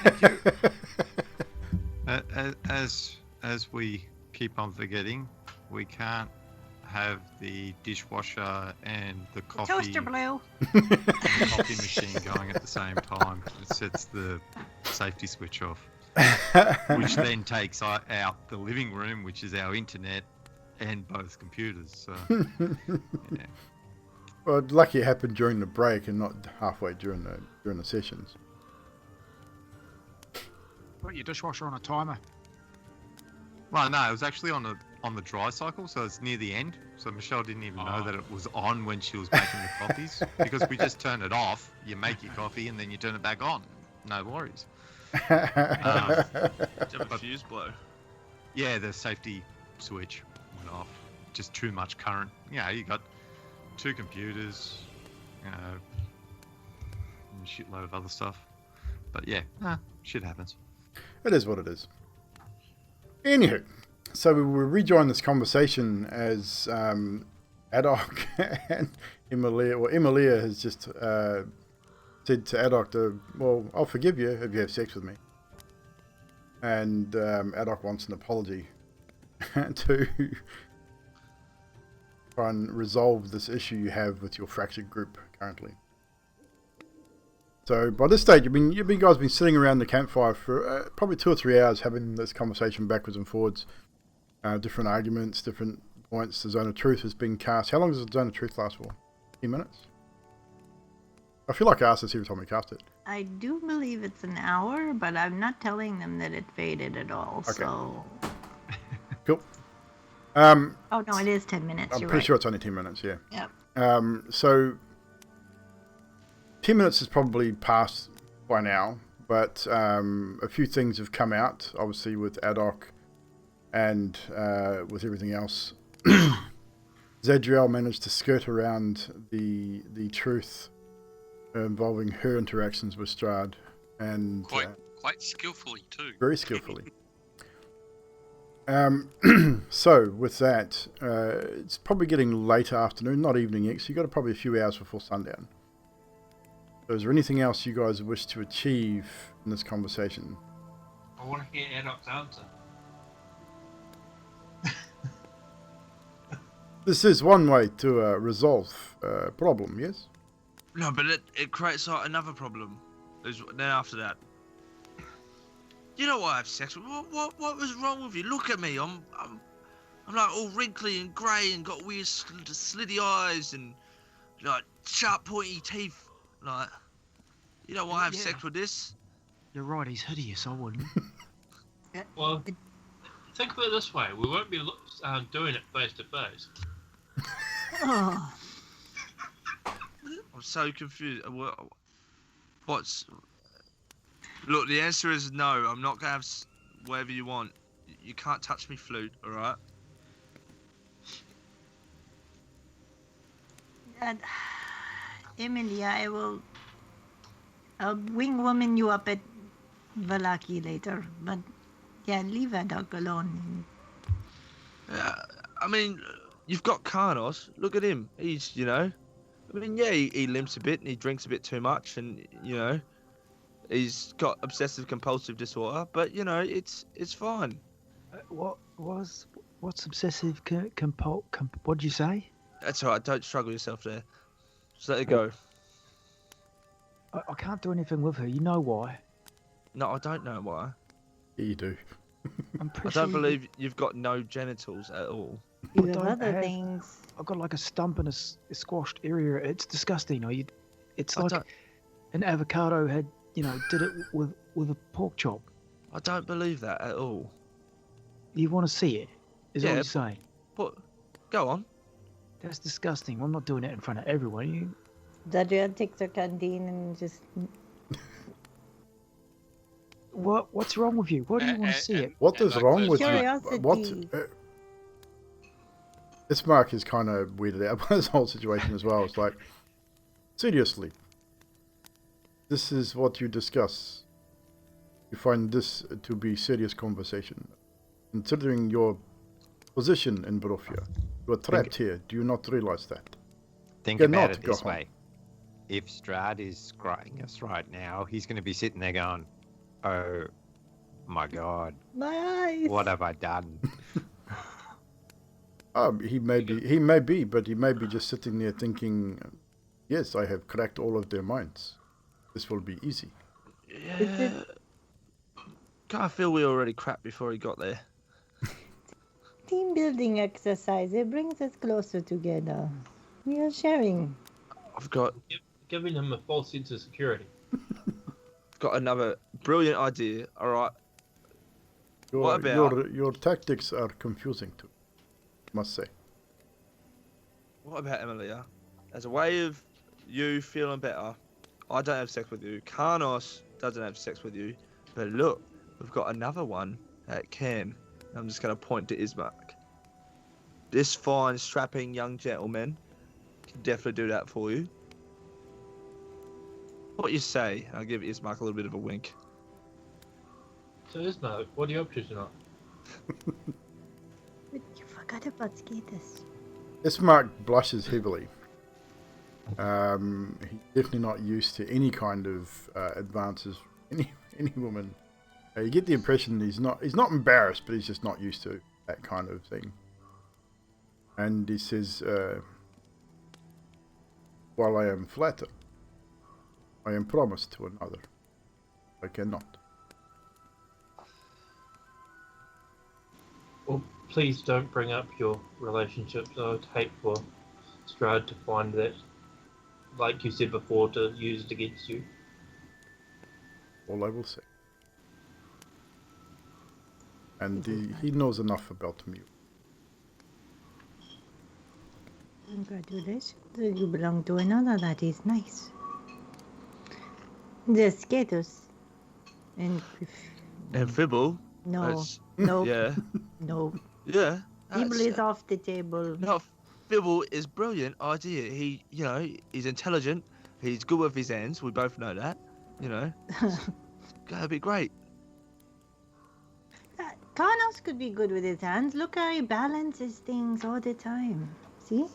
Thank you. As we keep on forgetting, we can't have the dishwasher and the coffee, Toaster blue. and the coffee machine going at the same time. It sets the safety switch off, which then takes out the living room, which is our internet, and both computers. So, yeah. Well, lucky it happened during the break and not halfway during the sessions. Put your dishwasher on a timer. Well, no, it was actually on the dry cycle, so it's near the end. So Michelle didn't even know that it was on when she was making the coffees, because we just turn it off. You make your coffee and then you turn it back on. No worries. Did you have a fuse blow? Yeah, the safety switch went off. Just too much current. Yeah, you got 2 computers, and a shitload of other stuff. But yeah, shit happens. It is what it is. Anywho, so we will rejoin this conversation as Adok and Emilia. Well, Emilia has just said to Adok, well, I'll forgive you if you have sex with me. And Adok wants an apology to try and resolve this issue you have with your fractured group currently. So by this stage, you guys have been sitting around the campfire for probably 2 or 3 hours having this conversation backwards and forwards. Different arguments, different points. The Zone of Truth has been cast. How long does the Zone of Truth last for? 10 minutes? I feel like I asked this every time we cast it. I do believe it's an hour, but I'm not telling them that it faded at all. Okay. So. Cool. Oh no, it is 10 minutes. I'm You're pretty right. sure it's only 10 minutes, yeah. Yep. So 10 minutes is probably passed by now, but a few things have come out, obviously with Adok and with everything else. Zadriel managed to skirt around the truth involving her interactions with Strahd, and Quite skillfully too. very skillfully. So with that, it's probably getting late afternoon, not evening yet, so you've got probably a few hours before sundown. So is there anything else you guys wish to achieve in this conversation? I want to hear Adok's answer. This is one way to resolve a problem, yes? No, but it creates another problem. Then after that, you know why I have sex with? What was wrong with you? Look at me. I'm like all wrinkly and grey and got weird slitty eyes and like sharp pointy teeth. Like, you know why I have sex with this? You're right, he's hideous, I wouldn't. Well, think of it this way: we won't be doing it face to face. Oh. I'm so confused. What's? Look, the answer is no. I'm not gonna have whatever you want. You can't touch me, flute. All right. Emilia, I'll wing woman you up at Valaki later, but yeah, leave Adok alone. I mean, you've got Karnos. Look at him. He's, I mean, yeah, he limps a bit and he drinks a bit too much, and he's got obsessive compulsive disorder. But it's fine. What's obsessive what'd you say? That's all right. Don't struggle yourself there. Just let it go. I can't do anything with her. You know why? No, I don't know why. Yeah, you do. I'm pretty I don't sure believe you've got no genitals at all. You I have don't other have- things. I've got like a stump and a squashed area. It's disgusting. It's like an avocado had, did it with a pork chop. I don't believe that at all. You want to see it? Is what Yeah, you're saying? What? Go on. That's disgusting. I'm not doing it in front of everyone. You. Zadriel takes her canteen and just. What's wrong with you? Why do you want to see it? What is wrong with you? Curiosity. What? Ismark is kind of weirded out by this whole situation as well. It's like, seriously, this is what you discuss. You find this to be serious conversation. Considering your position in Barovia, you are trapped here. Do you not realize that? Think You're about not it this go home. way. If Strahd is scrying us right now, he's going to be sitting there going, oh my god, My eyes. what have I done? He may be, but he may be just sitting there thinking, yes, I have cracked all of their minds. This will be easy. Yeah. I feel we already crapped before he got there. Team building exercise. It brings us closer together. We are sharing. I've got Giving him a false sense of security. another brilliant idea. All right. What about Your tactics are confusing too, must say. what about Emilia? As a way of you feeling better, I don't have sex with you. Karnos doesn't have sex with you. But look, we've got another one that can. I'm just going to point to Ismark. This fine, strapping young gentleman can definitely do that for you. What you say? I'll give Ismark a little bit of a wink. So Ismark, what are you up to tonight? But you forgot about skaters. Ismark blushes heavily. He's definitely not used to any kind of advances. Any woman. You get the impression he's not embarrassed, but he's just not used to that kind of thing. And he says, while I am flattered, I am promised to another. I cannot. Well, please don't bring up your relationships. I would hate for Strahd to find that, like you said before, to use it against you. All I will say. And he knows enough about me. Congratulations. You belong to another. That is nice. The skaters. And Fibble. no. That's- No. Yeah. No. Yeah. Fibble that's- is off the table. No, Fibble is brilliant idea. He's intelligent. He's good with his hands. We both know that. That'd be great. Karnos could be good with his hands. Look how he balances things all the time. See?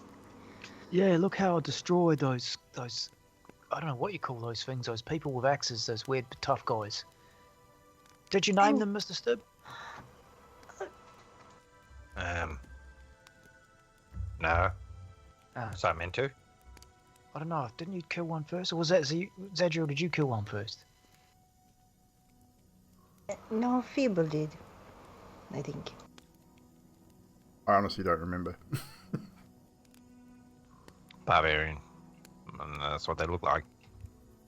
Yeah, look how I destroyed those. I don't know what you call those things. Those people with axes. Those weird tough guys. Did you name them, Mr. Stib? No. Ah. So I meant to. I don't know. Didn't you kill one first, or was that Zadriel? Did you kill one first? No, Fibble did. I think. I honestly don't remember. Barbarian. And that's what they look like.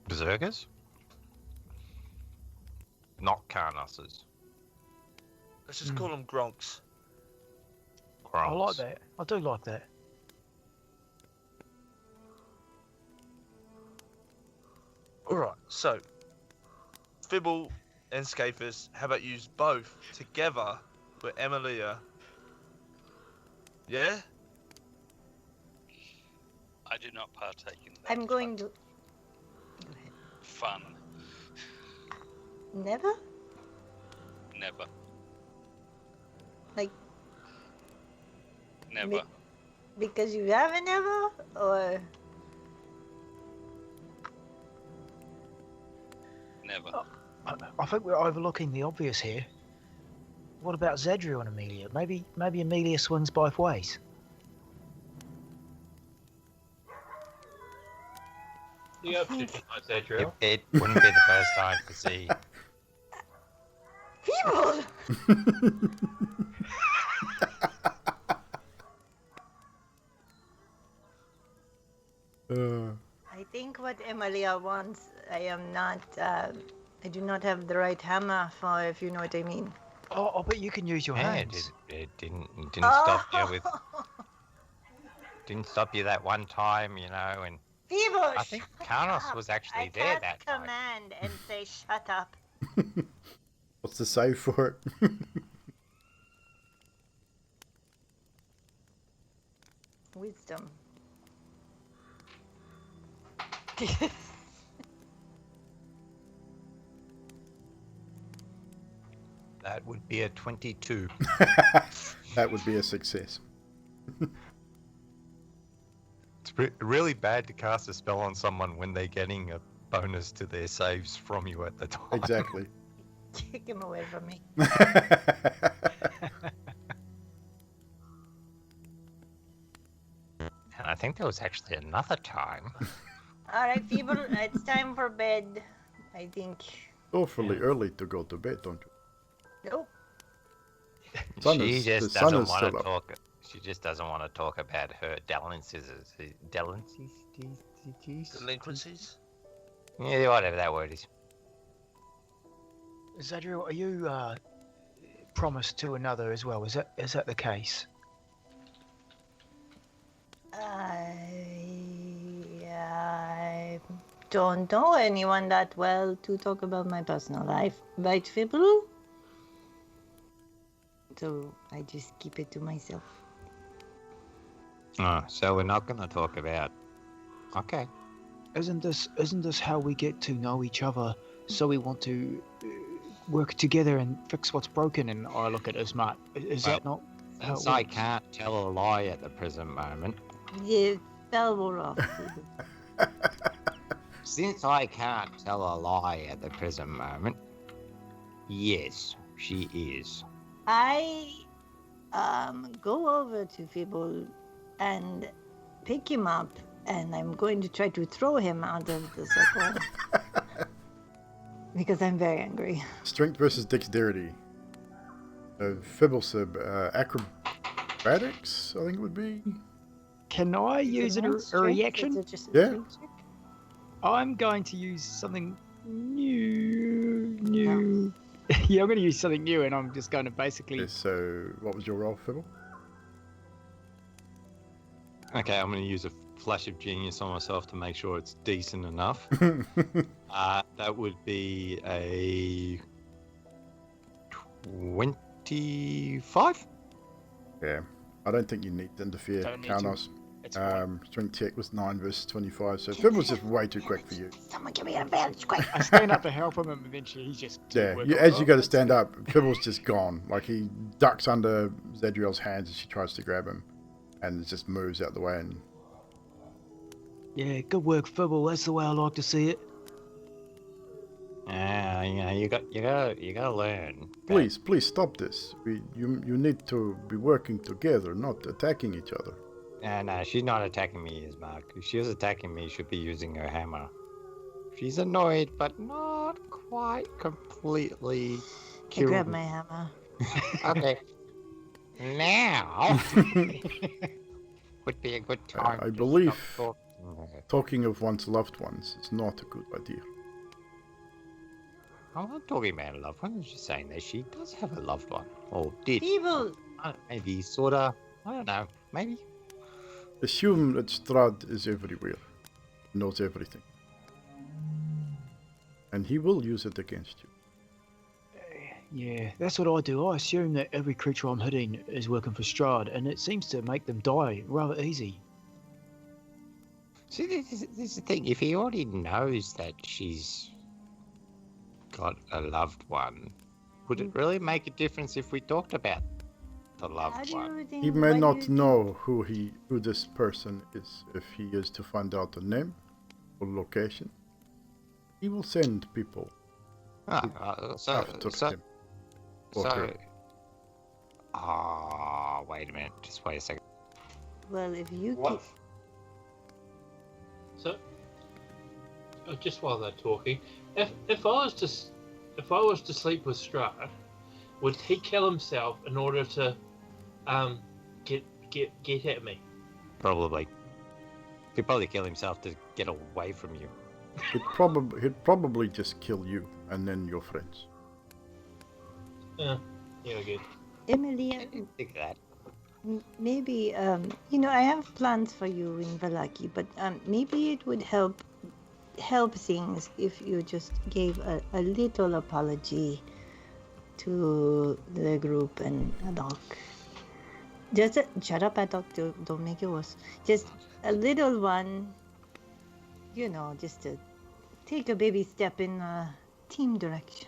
Berserkers? Not Carnosses. Let's just call them Gronks. I like Grunts. that. I do like that. Alright, so Fibble and Scafus, how about use both together with Emilia? Yeah? I do not partake in that. I'm going to. Fun. Never? Never. Like, Never. because you haven't ever? Or. Never. I think we're overlooking the obvious here. What about Zadriel and Amelia? Maybe Amelia swings both ways. What are you up to tonight, Zadriel? It wouldn't be the first time to see. Fibble! I think what Emilia wants, I am not. I do not have the right hammer for, if you know what I mean. Oh, but you can use your Yeah, hands. it didn't stop you with. Didn't stop you that one time, you know, and Feeble, I think shut Carlos up. was actually I there can't that time. command and say shut up. What's the save for it? Wisdom. That would be a 22. That would be a success. It's really bad to cast a spell on someone when they're getting a bonus to their saves from you at the time. Exactly. Kick him away from me. And I think there was actually another time. All right, Feeble, it's time for bed. I think. Awfully early to go to bed, don't you? Nope. Sun She is- just the sun doesn't is want to still up. talk. She just doesn't want to talk about her delinquencies. Delinquencies? Yeah, whatever that word is. Zadriel, are you promised to another as well? Is that the case? I don't know anyone that well to talk about my personal life, right, Feeble? So I just keep it to myself. Oh, so we're not going to talk about. Okay. Isn't this how we get to know each other? So we want to work together and fix what's broken. And I look at Ismark. Is that not how it Since I works? can't tell a lie at the present moment. The spell wore off. Feeble. Since I can't tell a lie at the present moment. Yes, she is. I go over to Feeble and pick him up, and I'm going to try to throw him out of the circle. Because I'm very angry. Strength versus dexterity. Fibblesib, acrobatics, I think it would be. Can I use Is it a not strength? reaction? Is it just a Yeah. strength check? I'm going to use something new. Yeah, I'm going to use something new, and I'm just going to basically. Yeah, so, what was your roll, Fibble? Okay, I'm going to use a flash of genius on myself to make sure it's decent enough. That would be a 25. Yeah, I don't think you need to interfere, Don't need to. Karnos. It's fine. Strength check was 9 versus 25, so Fibble's just way too quick for you. Someone give me an advantage, quick. I stand up to help him, and eventually he's just. Yeah, as you go to stand up, Fibble's just gone. Like, he ducks under Zadriel's hands as she tries to grab him, and it just moves out the way. And Yeah, good work, Fibble. That's the way I like to see it. You gotta learn. please stop this. You need to be working together, not attacking each other. No, she's not attacking me, Ismark. If she was attacking me, she'd be using her hammer. She's annoyed, but not quite completely I killed. grab my hammer. Okay. Now would be a good time. I to believe stop talking to her. talking of one's loved ones is not a good idea. I'm not talking about a loved one. I'm just saying that she does have a loved one, or did. Feeble. Maybe sorta. I don't know. Maybe. Assume that Strahd is everywhere, knows everything. And he will use it against you. Yeah, that's what I do. I assume that every creature I'm hitting is working for Strahd, and it seems to make them die rather easy. See, this is the thing. If he already knows that she's got a loved one, would it really make a difference if we talked about the How loved do one? you think? He why may do not you know who this person is. If he is to find out the name or location, he will send people after him. Or her. Wait a minute. Just wait a second. Well, if you What? So, just while they're talking, if I was to sleep with Strahd, would he kill himself in order to get at me? Probably. He'd probably kill himself to get away from you. He'd probably just kill you and then your friends. Yeah, good. Emilia, I didn't think that. maybe I have plans for you in Valaki, but maybe it would help things if you just gave a little apology to the group and Adok. Just shut up, Adok. Don't make it worse. Just a little one. Just to take a baby step in team direction.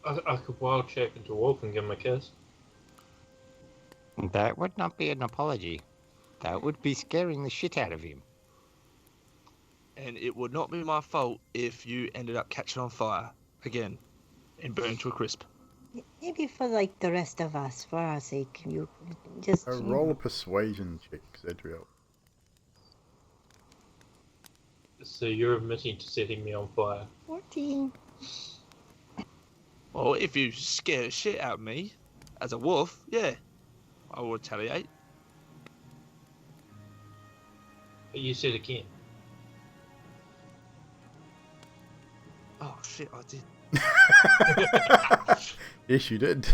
I could wild check into Wolf and give him a kiss. That would not be an apology. That would be scaring the shit out of him. And it would not be my fault if you ended up catching on fire again and burned to a crisp. Maybe for the rest of us, for our sake, you just Roll a persuasion check, Zedriel. So you're admitting to setting me on fire. 14. Well, if you scare the shit out of me as a wolf, yeah, I will retaliate. But you said again. Oh shit, I did. Yes, you did.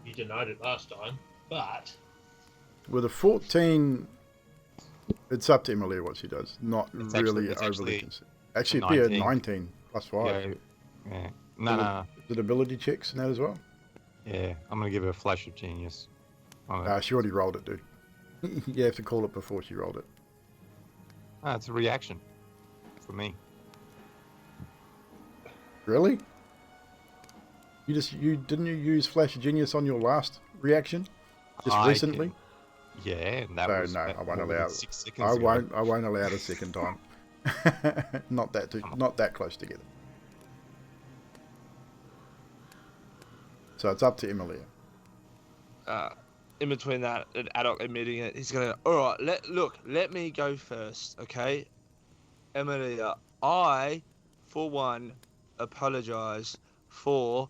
You denied it last time, but With a 14, it's up to Emilia what she does. Not It's really actually overly concerned. Actually, it'd be a 19 plus 5. Yeah. No. Is it ability checks and that as well? Yeah, I'm gonna give her a flash of genius. She already rolled it, dude. You have to call it before she rolled it. It's a reaction for me. Really? Didn't you use Flash of Genius on your last reaction? Just recently? Yeah, and that was No, I won't more than allow 6 it. seconds I ago. won't allow it a second time. Not that close together. So it's up to Emilia. In between that and Adok admitting it, he's gonna. All right, let me go first, okay? Emilia, I, for one, apologize for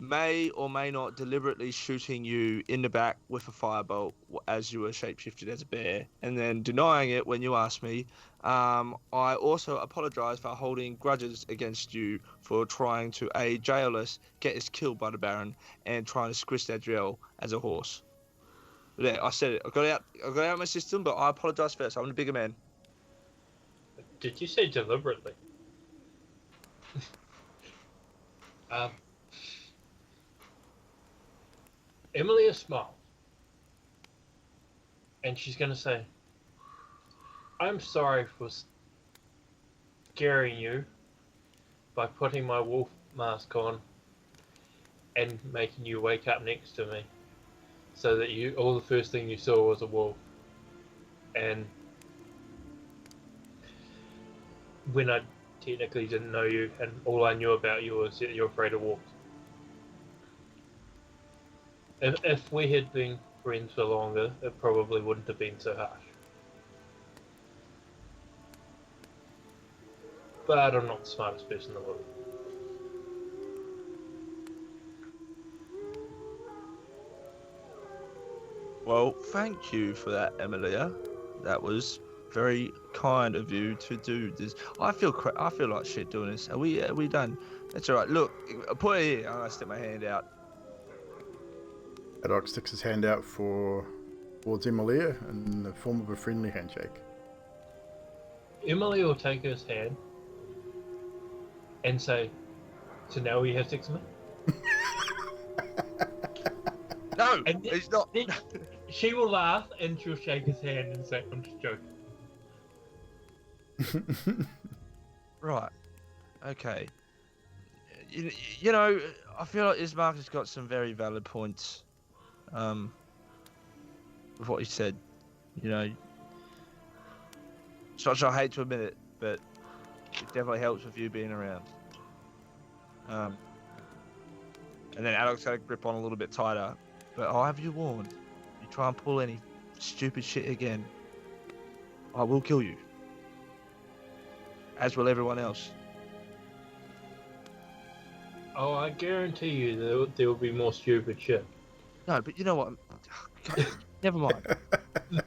may or may not deliberately shooting you in the back with a firebolt as you were shapeshifted as a bear, and then denying it when you asked me. I also apologize for holding grudges against you for trying to jail us, get us killed by the Baron, and trying to squish Adriel as a horse. Yeah, I said it. I got it out of my system, but I apologize first. I'm the bigger man. did you say deliberately? Emilia smiled. And she's going to say, I'm sorry for scaring you by putting my wolf mask on and making you wake up next to me so that the first thing you saw was a wolf. And when I technically didn't know you and all I knew about you was that you're afraid of wolves. If we had been friends for longer, it probably wouldn't have been so harsh. But I'm not the smartest person in the world. Well, thank you for that, Emilia. That was very kind of you to do this. I feel like shit doing this. Are we done? That's all right. Look, put it here. I'm gonna stick my hand out. Adok sticks his hand out towards Emilia in the form of a friendly handshake. Emily will take his hand and say, so now we have sex with me? No, And it's not. then she will laugh and she'll shake his hand and say, I'm just joking. Right. Okay. You know, I feel like Ismark has got some very valid points. With what he said, you know. Such I hate to admit it, but it definitely helps with you being around. And then Adok's got to grip on a little bit tighter. But I'll have you warned. You try and pull any stupid shit again, I will kill you. As will everyone else. Oh, I guarantee you there will be more stupid shit. No, but you know what? Never mind. That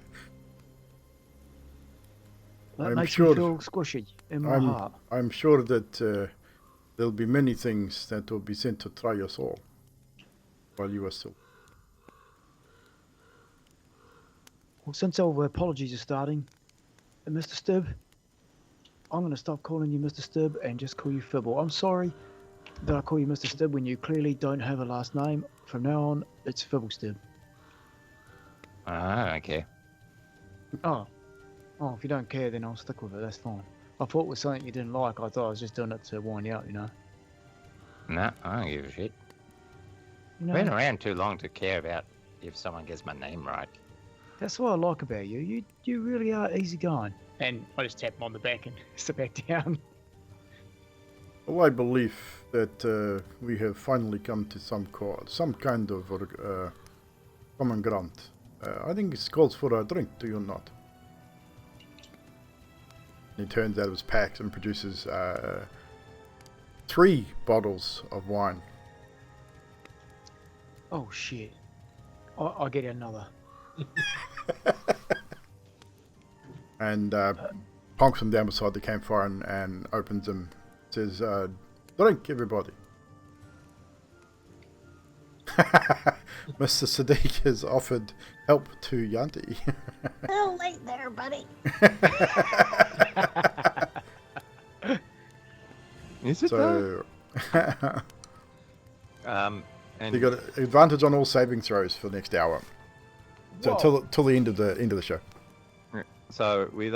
I'm makes sure me feel squishy in my heart. I'm sure that the there'll be many things that will be sent to try your soul while you are still. Well, since our apologies are starting, Mr. Stubb, I'm going to stop calling you Mr. Stubb and just call you Fibble. I'm sorry that I call you Mr. Stubb when you clearly don't have a last name. From now on, it's Fibble Stubb. Ah, okay. Oh, if you don't care, then I'll stick with it. That's fine. I thought it was something you didn't like. I thought I was just doing it to wind you up, you know. No, I don't give a shit. You know, Been around too long to care about if someone gets my name right. that's what I like about you. You really are easygoing. And I just tap him on the back and sit back down. Well, I believe that we have finally come to some kind of common ground. I think it calls for a drink, do you not? He turns out of his packs and produces 3 bottles of wine. Oh, shit. I'll get you another. And plonks them down beside the campfire and opens them. Says, drink, everybody. Mr. Sadiq has offered help to Yanti. Oh, late there, buddy. Is it though? So, And you got advantage on all saving throws for the next hour. So till the end of the show. so with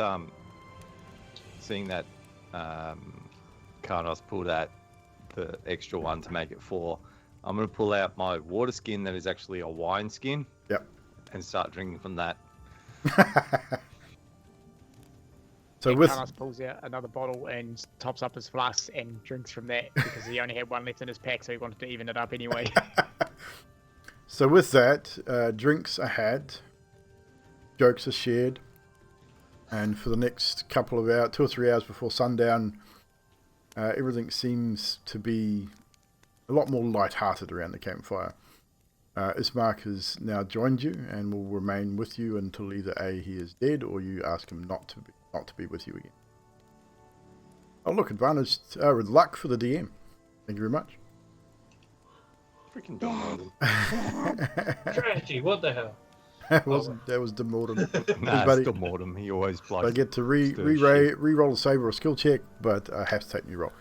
seeing that Karnos pulled out the extra one to make it 4, I'm going to pull out my water skin that is actually a wine skin. Yep. And start drinking from that. So and with Carlos pulls out another bottle and tops up his flask and drinks from that because he only had one left in his pack, so he wanted to even it up anyway. So with that, drinks are had, jokes are shared, and for the next couple of hours, 2 or 3 hours before sundown, everything seems to be a lot more light-hearted around the campfire. Ismark has now joined you and will remain with you until either A, he is dead, or you ask him not to be with you again. Oh look, advantage with luck for the DM. Thank you very much. Freaking dumb. Strategy, what the hell? That was demortem. Nah, Everybody- it's still Mortem. He always I likes. get to still shit. re-roll a save or a skill check, but I have to take new roll.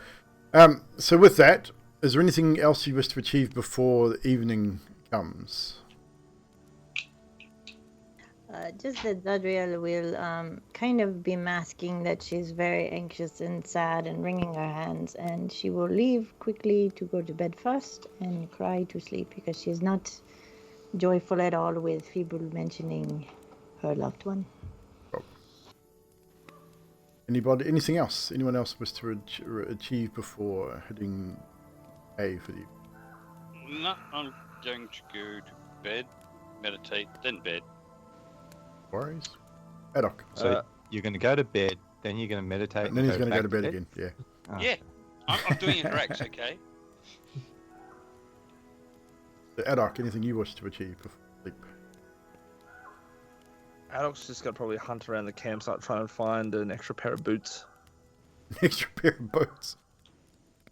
So with that, is there anything else you wish to achieve before the evening comes? Just that Zadriel will kind of be masking that she's very anxious and sad and wringing her hands, and she will leave quickly to go to bed first and cry to sleep because she's not joyful at all with Feeble mentioning her loved one. Anything else? Anyone else wish to achieve before hitting A for you? No, I'm going to go to bed, meditate, then bed. Worries? Adok. So you're going to go to bed, then you're going to meditate, And then he's going to go back to bed again. Yeah. Oh. Yeah, I'm doing it correct, okay? So Adok, anything you wish to achieve before sleep? Adolf's just gonna probably hunt around the campsite trying to find an extra pair of boots. An extra pair of boots.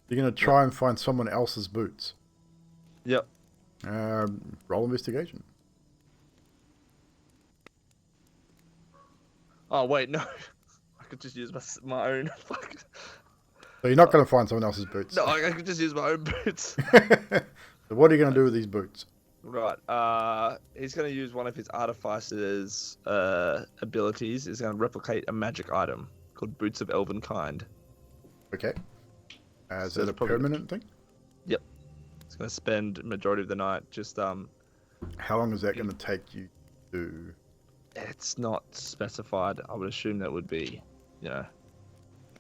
You're going to try and find someone else's boots. Yep. Roll investigation. Oh wait, no. I could just use my own. Fuck. So you're not going to find someone else's boots. No, I could just use my own boots. So what are you going to do with these boots? Right. He's going to use one of his artificer's abilities. He's going to replicate a magic item called Boots of Elven Kind. Okay. Is So that it's a probably- permanent thing? Yep. He's going to spend majority of the night just How long is that going to take you to do? It's not specified. I would assume that would be, a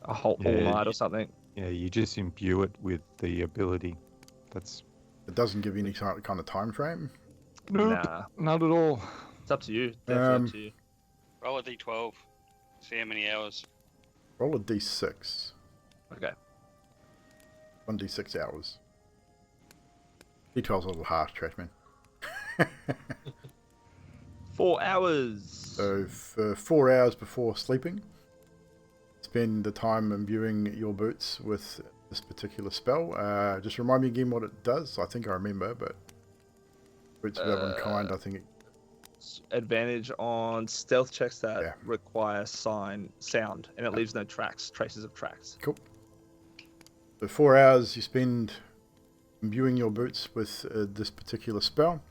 whole all Yeah, night or something. Yeah, you just imbue it with the ability. That's It doesn't give you any kind of time frame. nope, Nah, not at all. it's up to you. Definitely up to you. Roll a d12, see how many hours. Roll a d6. Okay. 1d6 hours. D12's a little harsh, trash man. 4 hours. So for 4 hours before sleeping, spend the time imbuing your boots with this particular spell. Just remind me again what it does. I think I remember, but which the other one kind, I think. Advantage on stealth checks that Yeah. require sound, and it leaves no traces of tracks. Cool. So 4 hours you spend imbuing your boots with this particular spell,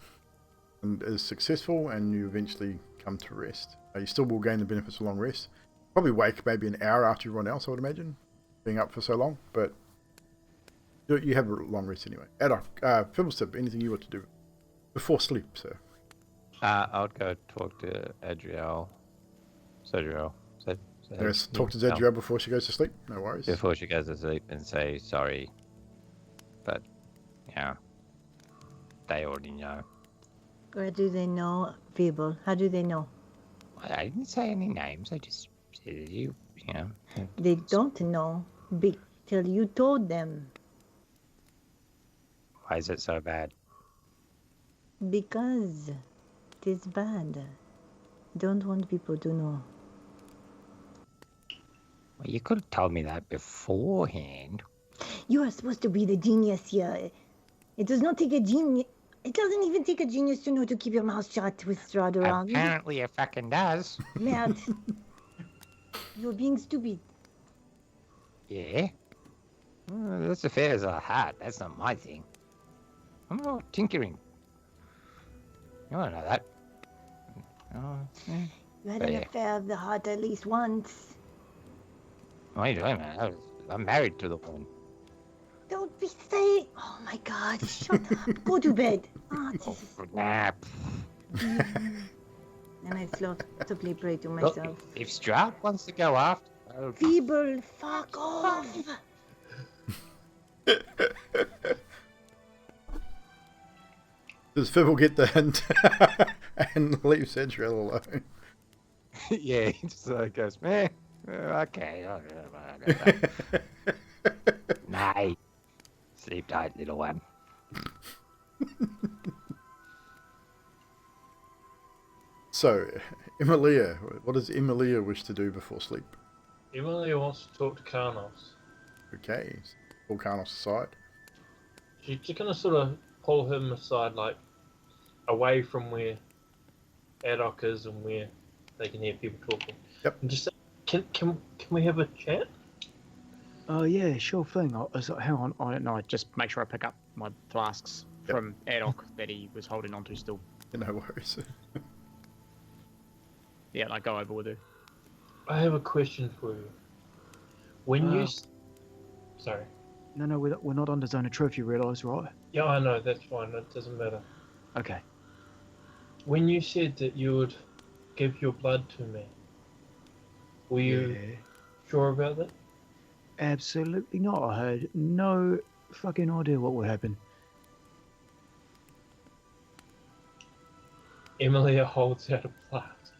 and is successful, and you eventually come to rest. You still will gain the benefits of long rest. Probably wake maybe an hour after everyone else, I would imagine, being up for so long, but you have a long rest anyway. Adok, Fiddlestip, anything you want to do before sleep, sir? I would go talk to Adriel. Zadriel. Yes, talk to Zadriel before she goes to sleep. No worries. Before she goes to sleep and say sorry. But, yeah. They already know. Where do they know, Feeble? How do they know? I didn't say any names. I just said you know. They don't know till you told them. Why is it so bad? Because it is bad. Don't want people to know. Well, you could have told me that beforehand. You are supposed to be the genius here. It does not take a genius. It doesn't even take a genius to know to keep your mouth shut with Strahd around. Apparently it fucking does. Merde. You're being stupid. Yeah? Well, that's affairs are hard. That's not my thing. I'm not tinkering. You don't know that. Oh, yeah. You had But an yeah. affair of the heart at least once. What are you doing, man? I'm married to the woman. Don't be saying. Oh my God! Shut up. Go to bed. Oh, Jesus. Nah. And I slowly pray to Look, myself. if Strahd wants to go after... Feeble, fuck off. Does Fibble get the hint and leaves Zadriel alone? Yeah, he just goes, meh, okay. Nay. Sleep tight, little one. So, Emilia, what does Emilia wish to do before sleep? Emily wants to talk to Karnos. Okay, pull Karnos aside. She's just gonna sort of pull him aside, like away from where Adok is and where they can hear people talking. Yep. And just say, can we have a chat? Oh yeah, sure thing. Hang on, I don't know. Just make sure I pick up my flasks from Adok that he was holding onto still. No worries. Yeah, and I go over with her. I have a question for you. When you... Sorry. No, we're not under zone of truth, you realise, right? Yeah, I know, that's fine, it doesn't matter. Okay. When you said that you would give your blood to me, were you sure about that? Absolutely not. I had no fucking idea what would happen. Emilia holds out a flask.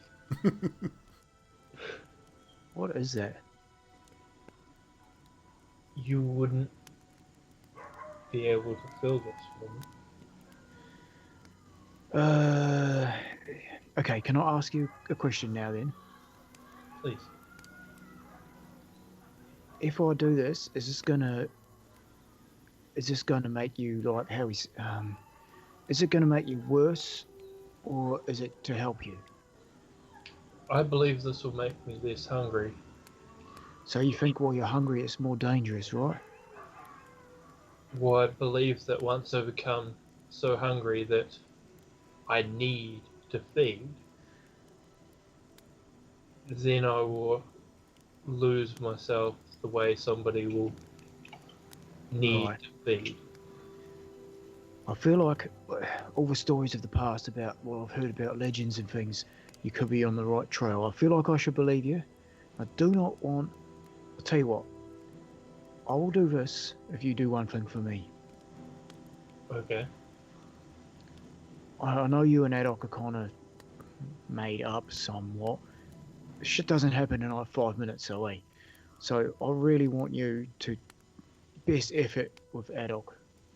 What is that? You wouldn't be able to fill this for me. Okay, can I ask you a question now then? Please. If I do this, is this gonna make you like how he's is it gonna make you worse, or is it to help you? I believe this will make me less hungry. So you think while you're hungry it's more dangerous, right? Well, I believe that once I become so hungry that I need to feed, then I will lose myself the way somebody will need to feed. I feel like all the stories of the past about what I've heard about legends and things, you could be on the right trail. I feel like I should believe you. I do not want... I'll tell you what. I will do this if you do one thing for me. Okay. I know you and Adok are kind of made up somewhat. Shit doesn't happen in like 5 minutes away. So I really want you to best effort with Adok,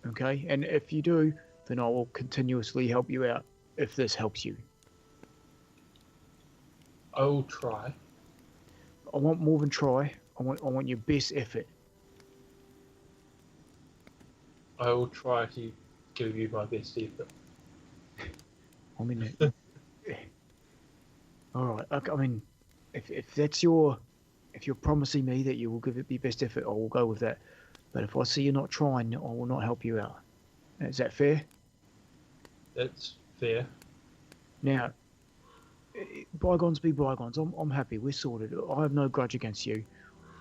okay? And if you do, then I will continuously help you out if this helps you. I will try. I want more than try. I want your best effort. I will try to give you my best effort. I mean, all right. I mean, if that's if you're promising me that you will give it your best effort, I will go with that. But if I see you're not trying, I will not help you out. Is that fair? That's fair. Now, bygones be bygones. I'm happy. We're sorted. I have no grudge against you.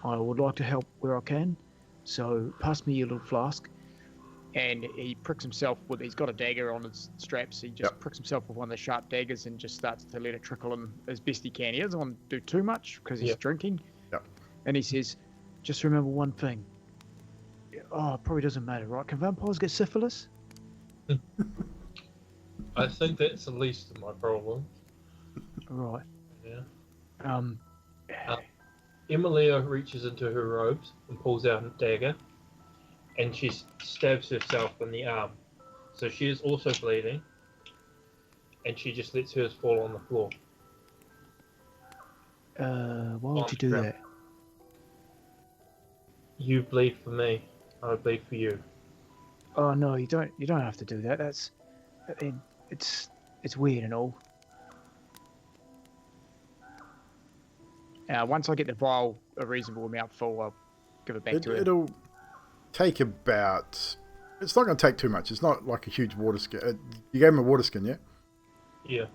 I would like to help where I can. So pass me your little flask. And he pricks himself with. He's got a dagger on his straps. He just pricks himself with one of the sharp daggers and just starts to let it trickle in as best he can. He doesn't want to do too much because he's drinking. Yep. And he says, "Just remember one thing. Oh, it probably doesn't matter, right? Can vampires get syphilis?" I think that's the least of my problem. Right. Yeah. Emilia reaches into her robes and pulls out a dagger, and she stabs herself in the arm. So she is also bleeding, and she just lets hers fall on the floor. Why would you do that? You bleed for me, I bleed for you. Oh no, you don't. You don't have to do that. I mean, it's weird and all. Once I get the vial a reasonable amount full, I'll give it back to him. It'll take about... It's not going to take too much. It's not like a huge water skin. You gave him a water skin, yeah? Yeah.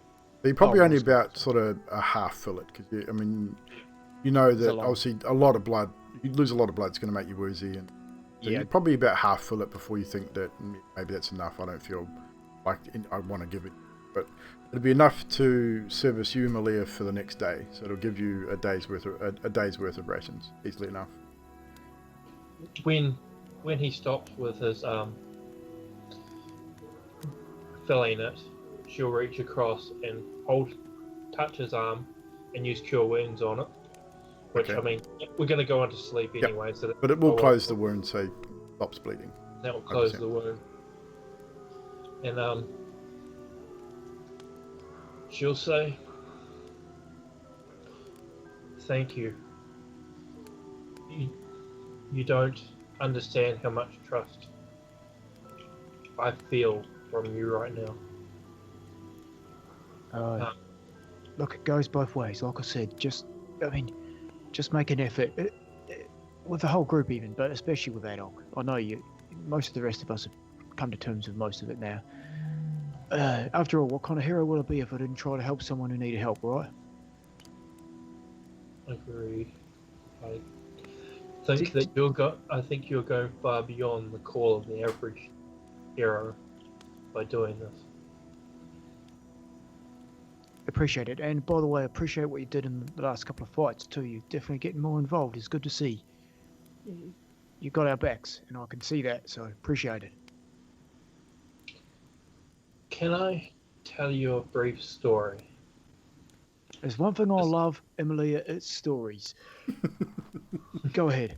But you probably only about sort of a half fill it. Because, I mean, you know that obviously a lot of blood, you lose a lot of blood, it's going to make you woozy. And so you probably about half fill it before you think that maybe that's enough. I don't feel like I want to give it. But it'll be enough to service you, Malia, for the next day. So it'll give you a day's worth of rations, easily enough. When he stops with his filling it, she'll reach across and touch his arm and use cure wounds on it. Which, I mean, we're going to go on to sleep anyway. So but it will close the wound so he stops bleeding. That will close 100%. The wound. And she'll say, "Thank you. You don't understand how much trust I feel from you right now." Look, it goes both ways. Like I said, just make an effort with the whole group, even, but especially with Adolf. I know you. Most of the rest of us have come to terms with most of it now. After all, what kind of hero would I be if I didn't try to help someone who needed help, right? Agreed. I think you're going far beyond the call of the average hero by doing this. Appreciate it. And by the way, I appreciate what you did in the last couple of fights too. You're definitely getting more involved. It's good to see. You got our backs, and I can see that, so appreciate it. Can I tell you a brief story? There's one thing I love, Emilia, it's stories. Go ahead.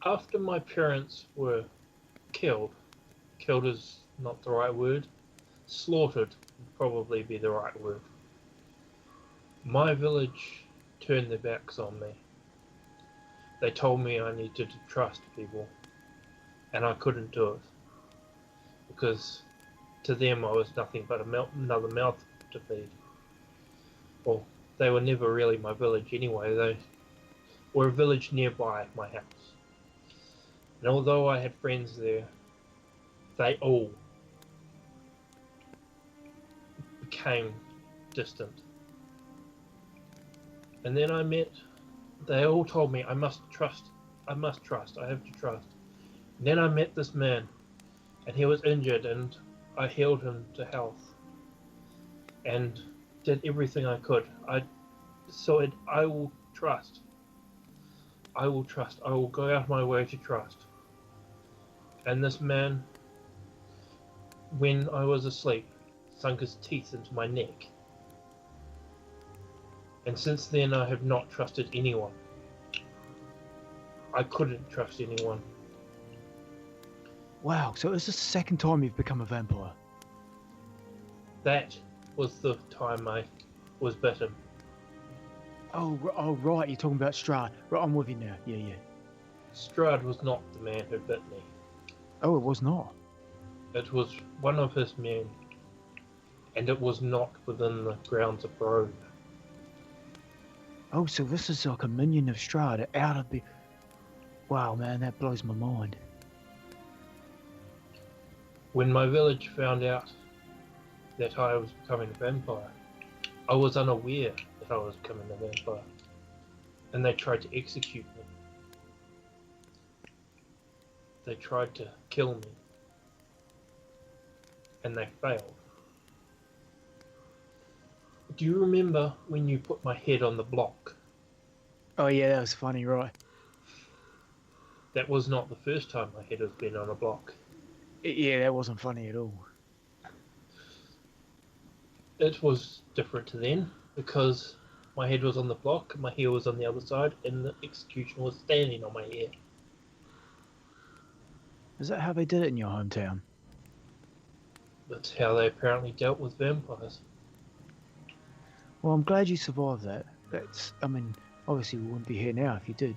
After my parents were killed is not the right word, slaughtered would probably be the right word. My village turned their backs on me. They told me I needed to trust people, and I couldn't do it. Because to them I was nothing but another mouth to feed. Well, they were never really my village anyway. They were a village nearby my house. And although I had friends there, they all became distant. And then they all told me I must trust, I have to trust. And then I met this man, and he was injured, and I healed him to health. And did everything I could. I will trust. I will trust. I will go out my way to trust. And this man, when I was asleep, sunk his teeth into my neck. And since then I have not trusted anyone. I couldn't trust anyone. Wow, so this is the second time you've become a vampire? That was the time I was bitten. Oh, right, you're talking about Strahd. Right, I'm with you now. Yeah. Strahd was not the man who bit me. Oh, it was not. It was one of his men, and it was not within the grounds of Grove. Oh, so this is like a minion of Strahd out of the... Wow, man, that blows my mind. When my village found out that I was becoming a vampire, I was unaware that I was becoming a vampire, and they tried to execute me. They tried to kill me, and they failed. Do you remember when you put my head on the block? Oh, yeah, that was funny, right? That was not the first time my head has been on a block. Yeah, that wasn't funny at all. It was different then, because my head was on the block, my hair was on the other side, and the executioner was standing on my hair. Is that how they did it in your hometown? That's how they apparently dealt with vampires. Well, I'm glad you survived that. I mean, obviously we wouldn't be here now if you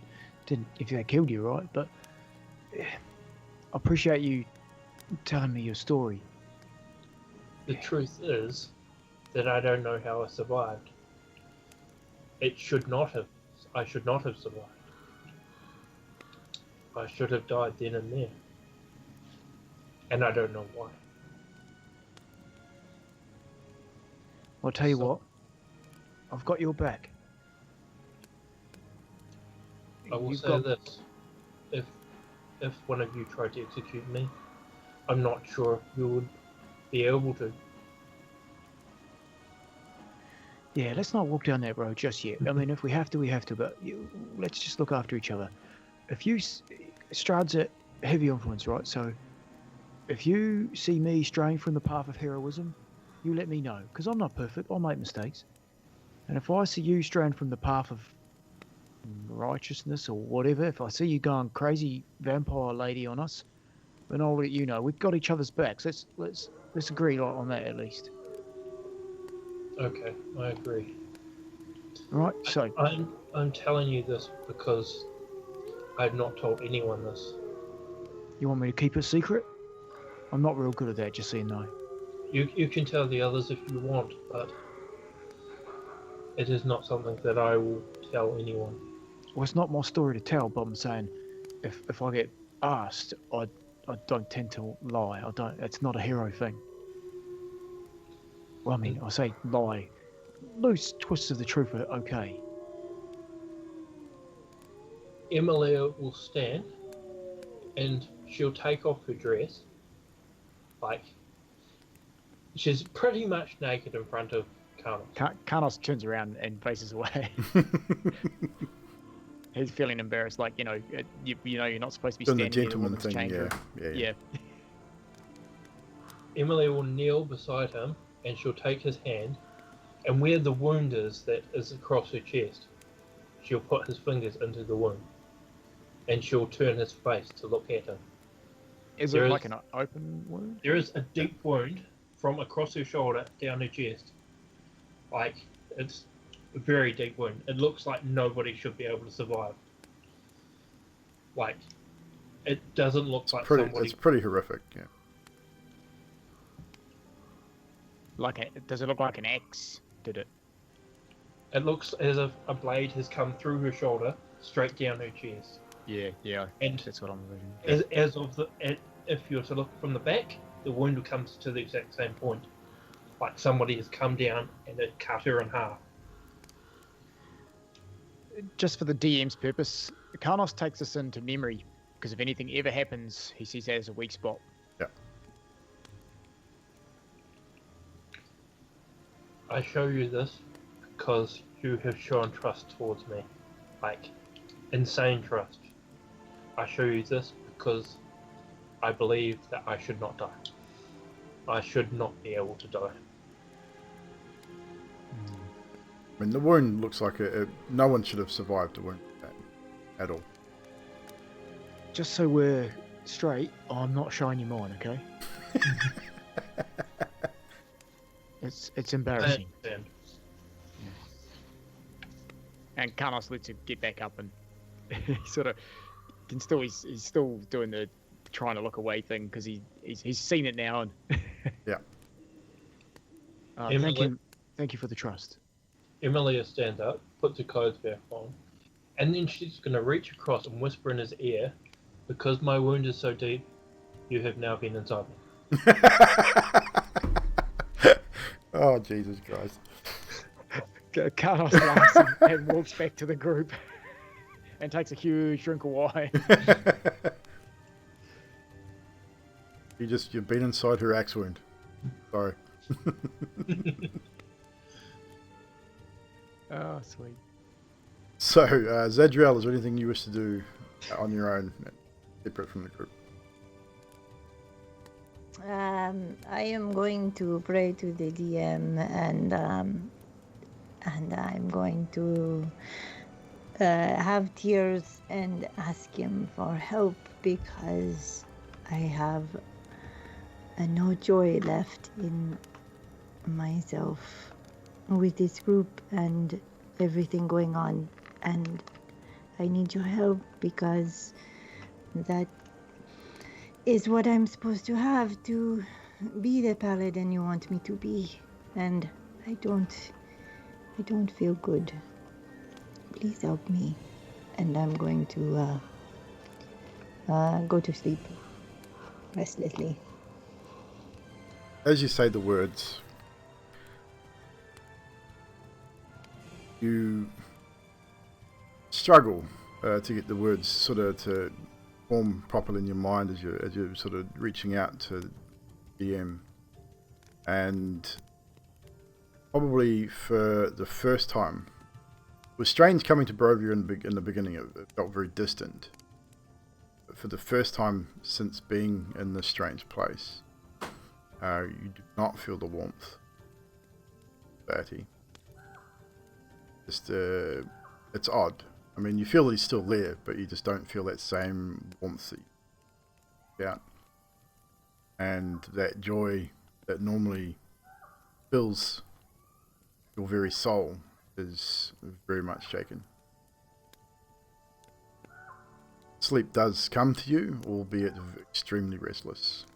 if they killed you, right? But I appreciate you telling me your story. The truth is that I don't know how I survived. I should not have survived. I should have died then and there. And I don't know why. I'll tell you what. I've got your back. I will say this. If one of you tried to execute me, I'm not sure if you would be able to. Yeah, let's not walk down that road just yet. I mean, if we have to, we have to, but let's just look after each other. Strahd's a heavy influence, right? So if you see me straying from the path of heroism, you let me know, because I'm not perfect. I'll make mistakes. And if I see you straying from the path of righteousness or whatever, if I see you going crazy vampire lady on us, then I'll let you know. We've got each other's backs. Let's agree on that at least. Okay, I agree. Right, so I'm telling you this because I've not told anyone this. You want me to keep it secret? I'm not real good at that, just so you know. You can tell the others if you want, but it is not something that I will tell anyone. Well, it's not my story to tell, but I'm saying if I get asked, I don't tend to lie. I don't. It's not a hero thing. Well, I mean, I say lie. Loose twists of the truth are okay. Emilia will stand, and she'll take off her dress. Like, she's pretty much naked in front of Karnos. Karnos turns around and faces away. He's feeling embarrassed, like, you're not supposed to be standing the in the woman's thing, chamber. Yeah. Emilia will kneel beside him, and she'll take his hand, and where the wound is that is across her chest, she'll put his fingers into the wound, and she'll turn his face to look at him. Is it like an open wound? There is a deep wound from across her shoulder down her chest. Like, it's a very deep wound. It looks like nobody should be able to survive. Like, it doesn't look like somebody... It's pretty horrific, yeah. Does it look like an axe? Did it? It looks as if a blade has come through her shoulder, straight down her chest. Yeah. And that's what I'm envisioning. If you were to look from the back, the wound comes to the exact same point. Like somebody has come down and it cut her in half. Just for the DM's purpose, Karnos takes this into memory, because if anything ever happens, he sees that as a weak spot. Yeah. I show you this because you have shown trust towards me. Like, insane trust. I show you this because I believe that I should not die. I should not be able to die. I mean, the wound looks like no one should have survived a wound at all. Just so we're straight, I'm not showing you mine, okay? It's embarrassing. I understand. And Karnos lets him get back up, and he sort of he's still doing the trying to look away thing because he's seen it now and. Yeah. Thank you for the trust. Emilia stands up, puts her clothes back on, and then she's going to reach across and whisper in his ear, "Because my wound is so deep, you have now been inside me." Oh, Jesus Christ. Carlos laughs and walks back to the group and takes a huge drink of wine. You've been inside her axe wound. Sorry. Oh, sweet. So, Zadriel, is there anything you wish to do on your own, separate from the group? I am going to pray to the DM and I'm going to have tears and ask him for help because I have no joy left in myself with this group and everything going on, and I need your help because that is what I'm supposed to have to be the paladin you want me to be, and I don't feel good. Please help me. And I'm going to go to sleep restlessly. As you say the words, you struggle to get the words sort of to form properly in your mind as you're sort of reaching out to DM, and probably for the first time, it was strange coming to Barovia in the beginning. It felt very distant. But for the first time since being in this strange place, you do not feel the warmth, Bertie. Just it's odd. I mean, you feel that he's still there, but you just don't feel that same warmth that you get. And that joy that normally fills your very soul is very much shaken. Sleep does come to you, albeit extremely restless.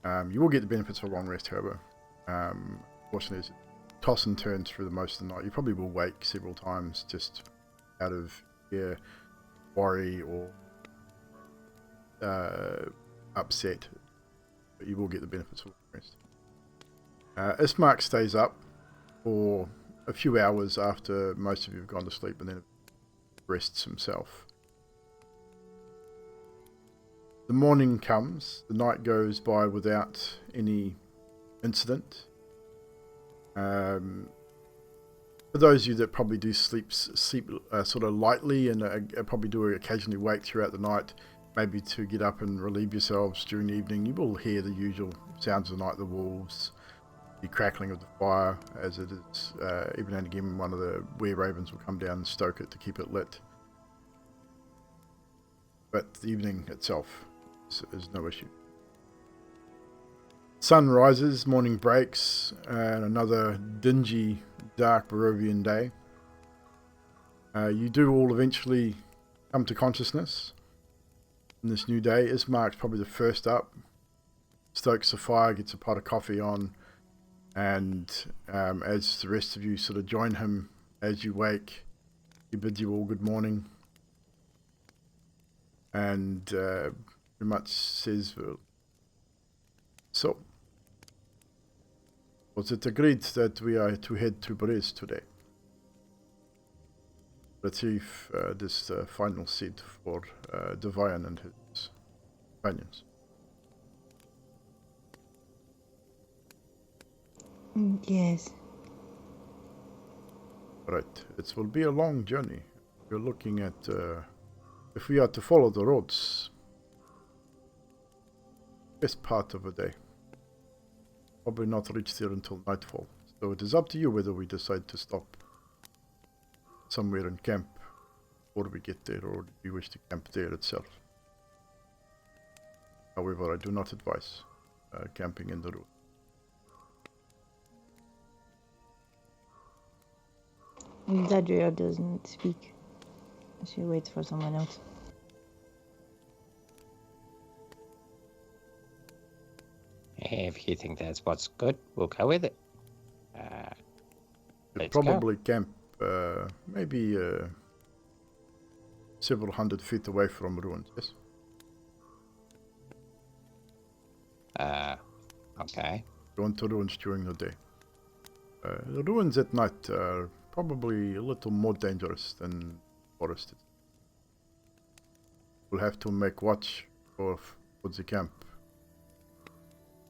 You will get the benefits of a long rest, however. Fortunately, it's toss and turns through the most of the night. You probably will wake several times just out of fear, worry, or upset, but you will get the benefits of a long rest. Ismark stays up for a few hours after most of you have gone to sleep, and then rests himself. The morning comes, the night goes by without any incident. For those of you that probably do sleep sort of lightly and probably do occasionally wake throughout the night, maybe to get up and relieve yourselves during the evening, you will hear the usual sounds of the night, the wolves, the crackling of the fire, as it is, even and again one of the were-ravens will come down and stoke it to keep it lit. But the evening itself is no issue. Sun rises, morning breaks, and another dingy, dark Barovian day. You do all eventually come to consciousness in this new day. Ismark's probably the first up, stokes a fire, gets a pot of coffee on, and as the rest of you sort of join him as you wake, he bids you all good morning, and pretty much says, so, was it agreed that we are to head to Briz today? Retrieve this final seed for Devian and his companions. Yes. Right. It will be a long journey. You're looking at, if we are to follow the roads, best part of a day. Probably not reach there until nightfall. So it is up to you whether we decide to stop somewhere and camp before we get there, or do you wish to camp there itself. However, I do not advise camping in the road. Zadriel doesn't speak. She waits for someone else. If you think that's what's good, we'll go with it. You'd Let's go. probably camp maybe several 100 feet away from ruins, yes? Okay. Go into ruins during the day. The ruins at night are probably a little more dangerous than forested. We'll have to make watch for the camp.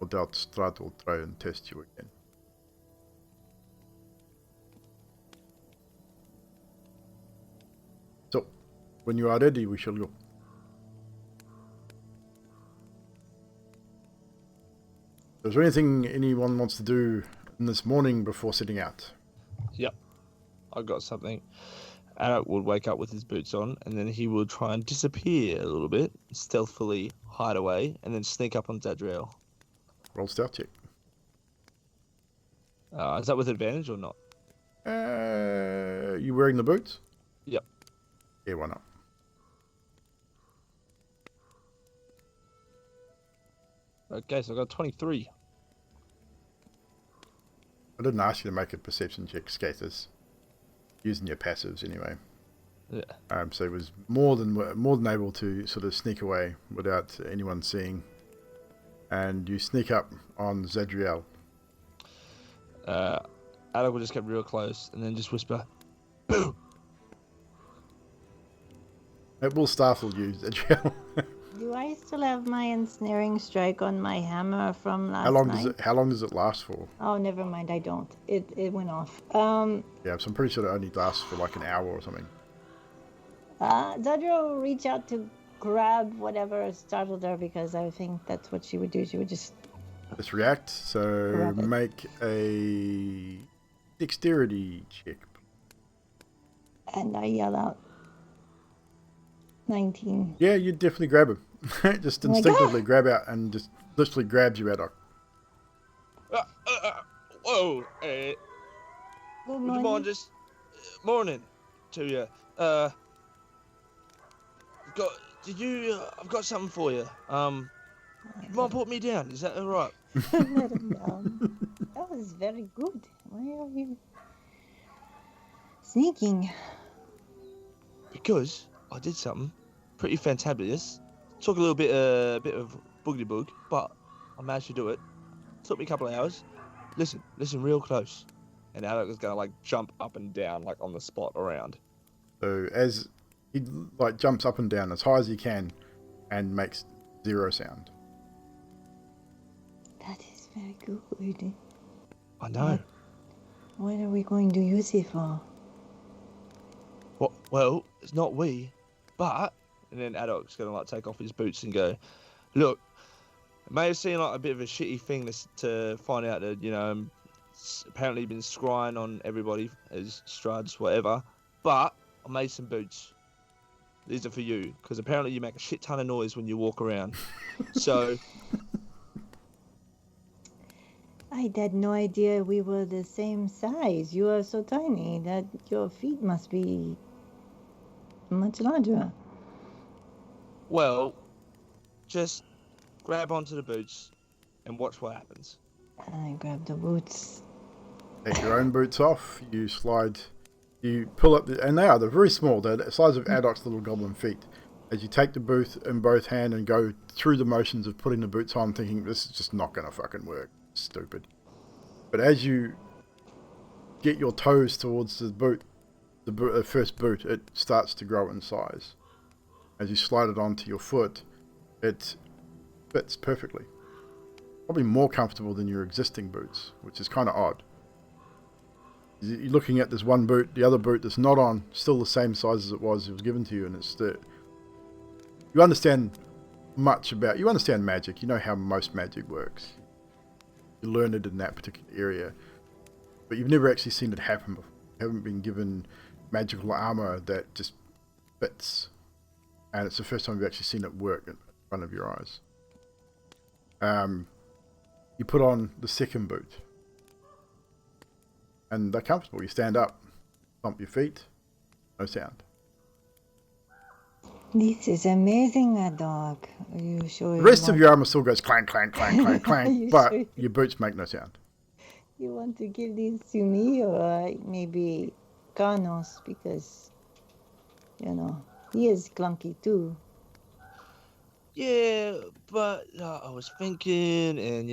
No doubt Strahd will try and test you again. So, when you are ready, we shall go. Is there anything anyone wants to do this morning before setting out? Yep. I got something. Arak would wake up with his boots on, and then he will try and disappear a little bit, stealthily hide away, and then sneak up on Zadriel. Roll stealth check. Is that with advantage or not? You wearing the boots? Yep. Yeah, why not? Okay, so I got 23. I didn't ask you to make a perception check, skaters. Using your passives anyway. Yeah. So it was more than able to sort of sneak away without anyone seeing. And you sneak up on Zadriel. Arak will just get real close and then just whisper, "Boo!" It will startle you, Zadriel. Do I still have my ensnaring strike on my hammer from last night? How long does it last for? Oh, never mind. I don't. It went off. Yeah, so I'm pretty sure it only lasts for like an hour or something. Zadra will reach out to grab whatever startled her because I think that's what she would do. She would just react. So grab it. make a dexterity check. And I yell out, 19. Yeah, you definitely grab him. Just Oh my instinctively God. grab out and just literally grabs you, Adok. Whoa! Good Would you morning. mind just morning to you? I've got something for you. You mind put me down? Is that all right? Let him down. That was very good. Why are you sneaking? Because I did something pretty fantabulous. Took a little bit of boogity boog, but I managed to do it. Took me a couple of hours. Listen real close. And Alec is gonna like jump up and down like on the spot around. So as he like jumps up and down as high as he can and makes 0 sound. That is very good. I know. What are we going to use it for? Well, it's not we, but and then Adok's gonna like take off his boots and go, look, it may have seemed like a bit of a shitty thing to find out that, you know, apparently been scrying on everybody as Strahd's whatever, but I made some boots. These are for you, because apparently you make a shit ton of noise when you walk around. So I had no idea we were the same size. You are so tiny that your feet must be much larger. well, just grab onto the boots and watch what happens. I grabbed the boots. Take your own boots off, you pull up, and they're very small, they're the size of Adok's little goblin feet. As you take the boot in both hands and go through the motions of putting the boots on, thinking this is just not going to fucking work, stupid. But as you get your toes towards the first boot, it starts to grow in size. As you slide it onto your foot, it fits perfectly. Probably more comfortable than your existing boots, which is kind of odd. You're looking at this one boot, the other boot that's not on, still the same size as it was given to you, and it's you understand magic, you know how most magic works. You learn it in that particular area, but you've never actually seen it happen before. You haven't been given magical armor that just fits, and it's the first time you've actually seen it work in front of your eyes. You put on the second boot, and they're comfortable. You stand up, stomp your feet, no sound. This is amazing, dog. Are you sure? The rest of your armor still goes clank, clank, clank, clank, Are clank, you but sure? your boots make no sound. You want to give these to me or maybe Carnos because, he is clunky too. Yeah, but I was thinking, and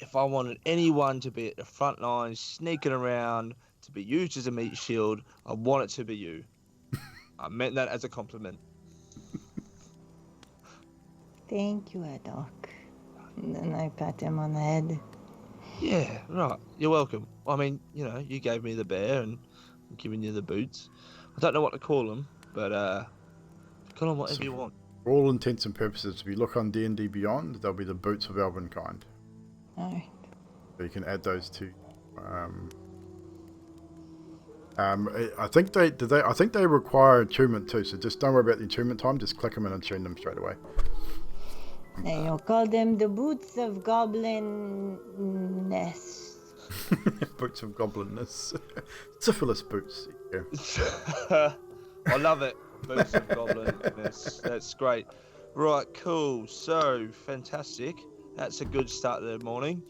if I wanted anyone to be at the front line, sneaking around, to be used as a meat shield, I want it to be you. I meant that as a compliment. Thank you, Doc. And then I pat him on the head. Yeah, right. You're welcome. I mean, you gave me the bear, and I'm giving you the boots. I don't know what to call them, but call them whatever you want. For all intents and purposes, if you look on D&D Beyond, they'll be the boots of Elvenkind. Alright. So you can add those to. I think they require attunement too. So just don't worry about the attunement time. Just click them in and tune them straight away. And you'll call them the boots of goblinness. Boots of goblinness. Syphilis boots. Yeah. I love it. Boots of goblinness. That's great. Right, cool. So, fantastic. That's a good start to the morning.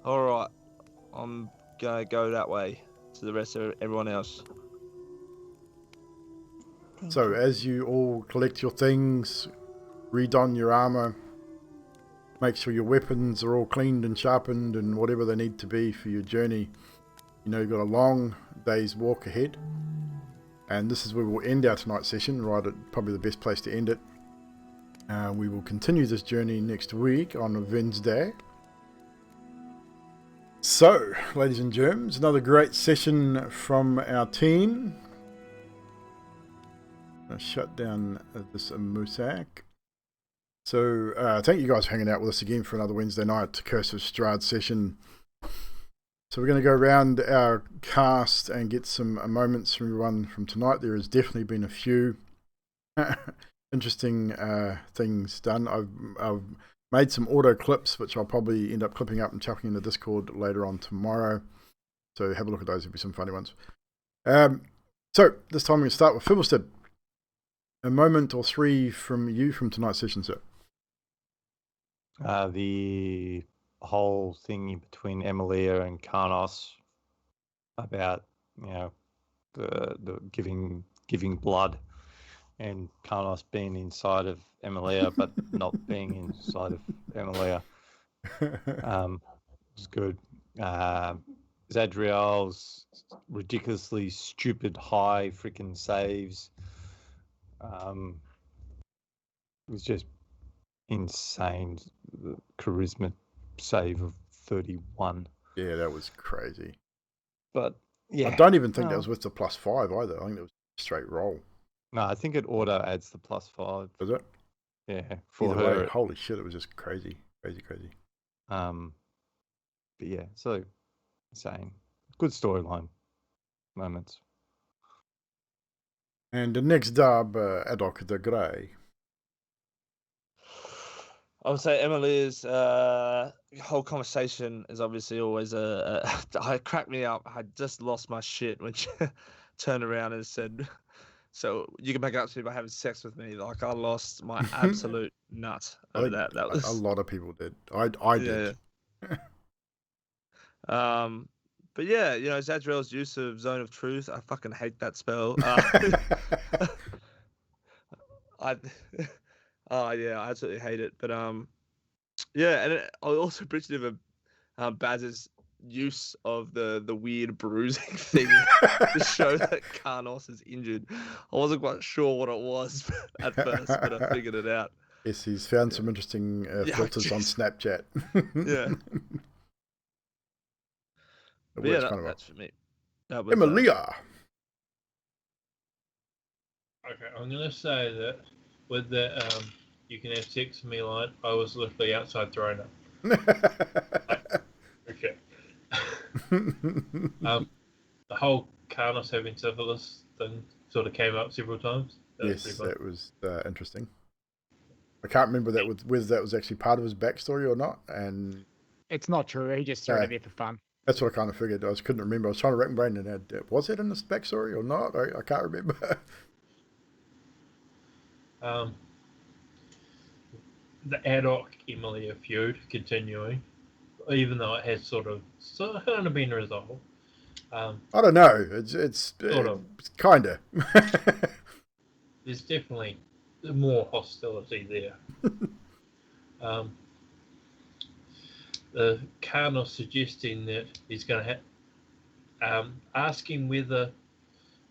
All right. I'm going to go that way to the rest of everyone else. So, as you all collect your things, redon your armor, make sure your weapons are all cleaned and sharpened and whatever they need to be for your journey. You've got a long day's walk ahead. And this is where we'll end our tonight's session, right at probably the best place to end it. We will continue this journey next week on Wednesday. So, ladies and germs, another great session from our team. I'll shut down this Musak. So, thank you guys for hanging out with us again for another Wednesday night Curse of Strahd session. So we're going to go around our cast and get some moments from everyone from tonight. There has definitely been a few interesting things done. I've made some auto clips, which I'll probably end up clipping up and chucking in the Discord later on tomorrow. So have a look at those. There'll be some funny ones. So this time we're going to start with Fibblestead. A moment or three from you from tonight's session, sir. The whole thing between Emilia and Karnos about the giving blood and Karnos being inside of Emilia but not being inside of Emilia was good. Zadriel's ridiculously stupid high freaking saves was just insane. The charisma save of 31. Yeah, that was crazy. But yeah, I don't even think that was with the +5 either. I think that was a straight roll. No, I think it auto adds the +5. Does it? Yeah, for Either her. way, holy shit, it was just crazy. But yeah, so insane. Good storyline moments. And the next up, Adok the Grey. I would say Emily's whole conversation is obviously always it cracked me up. I just lost my shit when she turned around and said, "So you can back up to me by having sex with me." Like I lost my absolute nut over that. That was a lot of people did. I did. But yeah, Zadriel's use of Zone of Truth. I fucking hate that spell. Oh yeah, I absolutely hate it. But yeah, and I also appreciative of Baz's use of the weird bruising thing to show that Karnos is injured. I wasn't quite sure what it was at first, but I figured it out. Yes, he's found some interesting filters on Snapchat. Yeah. But yeah, that's for me. That was, Emilia. Okay, I'm gonna say that with the you can have sex with me line, I was literally outside throwing up. Okay. The whole Karnos having syphilis thing sort of came up several times. Yes, that was interesting. I can't remember whether that was actually part of his backstory or not. And it's not true. He just threw it there for fun. That's what I kind of figured. I couldn't remember. I was trying to rack my brain and was it in this backstory or not? I can't remember. The Adok Emilia feud continuing, even though it has sort of been resolved. I don't know. It's Sort of. kinda. There's definitely more hostility there. The Carnos suggesting that he's going to asking whether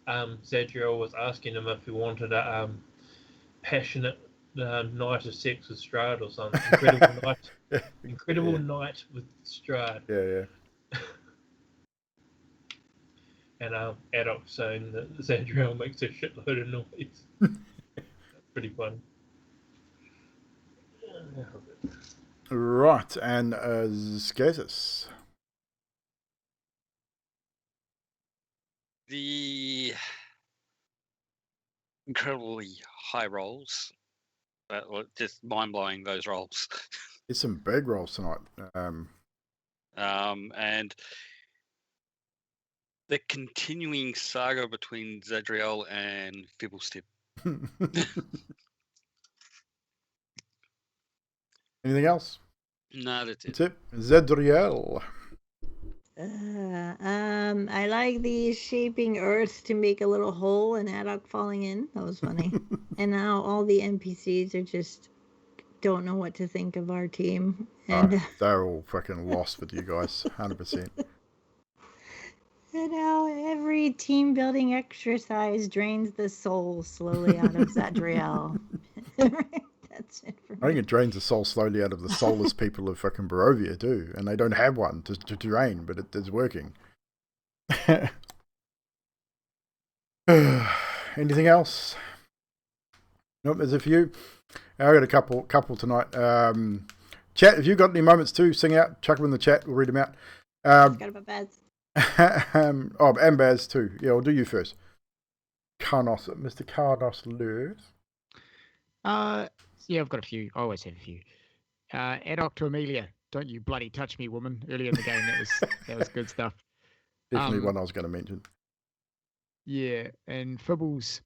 Zadriel was asking him if he wanted a passionate night of sex with Strahd or something. Incredible night with Strahd. Yeah. And Adok saying that Zadriel makes a shitload of noise. That's pretty funny. Right, and Skazus. The incredibly high rolls, but just mind-blowing, those rolls. There's some big rolls tonight. And the continuing saga between Zadriel and Fibblestip. Anything else? No, that's it. That's it. Zadriel. I like the shaping earth to make a little hole and Adok falling in. That was funny. And now all the NPCs are just don't know what to think of our team. And they're all fucking lost with you guys, 100%. And now every team building exercise drains the soul slowly out of Zadriel. That's it for me. I think it drains the soul slowly out of the soulless people of fucking Barovia too, and they don't have one to drain, but it is working. Anything else? Nope, there's a few. I got a couple tonight. Chat, if you've got any moments to sing out, chuck them in the chat. We'll read them out. Forgot about Baz. And Baz too. Yeah, I'll do you first. Carnos, Mr. Carnos Lewis. Yeah, I've got a few. I always have a few. Adok to Amelia. Don't you bloody touch me, woman. Earlier in the game, that was good stuff. Definitely one I was going to mention. Yeah, and Fibbles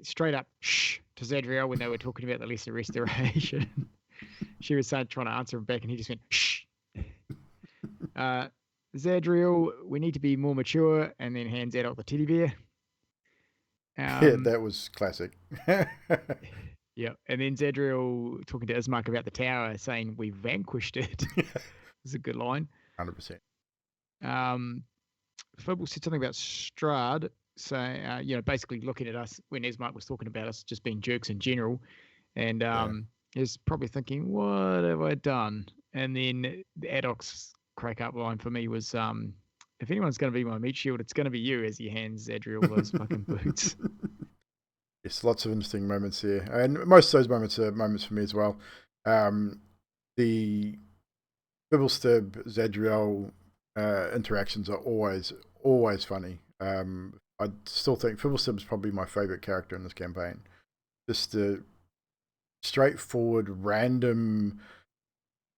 straight up shh to Zadriel when they were talking about the Lesser Restoration. She was trying to answer him back, and he just went shh. Zadriel, we need to be more mature, and then hands Adok the teddy bear. Yeah, that was classic. Yeah, and then Zadriel talking to Ismark about the tower, saying we vanquished it. It's a good line. 100%. Fibble said something about Strahd, saying, basically looking at us when Ismark was talking about us just being jerks in general, and he's probably thinking, what have I done? And then the Adok's crack up line for me was, if anyone's going to be my meat shield, it's going to be you, as he hands Zadriel those fucking boots. Yes, lots of interesting moments here. And most of those moments are moments for me as well. The Fibblestib, Zadriel interactions are always funny. I still think Fibblestib is probably my favourite character in this campaign. Just the straightforward, random,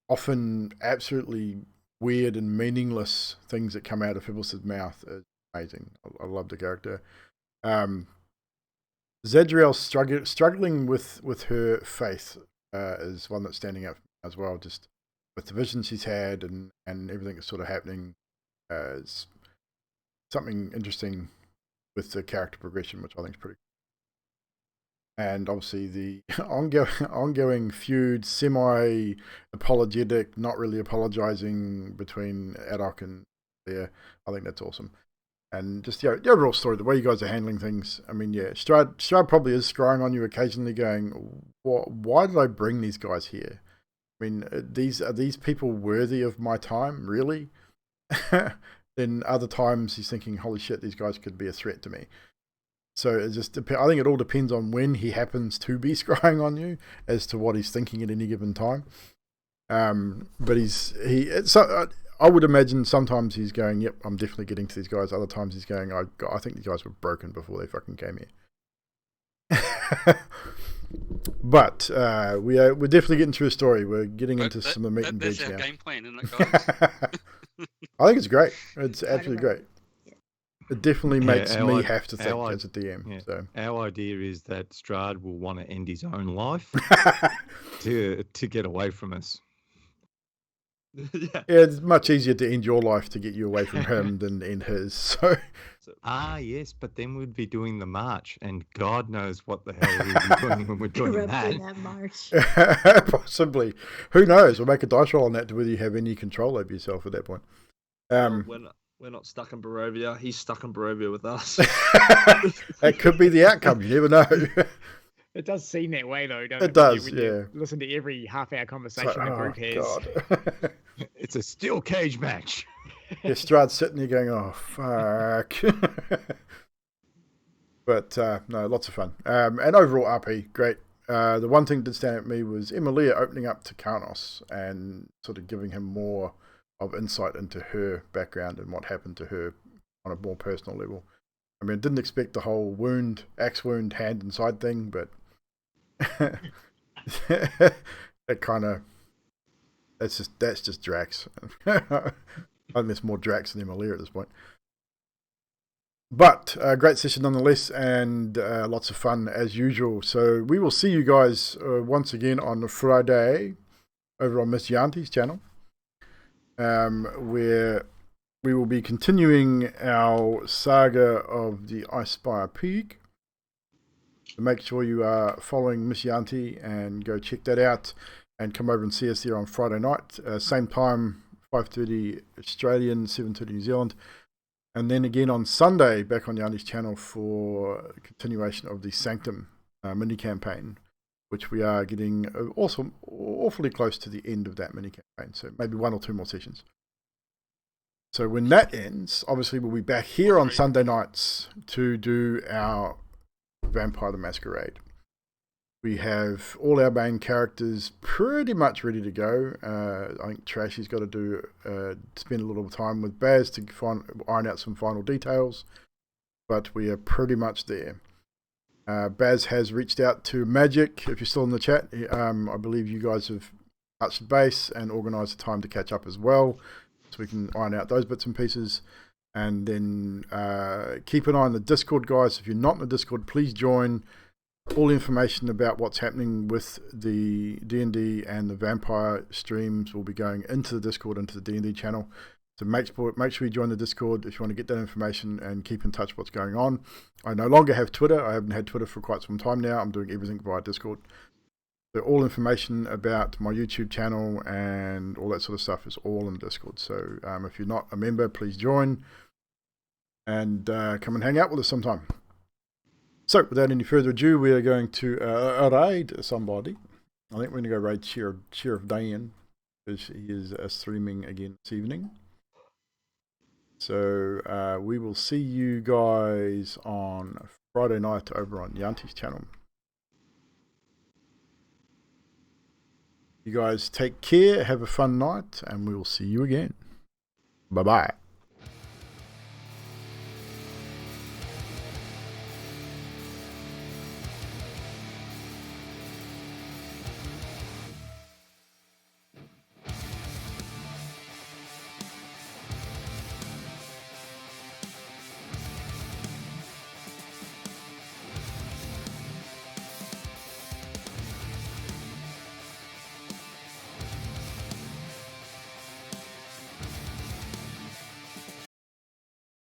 often absolutely weird and meaningless things that come out of Fibblestib's mouth is amazing. I love the character. Zadriel struggling with her faith is one that's standing out as well, just with the vision she's had and everything that's sort of happening. Is something interesting with the character progression, which I think is pretty cool. And obviously the ongoing feud, semi-apologetic, not really apologizing between Adok and Leah. I think that's awesome. And just the overall story, the way you guys are handling things. I mean, yeah, Strahd probably is scrying on you occasionally, going, "Why did I bring these guys here? I mean, are these people worthy of my time, really?" Then other times he's thinking, "Holy shit, these guys could be a threat to me." So I think it all depends on when he happens to be scrying on you as to what he's thinking at any given time. But I would imagine sometimes he's going, "Yep, I'm definitely getting to these guys." Other times he's going, I think these guys were broken before they fucking came here. But we're definitely getting through a story. We're getting into some of the meat and veg now. That's our game plan, isn't it, guys? I think it's great. It's absolutely great. It definitely makes me have to think our- as a DM. yeah. So Our idea is that Strahd will want to end his own life to get away from us. Yeah. yeah, it's much easier to end your life to get you away from him than end his. So Yes, but then we'd be doing the march, and God knows what the hell we'd be doing when we're doing Corrupting that. that march. possibly, who knows? We'll make a dice roll on that to whether you have any control over yourself at that point. Well, we're not stuck in Barovia. He's stuck in Barovia with us. That could be the outcome. You never know. It does seem that way, though, doesn't it? It does, When yeah. you listen to every half-hour conversation the group has. God. It's a steel cage match. Yeah, Strahd's sitting there going, oh, fuck. But, no, lots of fun. And overall, RP, great. The one thing that did stand out to me was Emilia opening up to Karnos and sort of giving him more of insight into her background and what happened to her on a more personal level. I mean, I didn't expect the whole axe wound, hand and side thing, but that kind of, that's just Drax. I think there's more Drax than Emilia at this point. But a great session nonetheless, and lots of fun as usual. So we will see you guys once again on Friday over on Miss Yanti's channel, where we will be continuing our saga of the Icespire Peak. So make sure you are following Miss Yanti and go check that out, and come over and see us there on Friday night, same time, 5:30 Australian, 7:30 New Zealand. And then again on Sunday, back on Yanni's channel for a continuation of the Sanctum mini campaign, which we are getting also awfully close to the end of that mini campaign. So maybe 1 or 2 more sessions. So when that ends, obviously we'll be back here on Sunday nights to do our Vampire the Masquerade. We have all our main characters pretty much ready to go. I think Trashy's got to spend a little time with Baz to iron out some final details, but we are pretty much there. Baz has reached out to Magic. If you're still in the chat, I believe you guys have touched base and organised a time to catch up as well, so we can iron out those bits and pieces. And then keep an eye on the Discord, guys. If you're not in the Discord, please join. All information about what's happening with the D&D and the Vampire streams will be going into the Discord, into the D&D channel. So make sure you join the Discord if you want to get that information and keep in touch with what's going on. I no longer have Twitter. I haven't had Twitter for quite some time now. I'm doing everything via Discord. So all information about my YouTube channel and all that sort of stuff is all in the Discord. So if you're not a member, please join and come and hang out with us sometime. So, without any further ado, we are going to raid somebody. I think we're going to go raid Sheriff Dan, because he is streaming again this evening. So, we will see you guys on Friday night over on Yanti's channel. You guys take care, have a fun night, and we will see you again. Bye-bye.